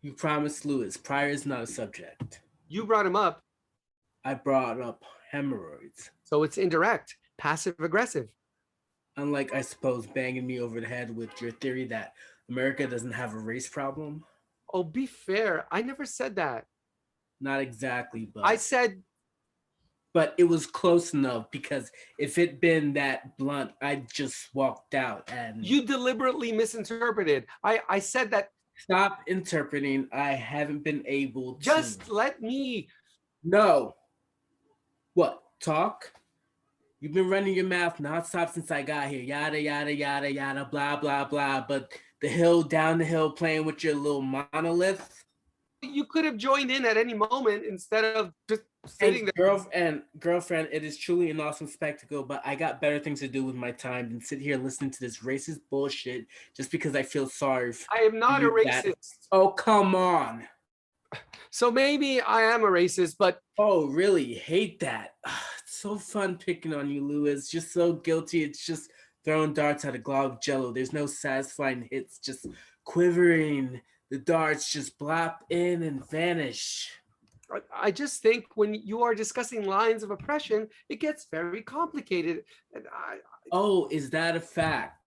You promised Lewis, Pryor is not a subject. You brought him up. I brought up hemorrhoids. So it's indirect, passive aggressive. Unlike, I suppose, banging me over the head with your theory that America doesn't have a race problem. Oh, be fair. I never said that. Not exactly, but I said. But it was close enough, because if it'd been that blunt, I just walked out. And you deliberately misinterpreted. I said that. Stop interpreting. I haven't been able to. Just let me. No. What? Talk? You've been running your mouth nonstop since I got here. Yada, yada, yada, yada, blah, blah, blah. But the hill, down the hill, playing with your little monolith. You could have joined in at any moment instead of just sitting there. Girlfriend, it is truly an awesome spectacle, but I got better things to do with my time than sit here listening to this racist bullshit just because I feel sorry for I am not a racist. Oh, come on. So maybe I am a racist, but... Oh, really? Hate that. It's so fun picking on you, Lewis. Just so guilty. It's just throwing darts at a glob of jello. There's no satisfying hits, just quivering. The darts just blop in and vanish. I just think when you are discussing lines of oppression, it gets very complicated. Oh, is that a fact?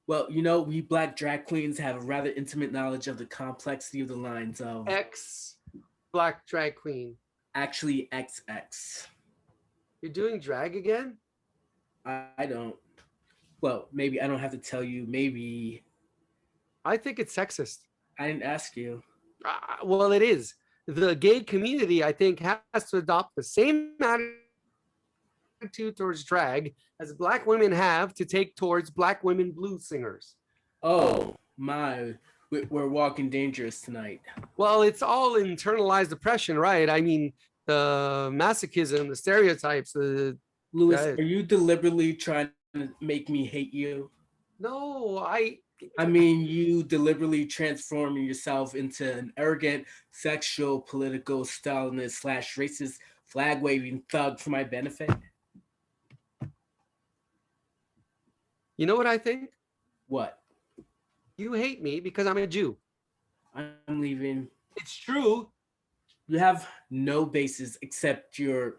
Well, you know, we Black drag queens have a rather intimate knowledge of the complexity of the lines of... Ex-Black drag queen. Actually, XX. You're doing drag again? I don't. Well, maybe I don't have to tell you. Maybe. I think it's sexist. I didn't ask you. Well, it is. The gay community, I think, has to adopt the same attitude towards drag as Black women have to take towards Black women blues singers. Oh, my. We're walking dangerous tonight. Well, it's all internalized oppression, right? I mean, the masochism, the stereotypes. Lewis, are you deliberately trying to make me hate you? No, I mean, you deliberately transforming yourself into an arrogant, sexual, political, Stalinist / racist, flag-waving thug for my benefit? You know what I think? What? You hate me because I'm a Jew. I'm leaving. It's true. You have no basis except your...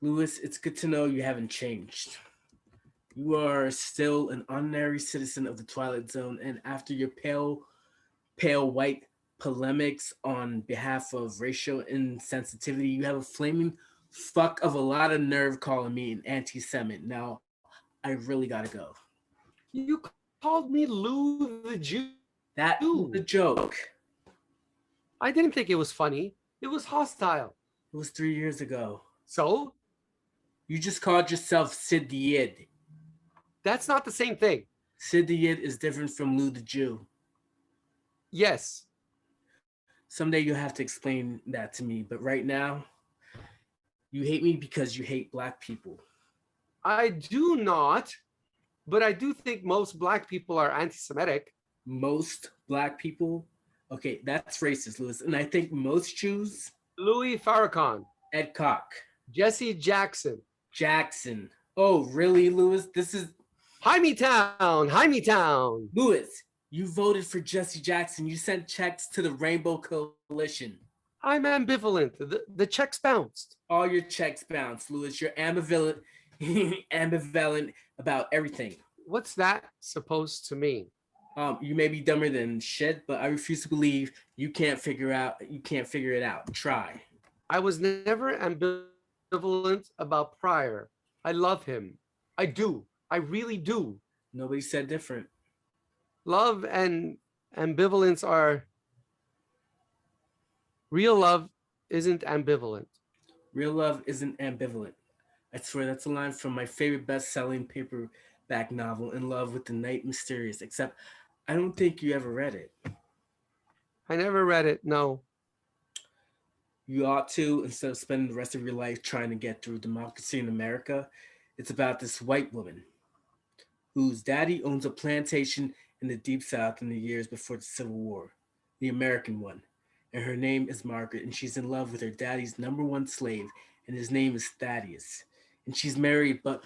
Lewis, it's good to know you haven't changed. You are still an honorary citizen of the Twilight Zone, and after your pale white polemics on behalf of racial insensitivity, you have a flaming fuck of a lot of nerve calling me an anti-Semite. Now, I really gotta go. You called me Lou the Jew. That was a joke. I didn't think it was funny. It was hostile. It was 3 years ago. So? You just called yourself Sid the Yid. That's not the same thing. Sid the Yid is different from Lou the Jew. Yes. Someday you'll have to explain that to me, but right now, you hate me because you hate black people. I do not, but I do think most black people are anti-Semitic. Most black people? Okay, that's racist, Louis. And I think most Jews... Louis Farrakhan. Ed Koch. Jesse Jackson. Jackson. Oh, really, Louis? This is... Jaime Town. Louis, you voted for Jesse Jackson. You sent checks to the Rainbow Coalition. I'm ambivalent. The checks bounced. All your checks bounced, Louis. You're ambivalent, ambivalent about everything. What's that supposed to mean? You may be dumber than shit, but I refuse to believe you can't figure it out. Try. I was never ambivalent about Pryor. I love him. I do. I really do. Nobody said different. Love and ambivalence are... Real love isn't ambivalent. Real love isn't ambivalent. I swear that's a line from my favorite best-selling paperback novel, In Love with the Night Mysterious, except I don't think you ever read it. I never read it, no. You ought to, instead of spending the rest of your life trying to get through Democracy in America. It's about this white woman whose daddy owns a plantation in the Deep South in the years before the Civil War, the American one. And her name is Margaret, and she's in love with her daddy's #1 slave, and his name is Thaddeus. And she's married, but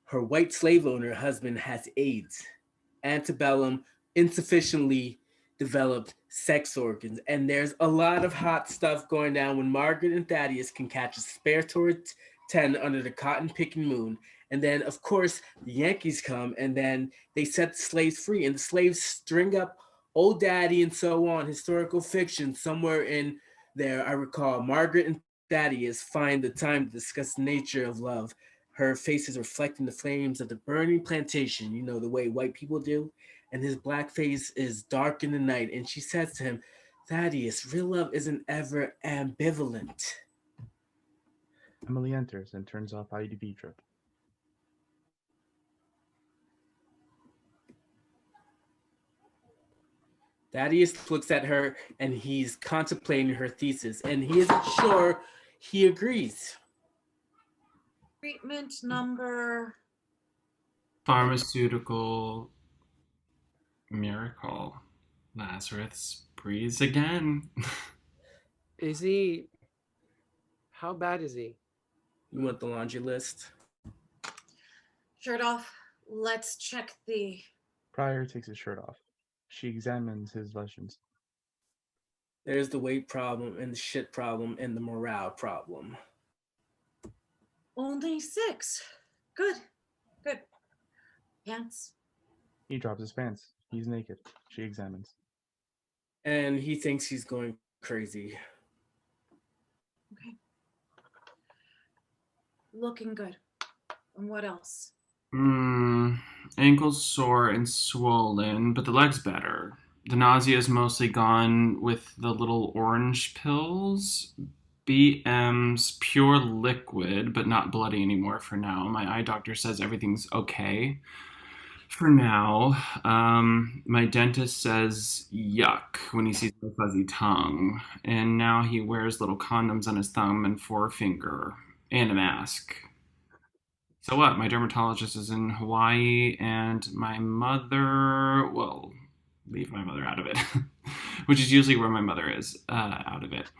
her white slave owner husband has AIDS, antebellum, insufficiently developed sex organs, and there's a lot of hot stuff going down when Margaret and Thaddeus can catch a spare toward 10 under the cotton-picking moon. And then, of course, the Yankees come, and then they set the slaves free, and the slaves string up Old Daddy and so on, historical fiction. Somewhere in there, I recall, Margaret and Thaddeus find the time to discuss the nature of love. Her face is reflecting the flames of the burning plantation, you know, the way white people do. And his black face is dark in the night. And she says to him, Thaddeus, real love isn't ever ambivalent. Emily enters and turns off IDV drip. Thaddeus looks at her and he's contemplating her thesis, and he isn't sure he agrees. Treatment number... Pharmaceutical miracle. Lazarus breathes again. Is he... How bad is he? You want the laundry list? Shirt off. Let's check the... Pryor takes his shirt off. She examines his lesions. There's the weight problem and the shit problem and the morale problem. Only 6. Good. Pants? He drops his pants. He's naked. She examines. And he thinks he's going crazy. Okay. Looking good. And what else? Ankles sore and swollen, but the leg's better. The nausea is mostly gone with the little orange pills. BM's pure liquid, but not bloody anymore for now. My eye doctor says everything's okay for now. My dentist says yuck when he sees my fuzzy tongue. And now he wears little condoms on his thumb and forefinger and a mask. So what? My dermatologist is in Hawaii, and my mother, well, leave my mother out of it, which is usually where my mother is, out of it.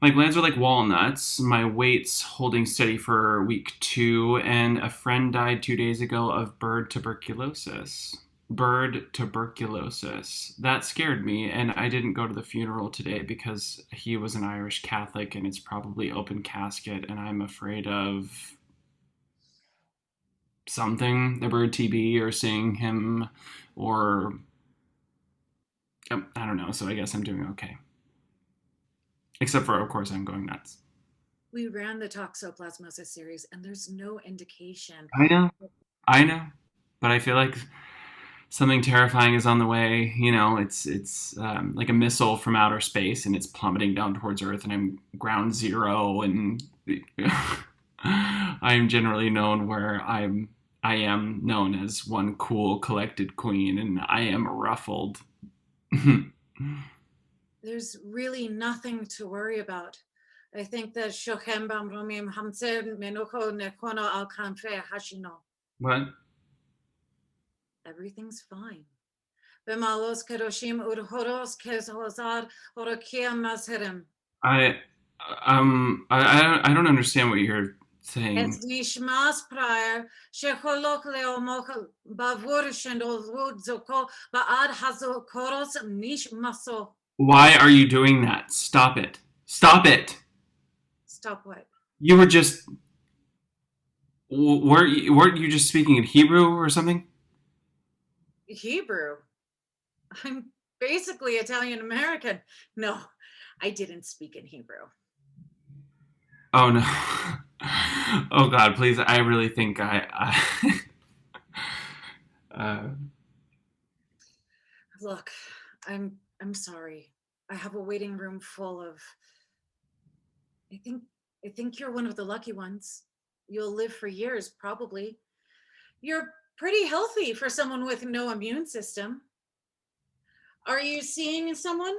My glands are like walnuts. My weight's holding steady for week 2, and a friend died 2 days ago of bird tuberculosis. Bird tuberculosis. That scared me, and I didn't go to the funeral today because he was an Irish Catholic, and it's probably open casket, and I'm afraid of something, the bird TB, or seeing him, or I don't know. So I guess I'm doing okay. Except for, of course, I'm going nuts. We ran the toxoplasmosis series, and there's no indication. I know. But I feel like something terrifying is on the way. You know, it's like a missile from outer space, and it's plummeting down towards Earth, and I'm ground zero, and I'm generally known where I am known as one cool, collected queen, and I am ruffled. There's really nothing to worry about. I think that Shochem Bamromim Hamse Menoko Nekono Al Kanfe Hashino. What? Everything's fine. Bemalos Kedoshim Udhoros Kezhozar Orokia Mazherem. I don't understand what you're saying. Es nishmas prior Shecholok Leomok Bavur Shendol Zoko Baad Hazo Koros Nishmaso. Why are you doing that? Stop it. Stop it. Stop what? You were just... Weren't you just speaking in Hebrew or something? Hebrew? I'm basically Italian American. No, I didn't speak in Hebrew. Oh, no. Oh, God, please. I really think Look, I'm sorry. I have a waiting room full of... I think you're one of the lucky ones. You'll live for years, probably. You're pretty healthy for someone with no immune system. Are you seeing someone?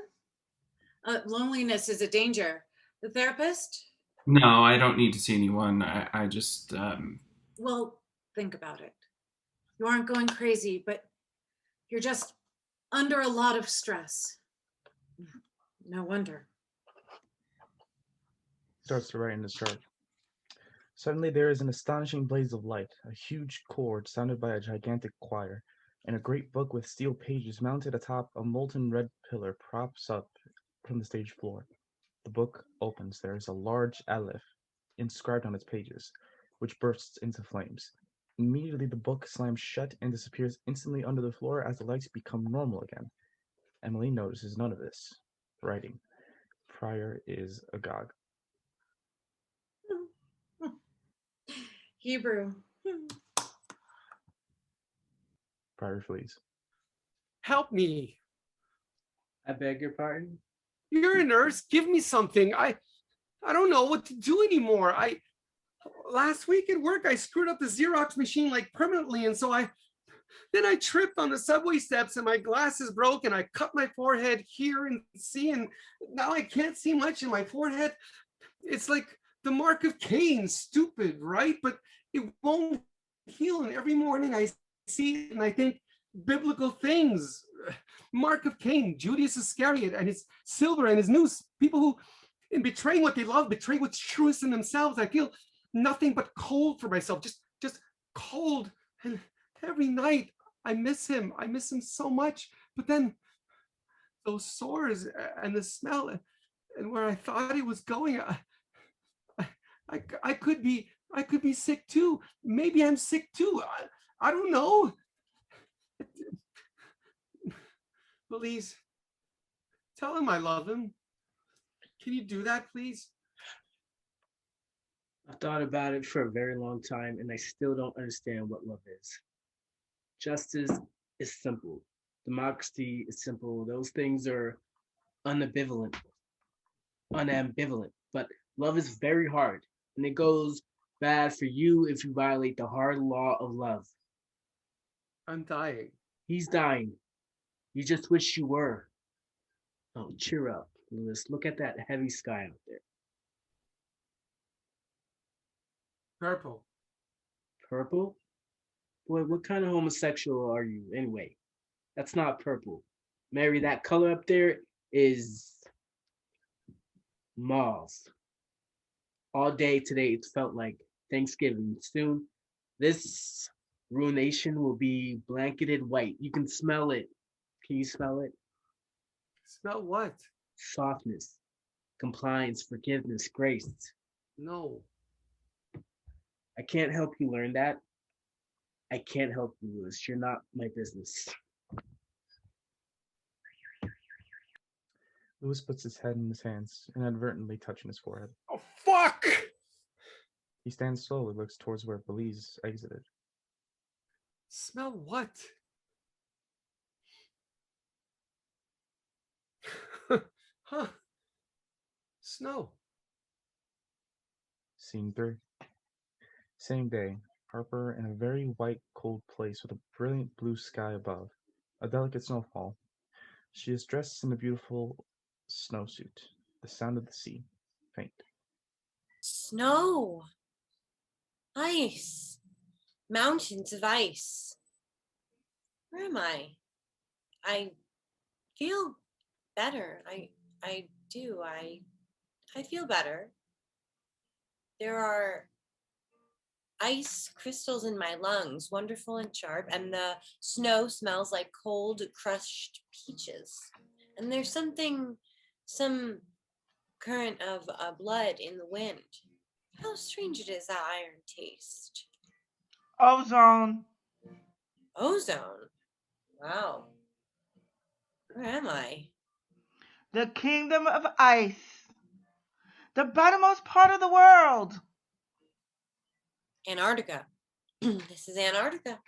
Loneliness is a danger. The therapist? No, I don't need to see anyone. I just... Well, think about it. You aren't going crazy, but you're just under a lot of stress. No wonder. Starts to write in his chart. Suddenly there is an astonishing blaze of light, a huge chord sounded by a gigantic choir, and a great book with steel pages mounted atop a molten red pillar props up from the stage floor. The book opens. There is a large aleph inscribed on its pages, which bursts into flames. Immediately the book slams shut and disappears instantly under the floor as the lights become normal again. Emily notices none of this. Writing. Prior is agog. Hebrew. Prior flees. Help me. I beg your pardon? You're a nurse. Give me something. I don't know what to do anymore. Last week at work, I screwed up the Xerox machine like permanently, and so I tripped on the subway steps and my glasses broke and I cut my forehead here and now I can't see much in my forehead. It's like the mark of Cain. Stupid, right? But it won't heal, and every morning I see it and I think biblical things. Mark of Cain, Judas Iscariot and his silver and his noose, people who, in betraying what they love, betray what's truest in themselves. I feel nothing but cold for myself, just cold. And every night I miss him so much. But then those sores and the smell and where I thought it was going, I could be sick too. Maybe I'm sick too. I don't know. Belize, tell him I love him. Can you do that, please? I've thought about it for a very long time, and I still don't understand what love is. Justice is simple. Democracy is simple. Those things are unambivalent. But love is very hard, and it goes bad for you if you violate the hard law of love. I'm dying. He's dying. You just wish you were. Oh, cheer up, Lewis. Look at that heavy sky out there. Purple. Purple? Boy, what kind of homosexual are you anyway? That's not purple. Mary, that color up there is mauve. All day today, it's felt like Thanksgiving. Soon, this ruination will be blanketed white. You can smell it. Can you smell it? Smell what? Softness, compliance, forgiveness, grace. No. I can't help you learn that. I can't help you, Lewis. You're not my business. Lewis puts his head in his hands, inadvertently touching his forehead. Oh, fuck! He stands slowly, looks towards where Belize exited. Smell what? Huh? Snow. Scene 3. Same day, Harper in a very white, cold place with a brilliant blue sky above, a delicate snowfall. She is dressed in a beautiful snowsuit. The sound of the sea, faint. Snow, ice, mountains of ice. Where am I? I feel better. I do. I feel better. There are ice crystals in my lungs, wonderful and sharp, and the snow smells like cold, crushed peaches. And there's some current of blood in the wind. How strange it is, that iron taste. Ozone. Ozone? Wow. Where am I? The kingdom of ice. The bottommost part of the world. Antarctica. This is Antarctica.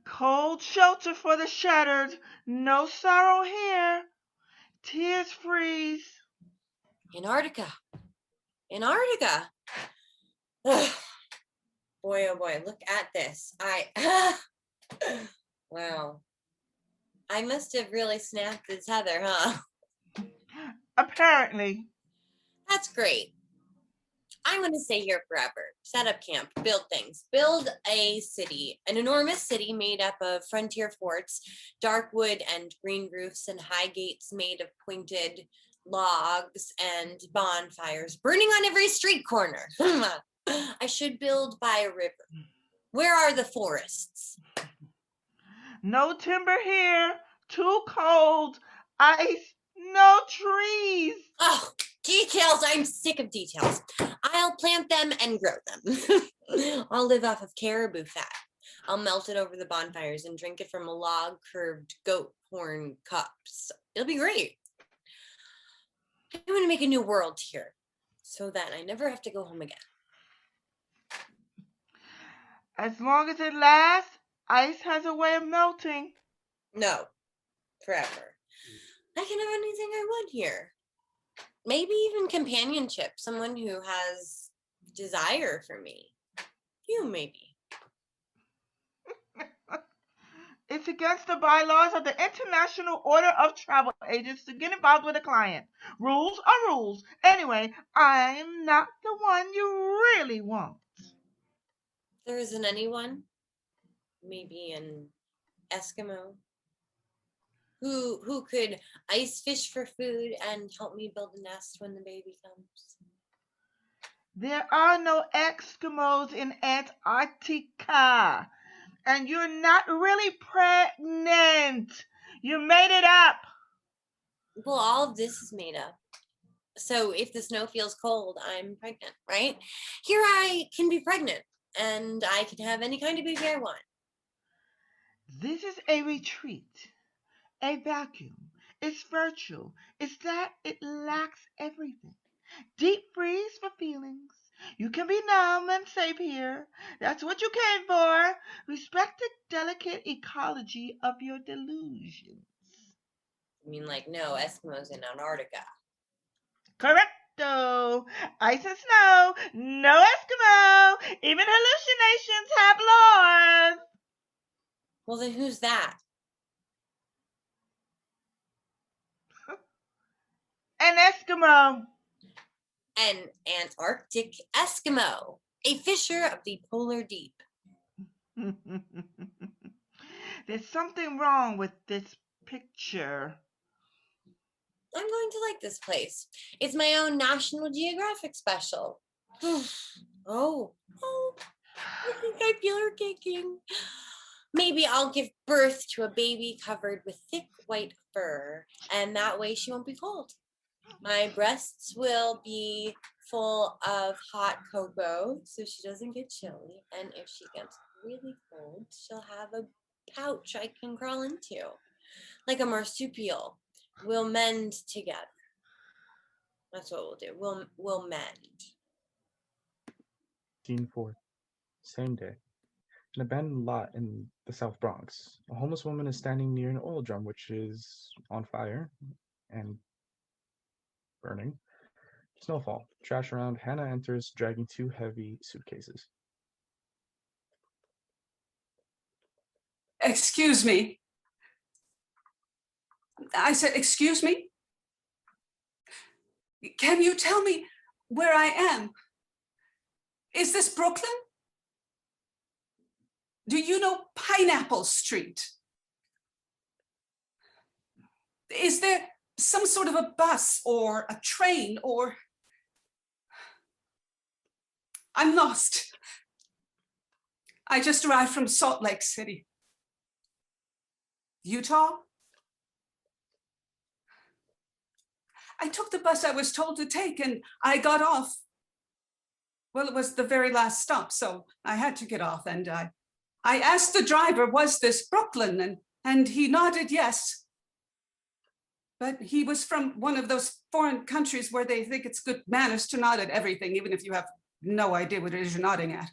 Cold shelter for the shattered. No sorrow here. Tears freeze. Antarctica. Antarctica. Ugh. Boy, oh boy, look at this. Wow. I must have really snapped the tether, huh? Apparently. That's great. I'm going to stay here forever. Set up camp, build things, build a city, an enormous city made up of frontier forts, dark wood and green roofs, and high gates made of pointed logs and bonfires burning on every street corner. I should build by a river. Where are the forests? No timber here. Too cold. Ice. No trees. Oh, details. I'm sick of details. I'll plant them and grow them. I'll live off of caribou fat. I'll melt it over the bonfires and drink it from a log-curved goat horn cups. It'll be great. I'm going to make a new world here so that I never have to go home again. As long as it lasts, ice has a way of melting. No, forever. I can have anything I want here. Maybe even companionship, someone who has desire for me. You, maybe. It's against the bylaws of the International Order of Travel Agents to get involved with a client. Rules are rules. Anyway, I'm not the one you really want. There isn't anyone, maybe an Eskimo, who could ice fish for food and help me build a nest when the baby comes. There are no Eskimos in Antarctica. And you're not really pregnant. You made it up. Well, all of this is made up. So if the snow feels cold, I'm pregnant, right? Here I can be pregnant, and I can have any kind of baby I want. This is a retreat, a vacuum. It's virtual. It's that it lacks everything. Deep freeze for feelings. You can be numb and safe here. That's what you came for. Respect the delicate ecology of your delusions. I mean, like, no Eskimos in Antarctica. Correcto. Ice and snow. No Eskimo. Even hallucinations have laws. Well, then who's that? An Eskimo. An Antarctic Eskimo. A fisher of the polar deep. There's something wrong with this picture. I'm going to like this place. It's my own National Geographic special. Oh, I think I feel her kicking. Maybe I'll give birth to a baby covered with thick white fur, and that way she won't be cold. My breasts will be full of hot cocoa so she doesn't get chilly, and if she gets really cold, she'll have a pouch I can crawl into, like a marsupial. We'll mend together. That's what we'll do. We'll mend. June 4th, same day. An abandoned lot in the South Bronx. A homeless woman is standing near an oil drum which is on fire and burning. Snowfall. Trash around. Hannah enters, dragging 2 heavy suitcases. Excuse me. I said, excuse me? Can you tell me where I am? Is this Brooklyn? Do you know Pineapple Street? Is there some sort of a bus or a train or... I'm lost. I just arrived from Salt Lake City. Utah? I took the bus I was told to take and I got off. Well, it was the very last stop, so I had to get off, and I asked the driver, was this Brooklyn? And he nodded yes. But he was from one of those foreign countries where they think it's good manners to nod at everything, even if you have no idea what it is you're nodding at.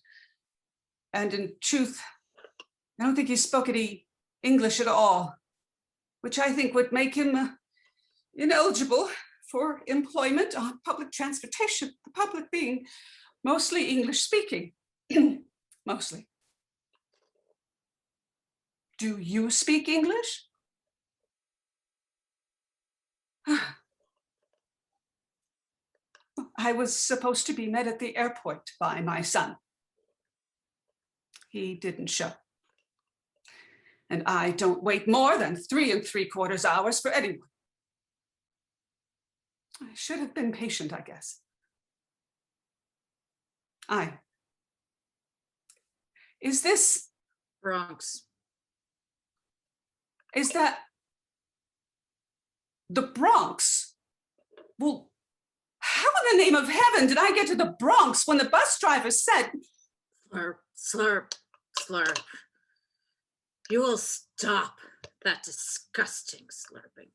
And in truth, I don't think he spoke any English at all, which I think would make him ineligible for employment on public transportation, the public being mostly English speaking, mostly. Do you speak English? I was supposed to be met at the airport by my son. He didn't show. And I don't wait more than 3 3/4 hours for anyone. I should have been patient, I guess. Is this Bronx? Is that the Bronx? Well, how in the name of heaven did I get to the Bronx when the bus driver said... Slurp, slurp, slurp. You will stop that disgusting slurping.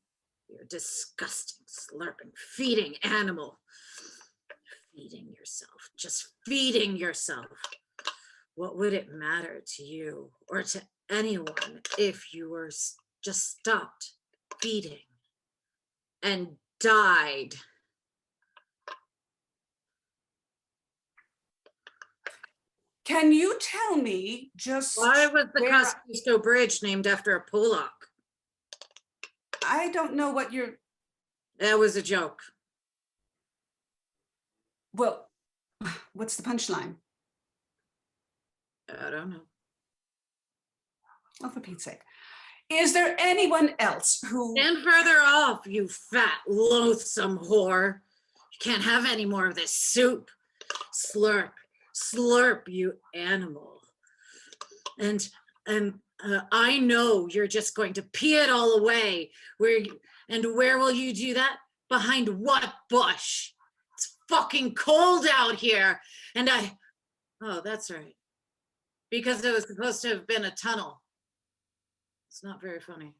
You're disgusting slurping, feeding animal. Feeding yourself, just feeding yourself. What would it matter to you or to anyone if you were just stopped feeding and died? Can you tell me just... Why was the Cosquisto Bridge named after a Pollock? I don't know what you're... That was a joke. Well, what's the punchline? I don't know. Oh, for Pete's sake. Is there anyone else who... Stand further off, you fat, loathsome whore. You can't have any more of this soup. Slurp, slurp, you animal. And I know you're just going to pee it all away. Where will you do that? Behind what bush? It's fucking cold out here. And oh, that's right. Because it was supposed to have been a tunnel. It's not very funny.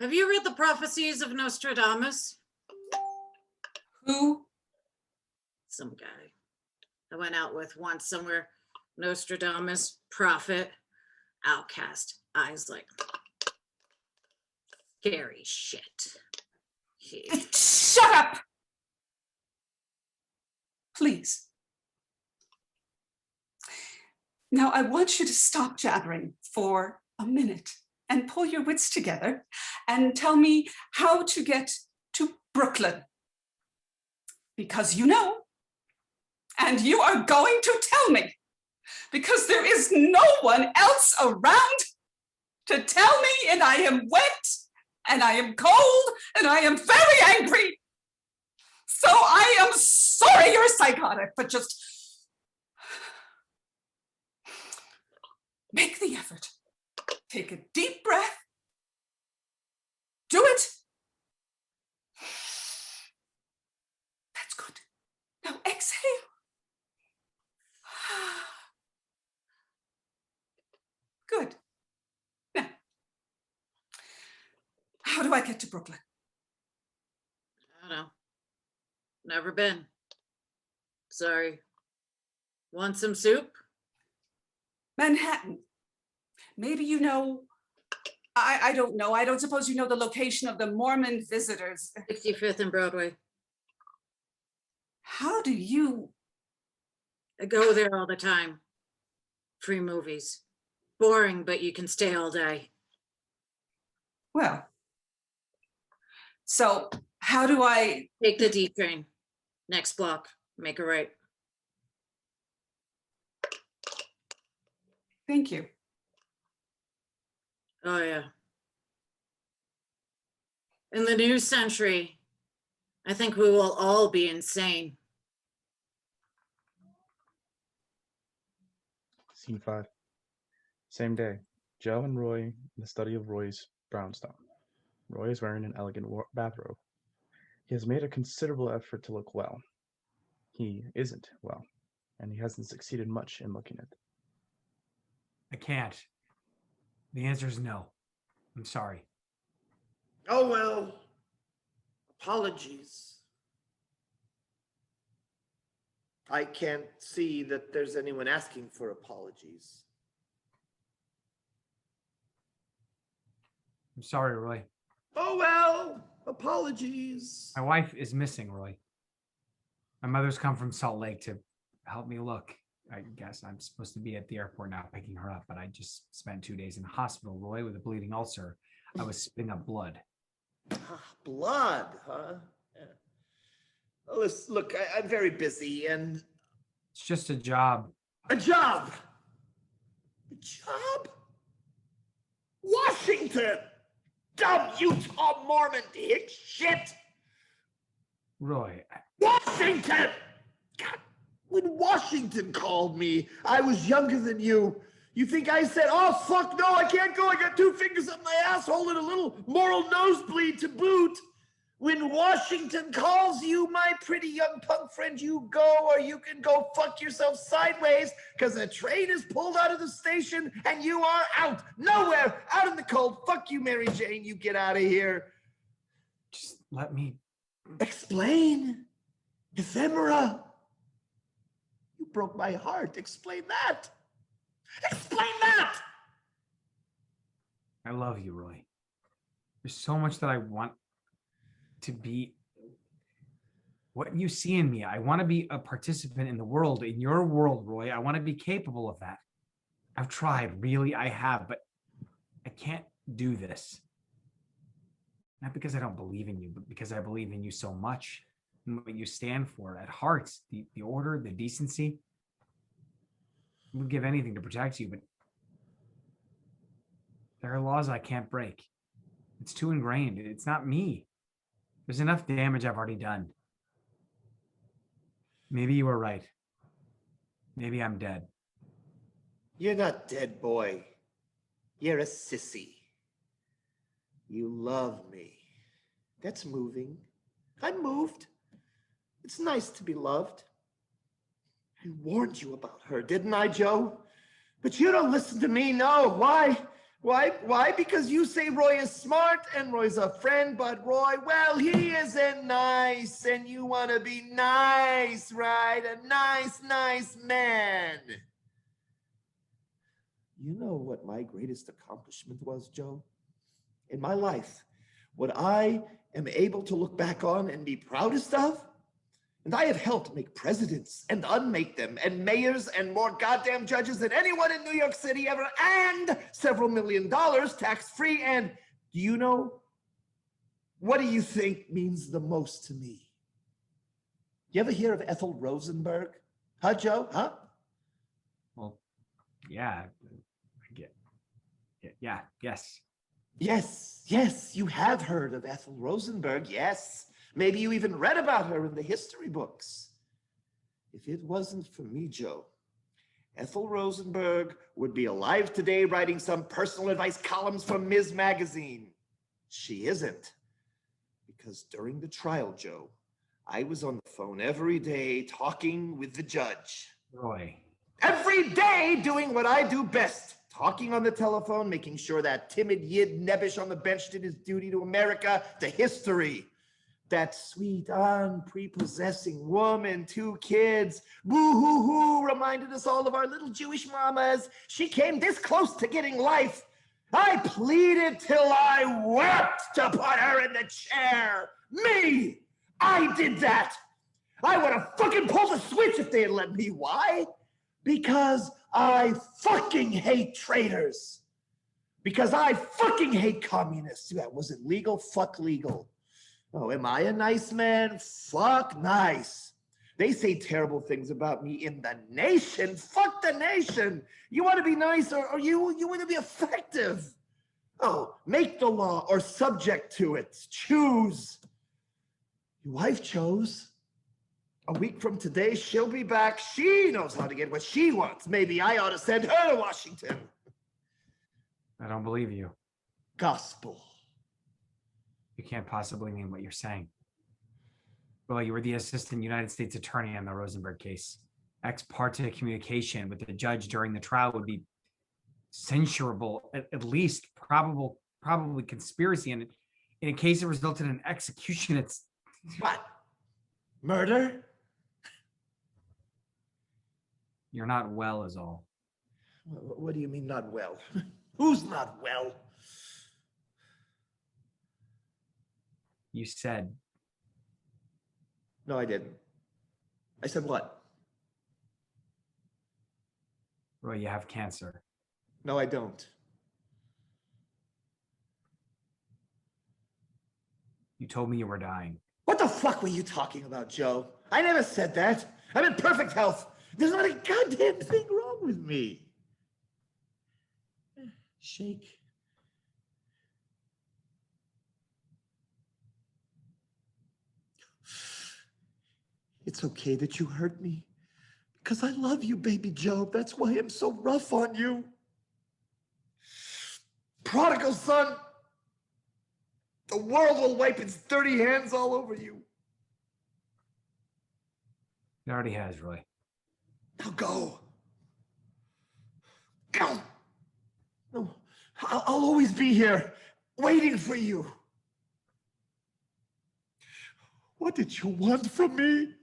Have you read the prophecies of Nostradamus? Who? Some guy I went out with once somewhere. Nostradamus, prophet, outcast, eyes like scary shit. Shut up! Please. Now I want you to stop jabbering for a minute and pull your wits together and tell me how to get to Brooklyn. Because you know, and you are going to tell me, because there is no one else around to tell me, and I am wet, and I am cold, and I am very angry. So I am sorry you're psychotic, but just make the effort. Take a deep breath. Do it. That's good. Now exhale. Good. Now, how do I get to Brooklyn? I don't know. Never been. Sorry. Want some soup? Manhattan. Maybe you know I don't know. I don't suppose you know the location of the Mormon visitors. 65th and Broadway. How do you? I go there all the time. Free movies. Boring, but you can stay all day. Well, so how do I? Take the D train. Next block. Make a right. Thank you. Oh, yeah. In the new century, I think we will all be insane. Scene 5. Same day. Joe and Roy in the study of Roy's brownstone. Roy is wearing an elegant bathrobe. He has made a considerable effort to look well. He isn't well, and he hasn't succeeded much in looking it. I can't. The answer is no. I'm sorry. Oh, well, apologies. I can't see that there's anyone asking for apologies. I'm sorry, Roy. Oh, well, apologies. My wife is missing, Roy. My mother's come from Salt Lake to help me look. I guess I'm supposed to be at the airport now picking her up, but I just spent 2 days in the hospital, Roy, with a bleeding ulcer. I was spitting up blood. Blood, huh? Yeah. Well, listen, look, I'm very busy and... It's just a job. A job? A job? Washington! Dumb Utah Mormon dick shit! Roy. Washington! God, when Washington called me, I was younger than you. You think I said, oh, fuck no, I can't go. I got 2 fingers up my asshole and a little moral nosebleed to boot. When Washington calls you, my pretty young punk friend, you go, or you can go fuck yourself sideways because a train is pulled out of the station and you are out. Nowhere, out in the cold. Fuck you, Mary Jane. You get out of here. Just let me explain. Ephemera. You broke my heart. Explain that. Explain that. I love you, Roy. There's so much that I want to be what you see in me. I want to be a participant in the world, in your world, Roy. I want to be capable of that. I've tried, really, I have, but I can't do this. Not because I don't believe in you, but because I believe in you so much and what you stand for at heart, the order, the decency. I would give anything to protect you, but there are laws I can't break. It's too ingrained. It's not me. There's enough damage I've already done. Maybe you were right. Maybe I'm dead. You're not dead, boy. You're a sissy. You love me. That's moving. I'm moved. It's nice to be loved. I warned you about her, didn't I, Joe? But you don't listen to me, no. Why? Why? Because you say Roy is smart and Roy's a friend, but Roy, well, he isn't nice, and you want to be nice, right? A nice, nice man. You know what my greatest accomplishment was, Joe? In my life, what I am able to look back on and be proudest of? And I have helped make presidents and unmake them, and mayors and more goddamn judges than anyone in New York City ever, and several $1 million tax-free. And do you know, what do you think means the most to me? You ever hear of Ethel Rosenberg? Huh, Joe? Huh? Well, yeah. Yeah, yes. Yes, you have heard of Ethel Rosenberg, yes. Maybe you even read about her in the history books. If it wasn't for me, Joe, Ethel Rosenberg would be alive today writing some personal advice columns for Ms. Magazine. She isn't. Because during the trial, Joe, I was on the phone every day talking with the judge. Roy. Every day doing what I do best. Talking on the telephone, making sure that timid Yid Nebish on the bench did his duty to America, to history. That sweet, unprepossessing woman, 2 kids, boo-hoo-hoo, reminded us all of our little Jewish mamas. She came this close to getting life. I pleaded till I wept to put her in the chair. Me! I did that. I would have fucking pulled the switch if they had let me. Why? Because I fucking hate traitors. Because I fucking hate communists. That wasn't legal. Fuck legal. Oh, am I a nice man? Fuck nice. They say terrible things about me in the nation. Fuck the nation. You want to be nice or you want to be effective. Oh, make the law or subject to it. Choose. Your wife chose. A week from today, she'll be back. She knows how to get what she wants. Maybe I ought to send her to Washington. I don't believe you. Gospel. You can't possibly mean what you're saying. Well, you were the assistant United States attorney on the Rosenberg case. Ex parte communication with the judge during the trial would be censurable, at least probably conspiracy. And in a case that resulted in execution, it's... What? Murder? You're not well is all. What do you mean not well? Who's not well? You said... No, I didn't. I said what? Roy, you have cancer. No, I don't. You told me you were dying. What the fuck were you talking about, Joe? I never said that. I'm in perfect health. There's not a goddamn thing wrong with me. Shake. It's okay that you hurt me. Because I love you, baby Joe. That's why I'm so rough on you. Prodigal son. The world will wipe its dirty hands all over you. It already has, Roy. Now go. Go. No, I'll always be here, waiting for you. What did you want from me?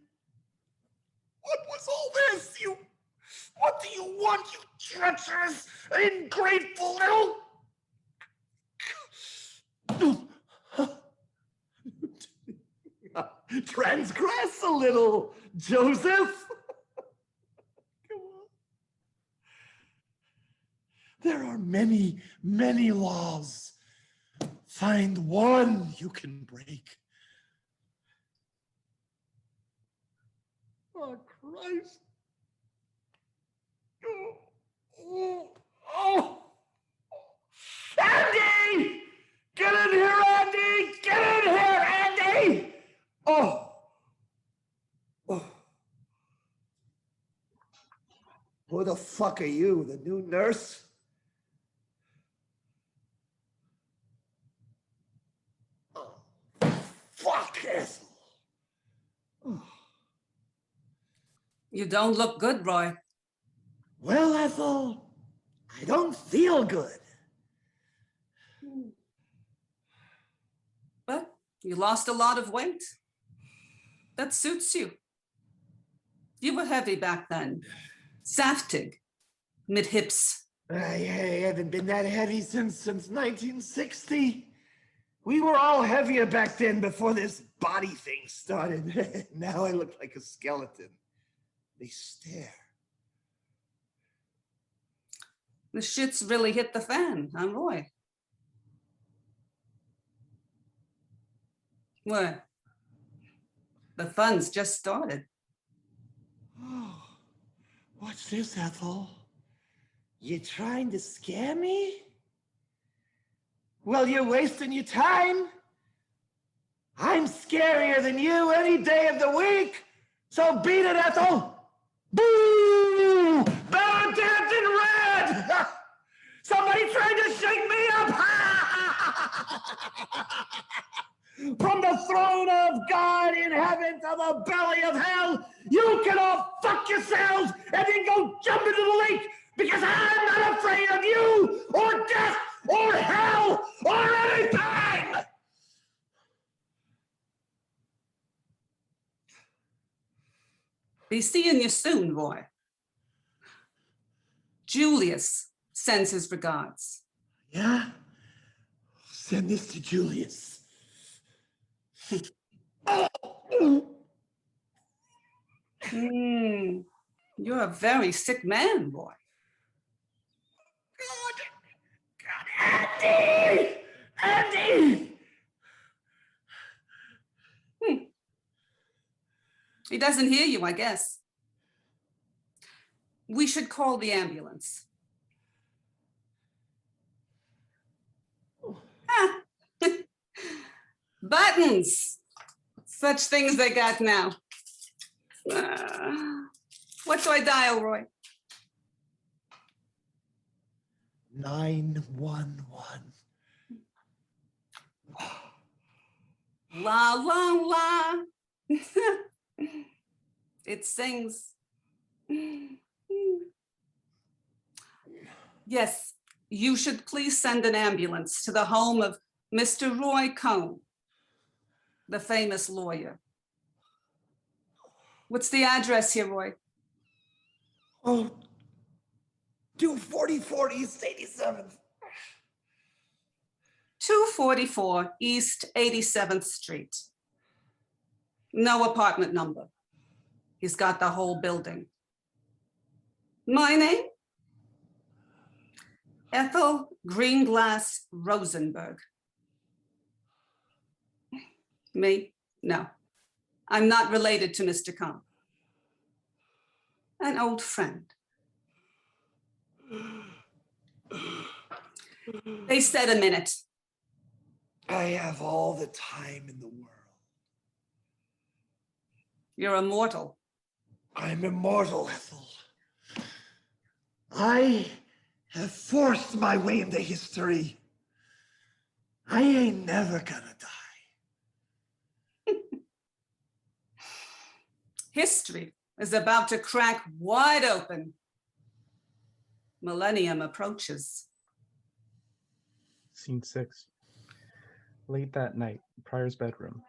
What was all this? What do you want, you treacherous, ungrateful little... Transgress a little, Joseph. Come on. There are many, many laws. Find one you can break. Oh, Christ. Oh. Andy! Get in here, Andy! Get in here, Andy! Oh. Who the fuck are you, the new nurse? Oh, fuck, Ethel. Oh. You don't look good, Roy. Well, Ethel, I don't feel good. But you lost a lot of weight. That suits you. You were heavy back then. Saftig, mid-hips. I haven't been that heavy since 1960. We were all heavier back then before this body thing started. Now I look like a skeleton. They stare. The shit's really hit the fan, huh, Roy? What? The fun's just started. Oh, what's this, Ethel? You trying to scare me? Well, you're wasting your time. I'm scarier than you any day of the week. So beat it, Ethel. Boo! Better dancing red! Somebody trying to shake me up! From the throne of God in heaven to the belly of hell, you can all fuck yourselves and then go jump into the lake, because I'm not afraid of you or death or hell or anything! Be seeing you soon, Roy. Julius sends his regards. Yeah? Send this to Julius. You're a very sick man, boy. Andy! Andy! He doesn't hear you, I guess. We should call the ambulance. Buttons! Such things they got now. What do I dial, Roy? 911. La la la. It sings. Yes, you should please send an ambulance to the home of Mr. Roy Cohn, the famous lawyer. What's the address here, Roy? Oh, 244 East 87th. 244 East 87th Street. No apartment number. He's got the whole building. My name? Ethel Greenglass Rosenberg. Me? No. I'm not related to Mr. Cohn. An old friend. They said a minute. I have all the time in the world. You're immortal. I'm immortal, Ethel. I have forced my way into history. I ain't never gonna die. History is about to crack wide open. Millennium approaches. Scene 6. Late that night, Pryor's bedroom.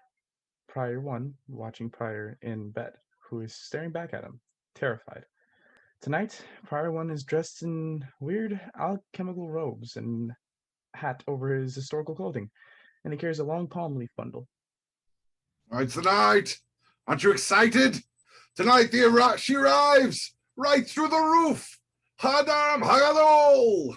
Pryor 1 watching Pryor in bed, who is staring back at him, terrified. Tonight, Pryor 1 is dressed in weird alchemical robes and hat over his historical clothing, and he carries a long palm leaf bundle. All right, tonight. Aren't you excited? Tonight she arrives right through the roof. Hadam Hagadol.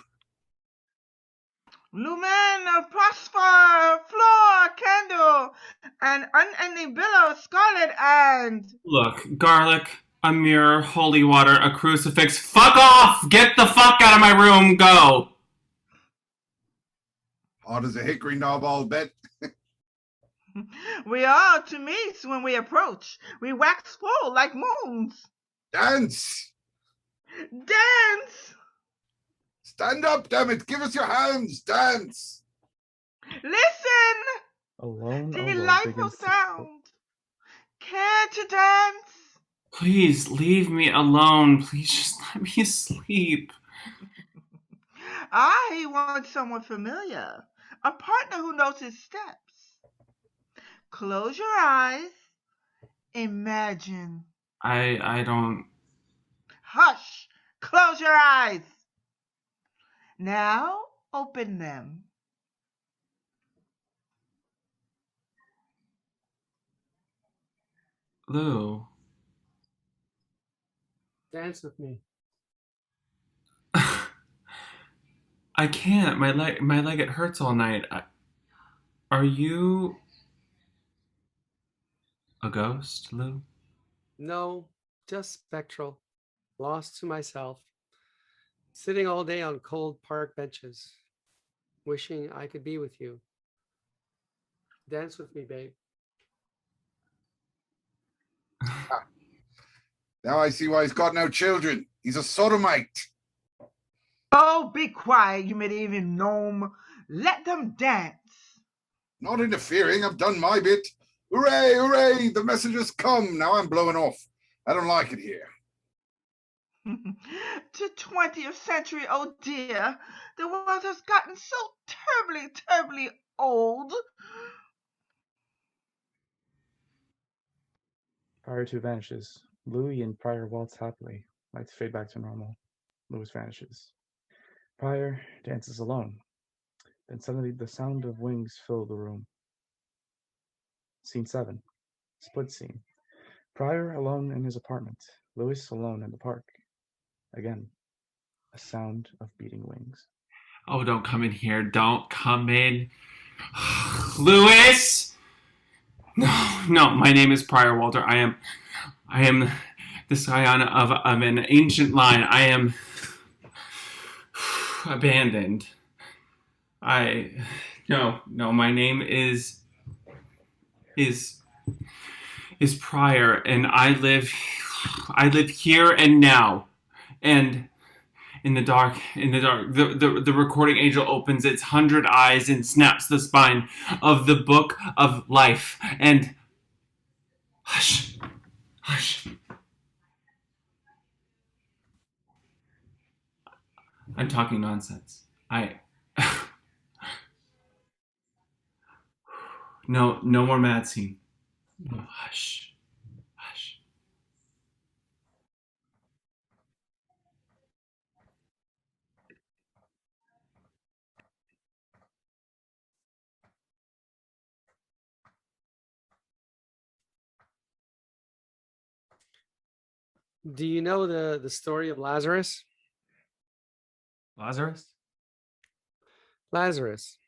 Lumen, phosphor, floor, candle, an unending billow, scarlet, and... Look, garlic, a mirror, holy water, a crucifix. Fuck off! Get the fuck out of my room, go! Hard as a hickory knob, I'll bet. We are to meet when we approach. We wax full like moons. Dance! Dance! Stand up, damn it! Give us your hands! Dance! Listen! Alone, Delightful sound. Care to dance? Please, leave me alone. Please just let me sleep. I want someone familiar. A partner who knows his steps. Close your eyes. Imagine. I don't... Hush! Close your eyes. Now open them. Lou. Dance with me. I can't. My leg, it hurts all night. Are you a ghost, Lou? No, just spectral, lost to myself, sitting all day on cold park benches, wishing I could be with you. Dance with me, babe. Now I see why he's got no children. He's a sodomite. Oh, be quiet, you medieval gnome. Let them dance. Not interfering. I've done my bit. Hooray, hooray. The messenger's come. Now I'm blowing off. I don't like it here. To 20th century, oh dear. The world has gotten so terribly, terribly old. Pryor 2 vanishes. Louis and Pryor waltz happily. Lights fade back to normal. Louis vanishes. Pryor dances alone. Then suddenly the sound of wings filled the room. Scene 7. Split scene. Pryor alone in his apartment. Lewis alone in the park. Again, a sound of beating wings. Oh, don't come in here. Don't come in. Lewis! No, my name is Pryor Walter. I am the scion of an ancient line. I am abandoned. No, my name is Pryor, and I live here and now. And in the dark, the recording angel opens its 100 eyes and snaps the spine of the book of life. And hush. I'm talking nonsense. No more mad scene. No, hush. Do you know the story of Lazarus? Lazarus? Lazarus.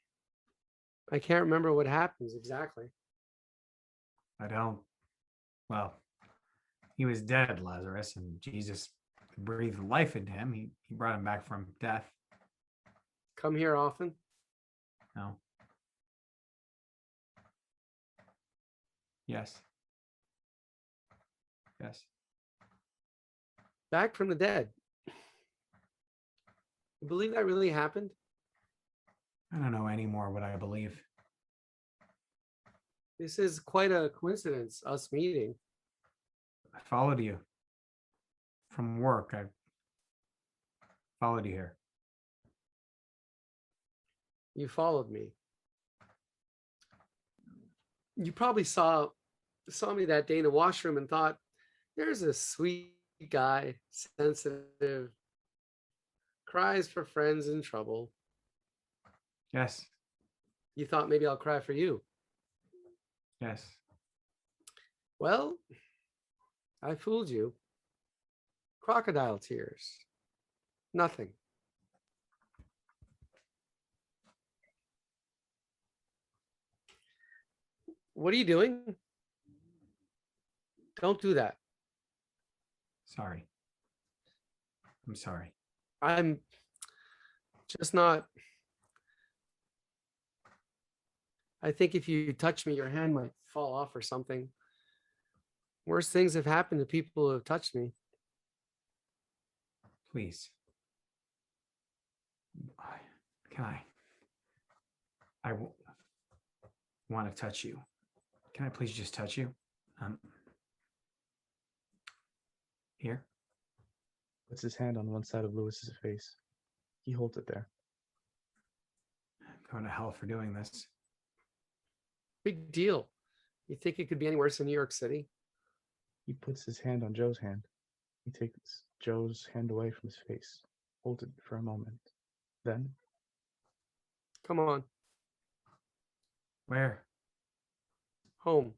I can't remember what happens exactly. I don't. Well, he was dead, Lazarus, and Jesus breathed life into him. He brought him back from death. Come here often? No. Yes. Back from the dead. You believe that really happened? I don't know anymore what I believe. This is quite a coincidence, us meeting. I followed you from work. I followed you here. You followed me. You probably saw me that day in the washroom and thought, there's a sweet guy, sensitive, cries for friends in trouble. Yes. You thought maybe I'll cry for you. Yes. Well, I fooled you. Crocodile tears. Nothing. What are you doing? Don't do that. Sorry. I'm sorry. I'm just not. I think if you touch me, your hand might fall off or something. Worse things have happened to people who have touched me. Please. Can I want to touch you. Can I please just touch you? Here. Puts his hand on one side of Lewis's face. He holds it there. I'm going to hell for doing this. Big deal. You think it could be any worse in New York City? He puts his hand on Joe's hand. He takes Joe's hand away from his face, holds it for a moment. Then, come on. Where? Home.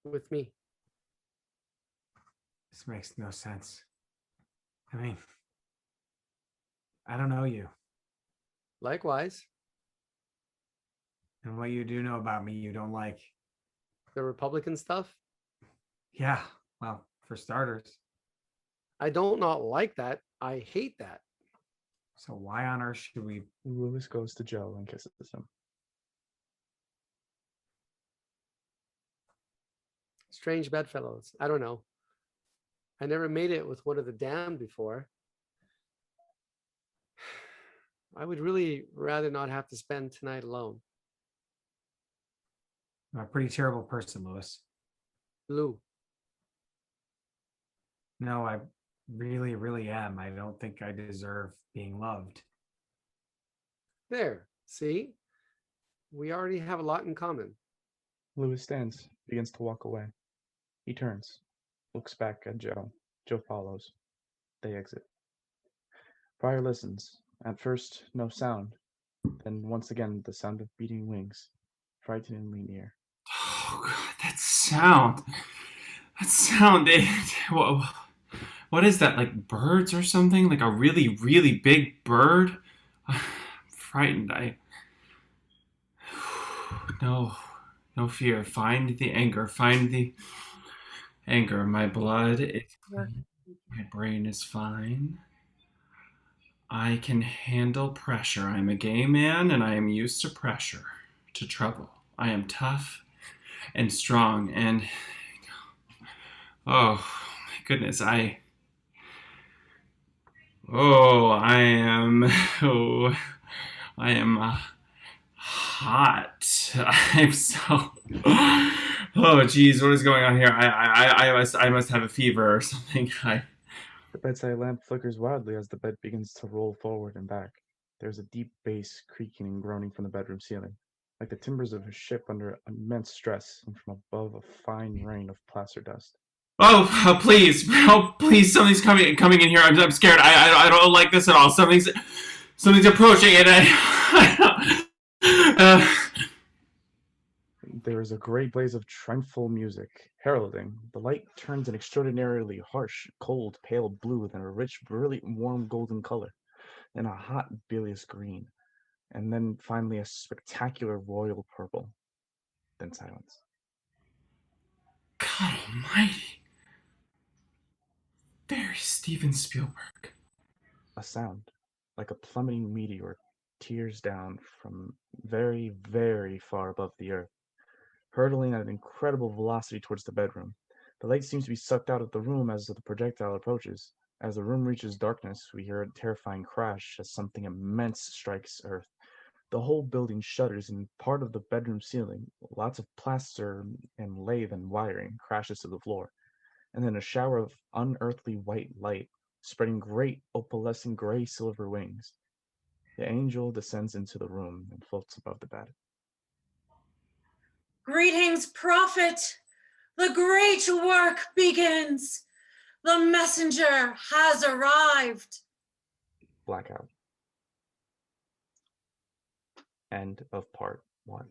With me. This makes no sense. I mean, I don't know you. Likewise. And what you do know about me, you don't like. The Republican stuff? Yeah, well, for starters. I don't not like that. I hate that. So why on earth should we? Lewis goes to Joe and kisses him. Strange bedfellows. I don't know. I never made it with one of the damned before. I would really rather not have to spend tonight alone. I'm a pretty terrible person, Lewis. Lou. No, I really, really am. I don't think I deserve being loved. There. See? We already have a lot in common. Lewis stands, begins to walk away. He turns, looks back at Joe. Joe follows. They exit. Pryor listens. At first, no sound. Then once again, the sound of beating wings, frighteningly near. Oh God, that sound. That sound. What is that? Like birds or something? Like a really, really big bird? I'm frightened. No, no fear. Find the anger. Find the anger. My blood is clean. My brain is fine. I can handle pressure. I'm a gay man and I am used to pressure, to trouble. I am tough and strong and oh my goodness, I am hot. I'm so oh geez, what is going on here? I must have a fever or something. The bedside lamp flickers wildly as the bed begins to roll forward and back. There's a deep bass creaking and groaning from the bedroom ceiling, like the timbers of a ship under immense stress, and from above a fine rain of plaster dust. Please, something's coming in here. I'm scared. I don't like this at all. Something's approaching, and There is a great blaze of tranquil music, heralding. The light turns an extraordinarily harsh, cold, pale blue, then a rich, brilliant, warm golden color, then a hot, bilious green, and then finally a spectacular royal purple. Then silence. God almighty. Very Steven Spielberg. A sound, like a plummeting meteor, tears down from very, very far above the earth, hurtling at an incredible velocity towards the bedroom. The light seems to be sucked out of the room as the projectile approaches. As the room reaches darkness, we hear a terrifying crash as something immense strikes earth. The whole building shudders, and part of the bedroom ceiling, lots of plaster and lathe and wiring, crashes to the floor. And then a shower of unearthly white light, spreading great opalescent gray silver wings. The angel descends into the room and floats above the bed. Greetings, prophet. The great work begins. The messenger has arrived. Blackout. End of part 1.